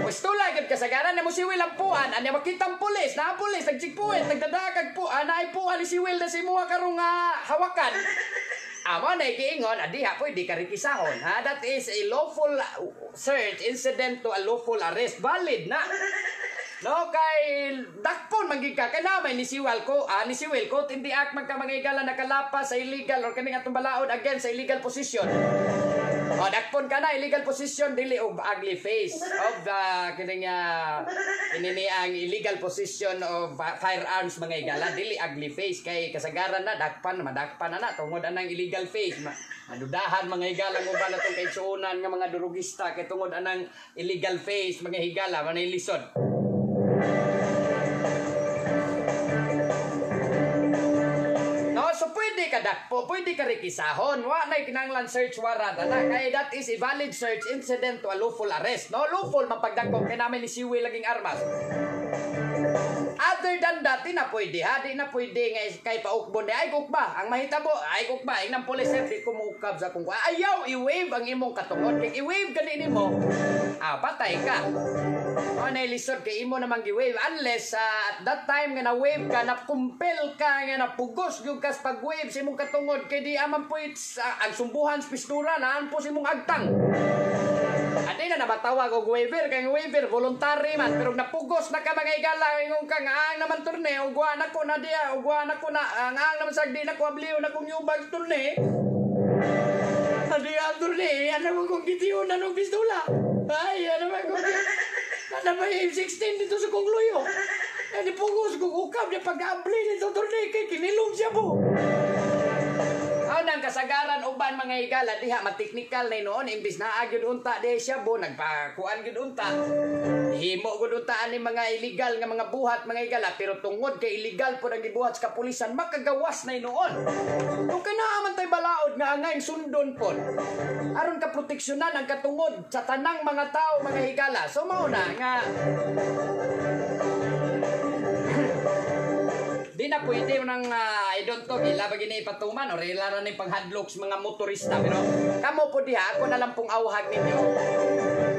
pues tulay gud kasagaran na musiwil ang puan anya makitang pulis na pulis nagsikpuit nagdadakag po ay puan ni siwil na si muha karong hawakan amo na ikiingon adiha pwede ka rikisahon ha that is a lawful search incident to a lawful arrest valid na no kay dakpon magika kay namay ni siwil ko hindi act man ka mga igala nakalapas sa illegal or kaning atong balaod against sa illegal position o dakpon ka na illegal position dili og ugly face of kining kinini ang illegal position of firearms mga igala dili ugly face kay kasagaran na madakpan na tungod anang illegal face madudahan mga higala mo ba natong kaitsuunan nga mga durugista kay tungod anang illegal face mga higala manay lisod. So pwede ka dakpo, pwede ka rikisahon. Wa na kinahanglan search warrant ana kay that is a valid search incident to a lawful arrest. No lawful mapagdakpo kay namin ni siwil laging armas. Other than that, di na pwede ha. Di na pwede nga kay paukbon. Ay kukba. Ang mahitabo, ay kukba. Ang police di ko muukab sa kung ayaw i-wave ang imong katungod. Kaya i-wave ganin mo, patay ka. O nailisod kay imo namang i-wave. Unless at that time nga na-wave ka, na-compel ka, nga napugos yung kas pag-wave sa imong katungod. Kaya di aman po ang sumbuhan sa pistura na po sa imong agtang. At di na namatawag og waiver kay waiver voluntary man pero napugos na ka mga igala ingong kang ang naman turne ugwa na ko na dia ugwa na ko na ang naman sagdi na ko abliw na kong yubag turne adi ang turne ano mo kong gitiyo na nung pistola ay ano ba ko na ba M16 dito sa kong luyo di pugos kong ukab niya pag-abli dito turne kay kinilong siya po. Nang kasagaran uban mga igala diha mateknikal na noon imbis na agyud unta di siya bo nagpakuan gyud unta himo gud unta ani mga illegal nga mga buhat mga igala pero tungod kay illegal pud ang gibuhat sa kapulisan makagawas na noon kung kanaaman tay balaod nga angay sundon pod aron ka proteksyonan ang katungod sa tanang mga tao mga higala so mao na nga di na pwede nang I don't know ila ba gini patuman or ila ra ni panghadlok sa mga motorista pero kamo po diha ako na lang pong awhag ninyo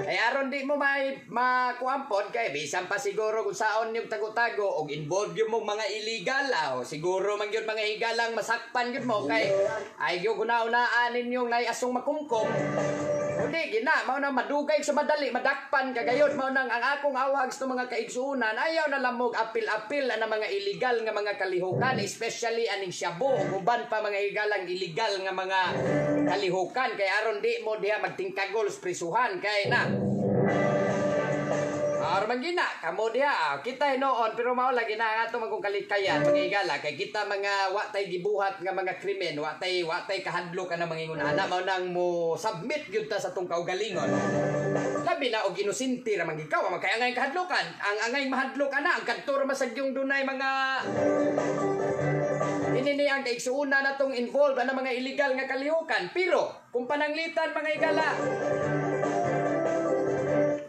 ay aron di mo may makuampod kay bisan pa siguro kung saon yung tago-tago og involved yung mga illegal siguro man gyud mga higalang masakpan gyud mo kay ay gyud una-unaan ninyong naiasong makumkom hindi, gina, mao na madugay sa madali, madakpan kagayon, mao nang ang akong awag sa mga kaigsuunan, ayaw na lamog apil-apil na mga illegal nga mga kalihukan, especially aning shabu, uban pa mga higalang illegal nga mga kalihukan, kay aron di mo diha magtingkagol sa prisuhan, kay na. Aron gina, kamo diha, kita hinoon, pero mao lagi na nga ito magkong kalikayan, mga higala, kay kita mga watay gibuhat nga mga krimen, watay kahadlo ka na mga ingunana, mao nang mo submit yun ta sa itong kaugalingon. Labi na og inusinti ramang ikaw, kay angay kahadlokan, ang angay mahadlok na, ang kantor masagyong dunay mga inini ang kaigsuuna na itong involved na mga illegal nga kalihukan, pero kung pananglitan mga higala,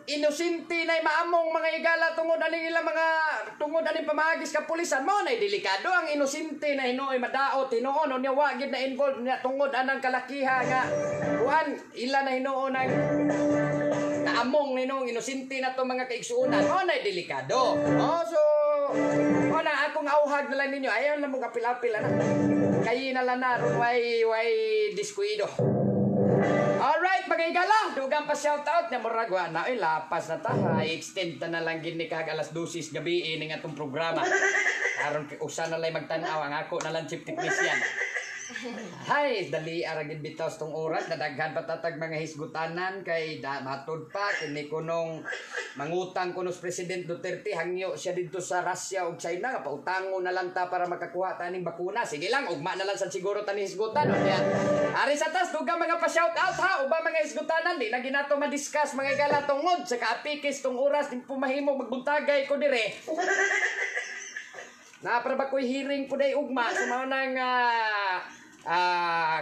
inusinti na maamong mga igala tungod aning ilang mga tungod aning pamagis ka pulisan mo na delikado ang inusinti na hinoy madaot hinoon unya wa gid na involved na tungod anang kalakiha nga kuan ila na hinoon ang naamong ninong inosente na to mga kaigsuunan, o na delikado. So, o na akong auhag na lang ninyo, ayaw na mong kapil-apil, na. Kayi na lang na, way diskuido. Alright, mga igala, dugang pa shoutout na muragwa na, lapas na ta, i-extend na lang gini kag alas 12 gabi ning atong programa. Karon usa na lay magtan-aw ang ako na lang chief technician. Hay, dali aragid bitaw tong oras, nadaghan patatag mga hisgutanan kay matod pa kini kunong mangutang kuno si President Duterte hangyo siya didto sa Russia ug China nga pautangon na lang ta para makakuha taning bakuna. Sige lang, ugma na lang sa siguro tani hisgutan unya. Ari sa tas dugang mga pa-shout out ha, uba mga hisgutanan di na ginato ma-discuss mga igala tungod sa kaapikis tong oras din pumahimo magbuntagay ko dire. Na para ba ko'y hearing po day ugma sa mga nang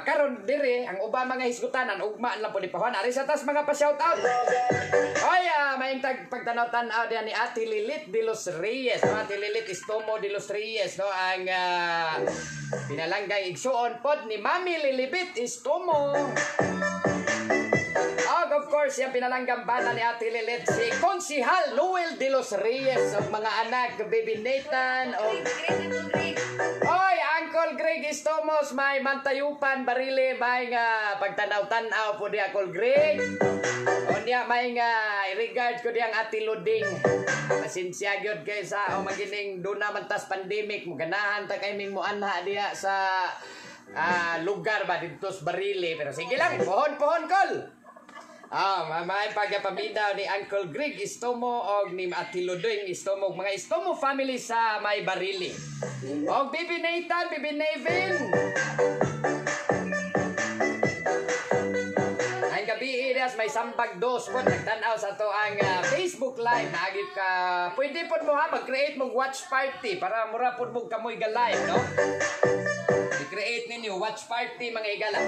karon dire ang uba mga hisgutanan ugma lang po di pahuan. Ari sa tas mga pa-shout out. Oy, maayong pagtanaw-tanaw diyan ni Ate Lilit de los Reyes. No? Ate Lilit Istomo de los Reyes, no? Ang pinalanggay igsuon pod ni Mami Lilibit Istomo. Of course, yung pinalanggang bana ni Ate Lilit, si Konsihal Noel de los Reyes, o mga anak, Baby Nathan, o... Oy, Uncle Greg Istomos, may mantayupan, barili, may pagtanaw-tanaw po di Uncle Greg. O niya, may regards ko di ang Ate Luding. Masinsya gyud kay sa, o magining doon naman tas pandemic, ganahan ta kay ming muanha diya sa lugar ba, dito sa barili. Pero sige lang, pohon-pohon, Kol. May pagpaminaw ni Uncle Greg Istomo o ni Ate Luding Istomo, mga Istomo family sa may barili. O Bibi Nathan, Bibi Nevin. Ang gabi iras may sambag dos po nagtanaw sa to ang Facebook live. Naagit ka, pwede po mo ha, mag-create mong watch party para mura po mo kamoy ga live, no? I-create ninyo watch party mga igala.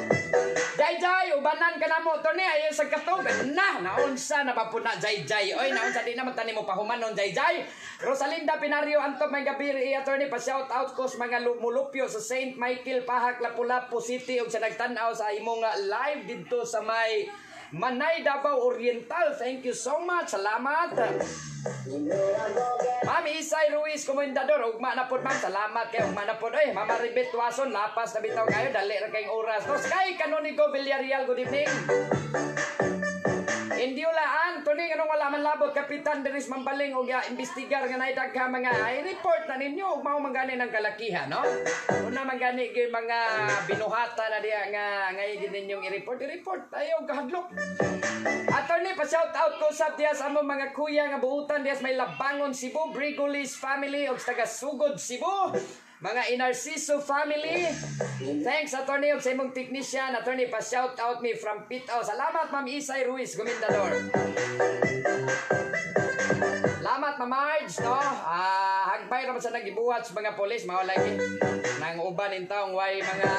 Jay, ubanan ka na mo to ni ayon sa katog na naunsa na ba po na Jay. Oy, naunsa di na magtani mo pahuman non Jay. Rosalinda Pinario antok may gabi attorney pa shout out ko sa mga lumulupyo sa St. Michael Pahak Lapu-Lapu City ug sa nagtan-aw sa imong live didto sa may Manay Davao Oriental. Thank you so much. Salamat. Mami Isay Ruiz Komendador, ugma na pod ma'am. Salamat kay ugma na pod. Oy, Mama Ribet Tuason, lapas na bitaw kayo, dali ra kayong oras. Tos kay Canonigo Villarreal, good evening. Indiulaan, tuning anong wala man labot, Kapitan Denis Mambaling, o imbestigar nga naidagha mga i-report na ninyo, ug mao mangani ng kalakihan, no? Una mangani gyud mga binuhata na diya nga ngayon ninyong i-report tayo kahadlok. Attorney, pa-shout out ko sa diya sa among mga kuya nga buutan diya may Labangon Cebu, Brigolis family, o taga Sugod Cebu. Mga Inarciso family. Thanks attorney og sa imong technician. Attorney pa shout out me from Pitaw. Salamat Ma'am Isay Ruiz Gomendador. Salamat Ma'am Marge, no? Hagbay ra man sa nagibuhat sa mga pulis mao lagi nang uban in taong way mga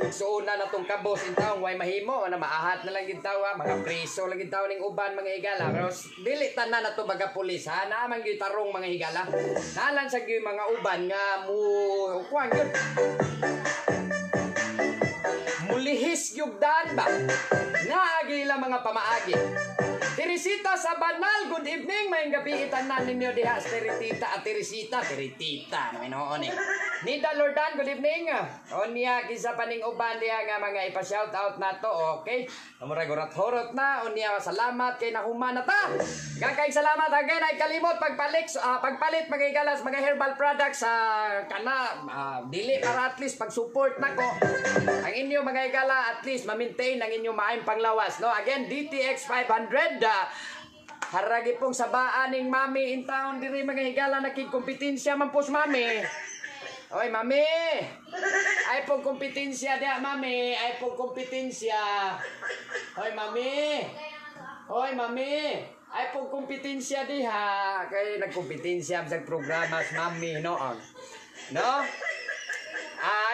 igsuuna na tong kabos in taong way mahimo na maahat na lang gintaw mga preso lang gintaw ning uban mga higala. Pero dili tanan na to baga pulis ha, naman gyud tarong mga higala. Nalan sa gyud mga uban nga mu kuan gyud mulihis gyud dan ba nga agi lang mga pamaagi. Teresita sa Banal, good evening. May gabi itanan ninyo diha sa Teresita at Teresita no inoon eh. Nida Lordan, good evening. Onya kisa paning uban diha nga mga ipa-shout out nato, okay? Amura gurat-horot na, onya salamat kay nahuman na ta. Gagay salamat again ay kalimot pagpalit mga igalas mga herbal products sa dili para at least pag-support nako. Ang inyo mga igala at least ma-maintain ang inyo maayong panglawas, no? Again, DTX 500 haragi pong sabaan ning mami in town diri mga higala nakigkompetensya man pos mami. Oy mami, ay pong kompetensya dia mami, ay pong kompetensya. Oy mami, ay pong kompetensya diha kay nagkompetensya sa programa sa mami noon. No?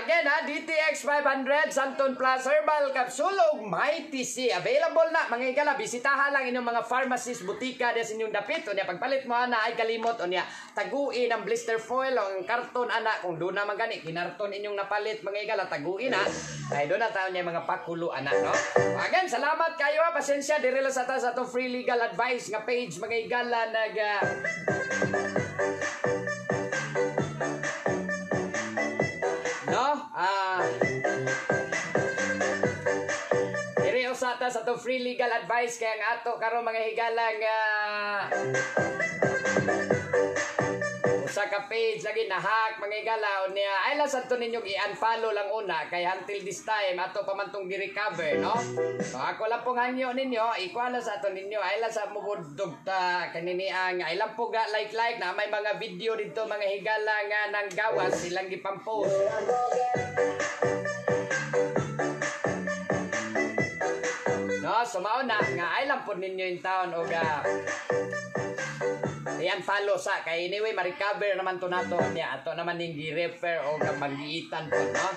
Again ha, DTX 500, Santon Plus Herbal Capsule, ug Mighty C. Available na, mga higala, bisitahan lang inyong mga pharmacies, butika, des inyong dapit, o niya, pagpalit mo na, ay kalimot, o niya, taguin ang blister foil, o ang karton, ana, kung doon naman gani, kinarton inyong napalit, mga higala, taguin ha, ay doon na tayo niya mga pakulo, ana, no? Again, salamat kayo ha, pasensya, dirila sa ta sa to free legal advice nga page, mga higala, diri usata sa to free legal advice kaya nga ato karon mga higalang usa ka page lagi na-hack mga higala niya ay lang sa to ninyong i-unfollow lang una kaya until this time ato pa man tong gi-recover no. So ako lang pong hangyo ninyo ikuha lang sa ato ninyo ay lang sa mubudog ta kanini ang ay lang po ga like na may mga video dito mga higala nga nang gawas silang gipampost. No, so mauna nga ay lang po ninyo yung taon o ayan, follow sa kay anyway, ma-recover naman to nato niya. Ato naman yung gi-refer o magiitan po, no?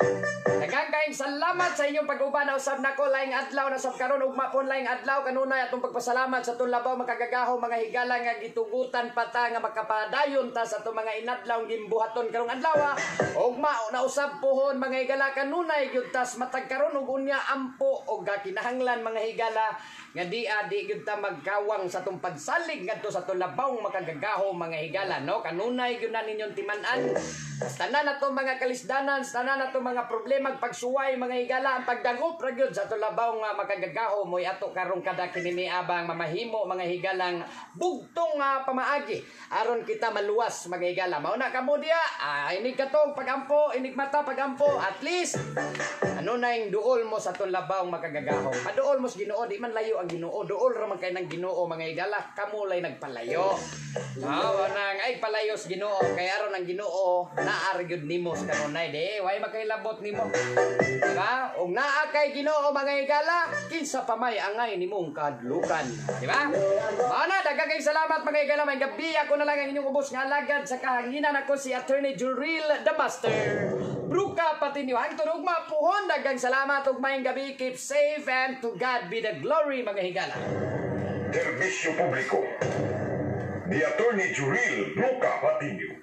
Nagkakaing salamat sa inyong pag-uban na usab nako laing adlaw na sab karon ugma pon laing adlaw kanunay atong pagpasalamat sa atong labaw makagagaho mga higala nga gitugutan pata nga makapadayon ta sa atong mga inadlaw gimbuhaton karong adlaw. Ugma na usab pohon mga higala kanunay gyud tas matag karon ug unya ampo og kinahanglan mga higala nga di gyud ta magkawang sa atong pagsalig ngadto sa atong labaw makagagaho mga higala no kanunay gyud na ninyong timan-an tanan nato mga kalisdanan tanan nato mga problema pagsuway mga higala ang pagdangop ra gyud sa atong labaw nga makagagaho moy ato karong kada kinini abang mamahimo mga higalang bugtong pamaagi aron kita maluwas mga higala mao na kamo diya inig katong pagampo inig mata pagampo at least ano na yung duol mo sa atong labaw makagagaho maduol mo sa Ginoo di man layo ang Ginoo duol ra man kay nang Ginoo mga higala kamo lay nagpalayo nang ay palayo sa Ginoo kay aron ang Ginoo naari gyud nimo sa kanunay di way makailabot nimo. Diba? Ug naa kay Ginoo mga higala, kinsa pa may angay nimong kadlukan. Diba? Ana daghang kay salamat mga higala, may gabi ako na lang ang inyong ubos nga alagad sa kahanginan ako si Attorney Juril the Master. Bruka pati niyo hangtod ug mapuhon daghang salamat ug maayong gabi, keep safe and to God be the glory mga higala. Serbisyo publiko ni Attorney Juril Luca Patinio.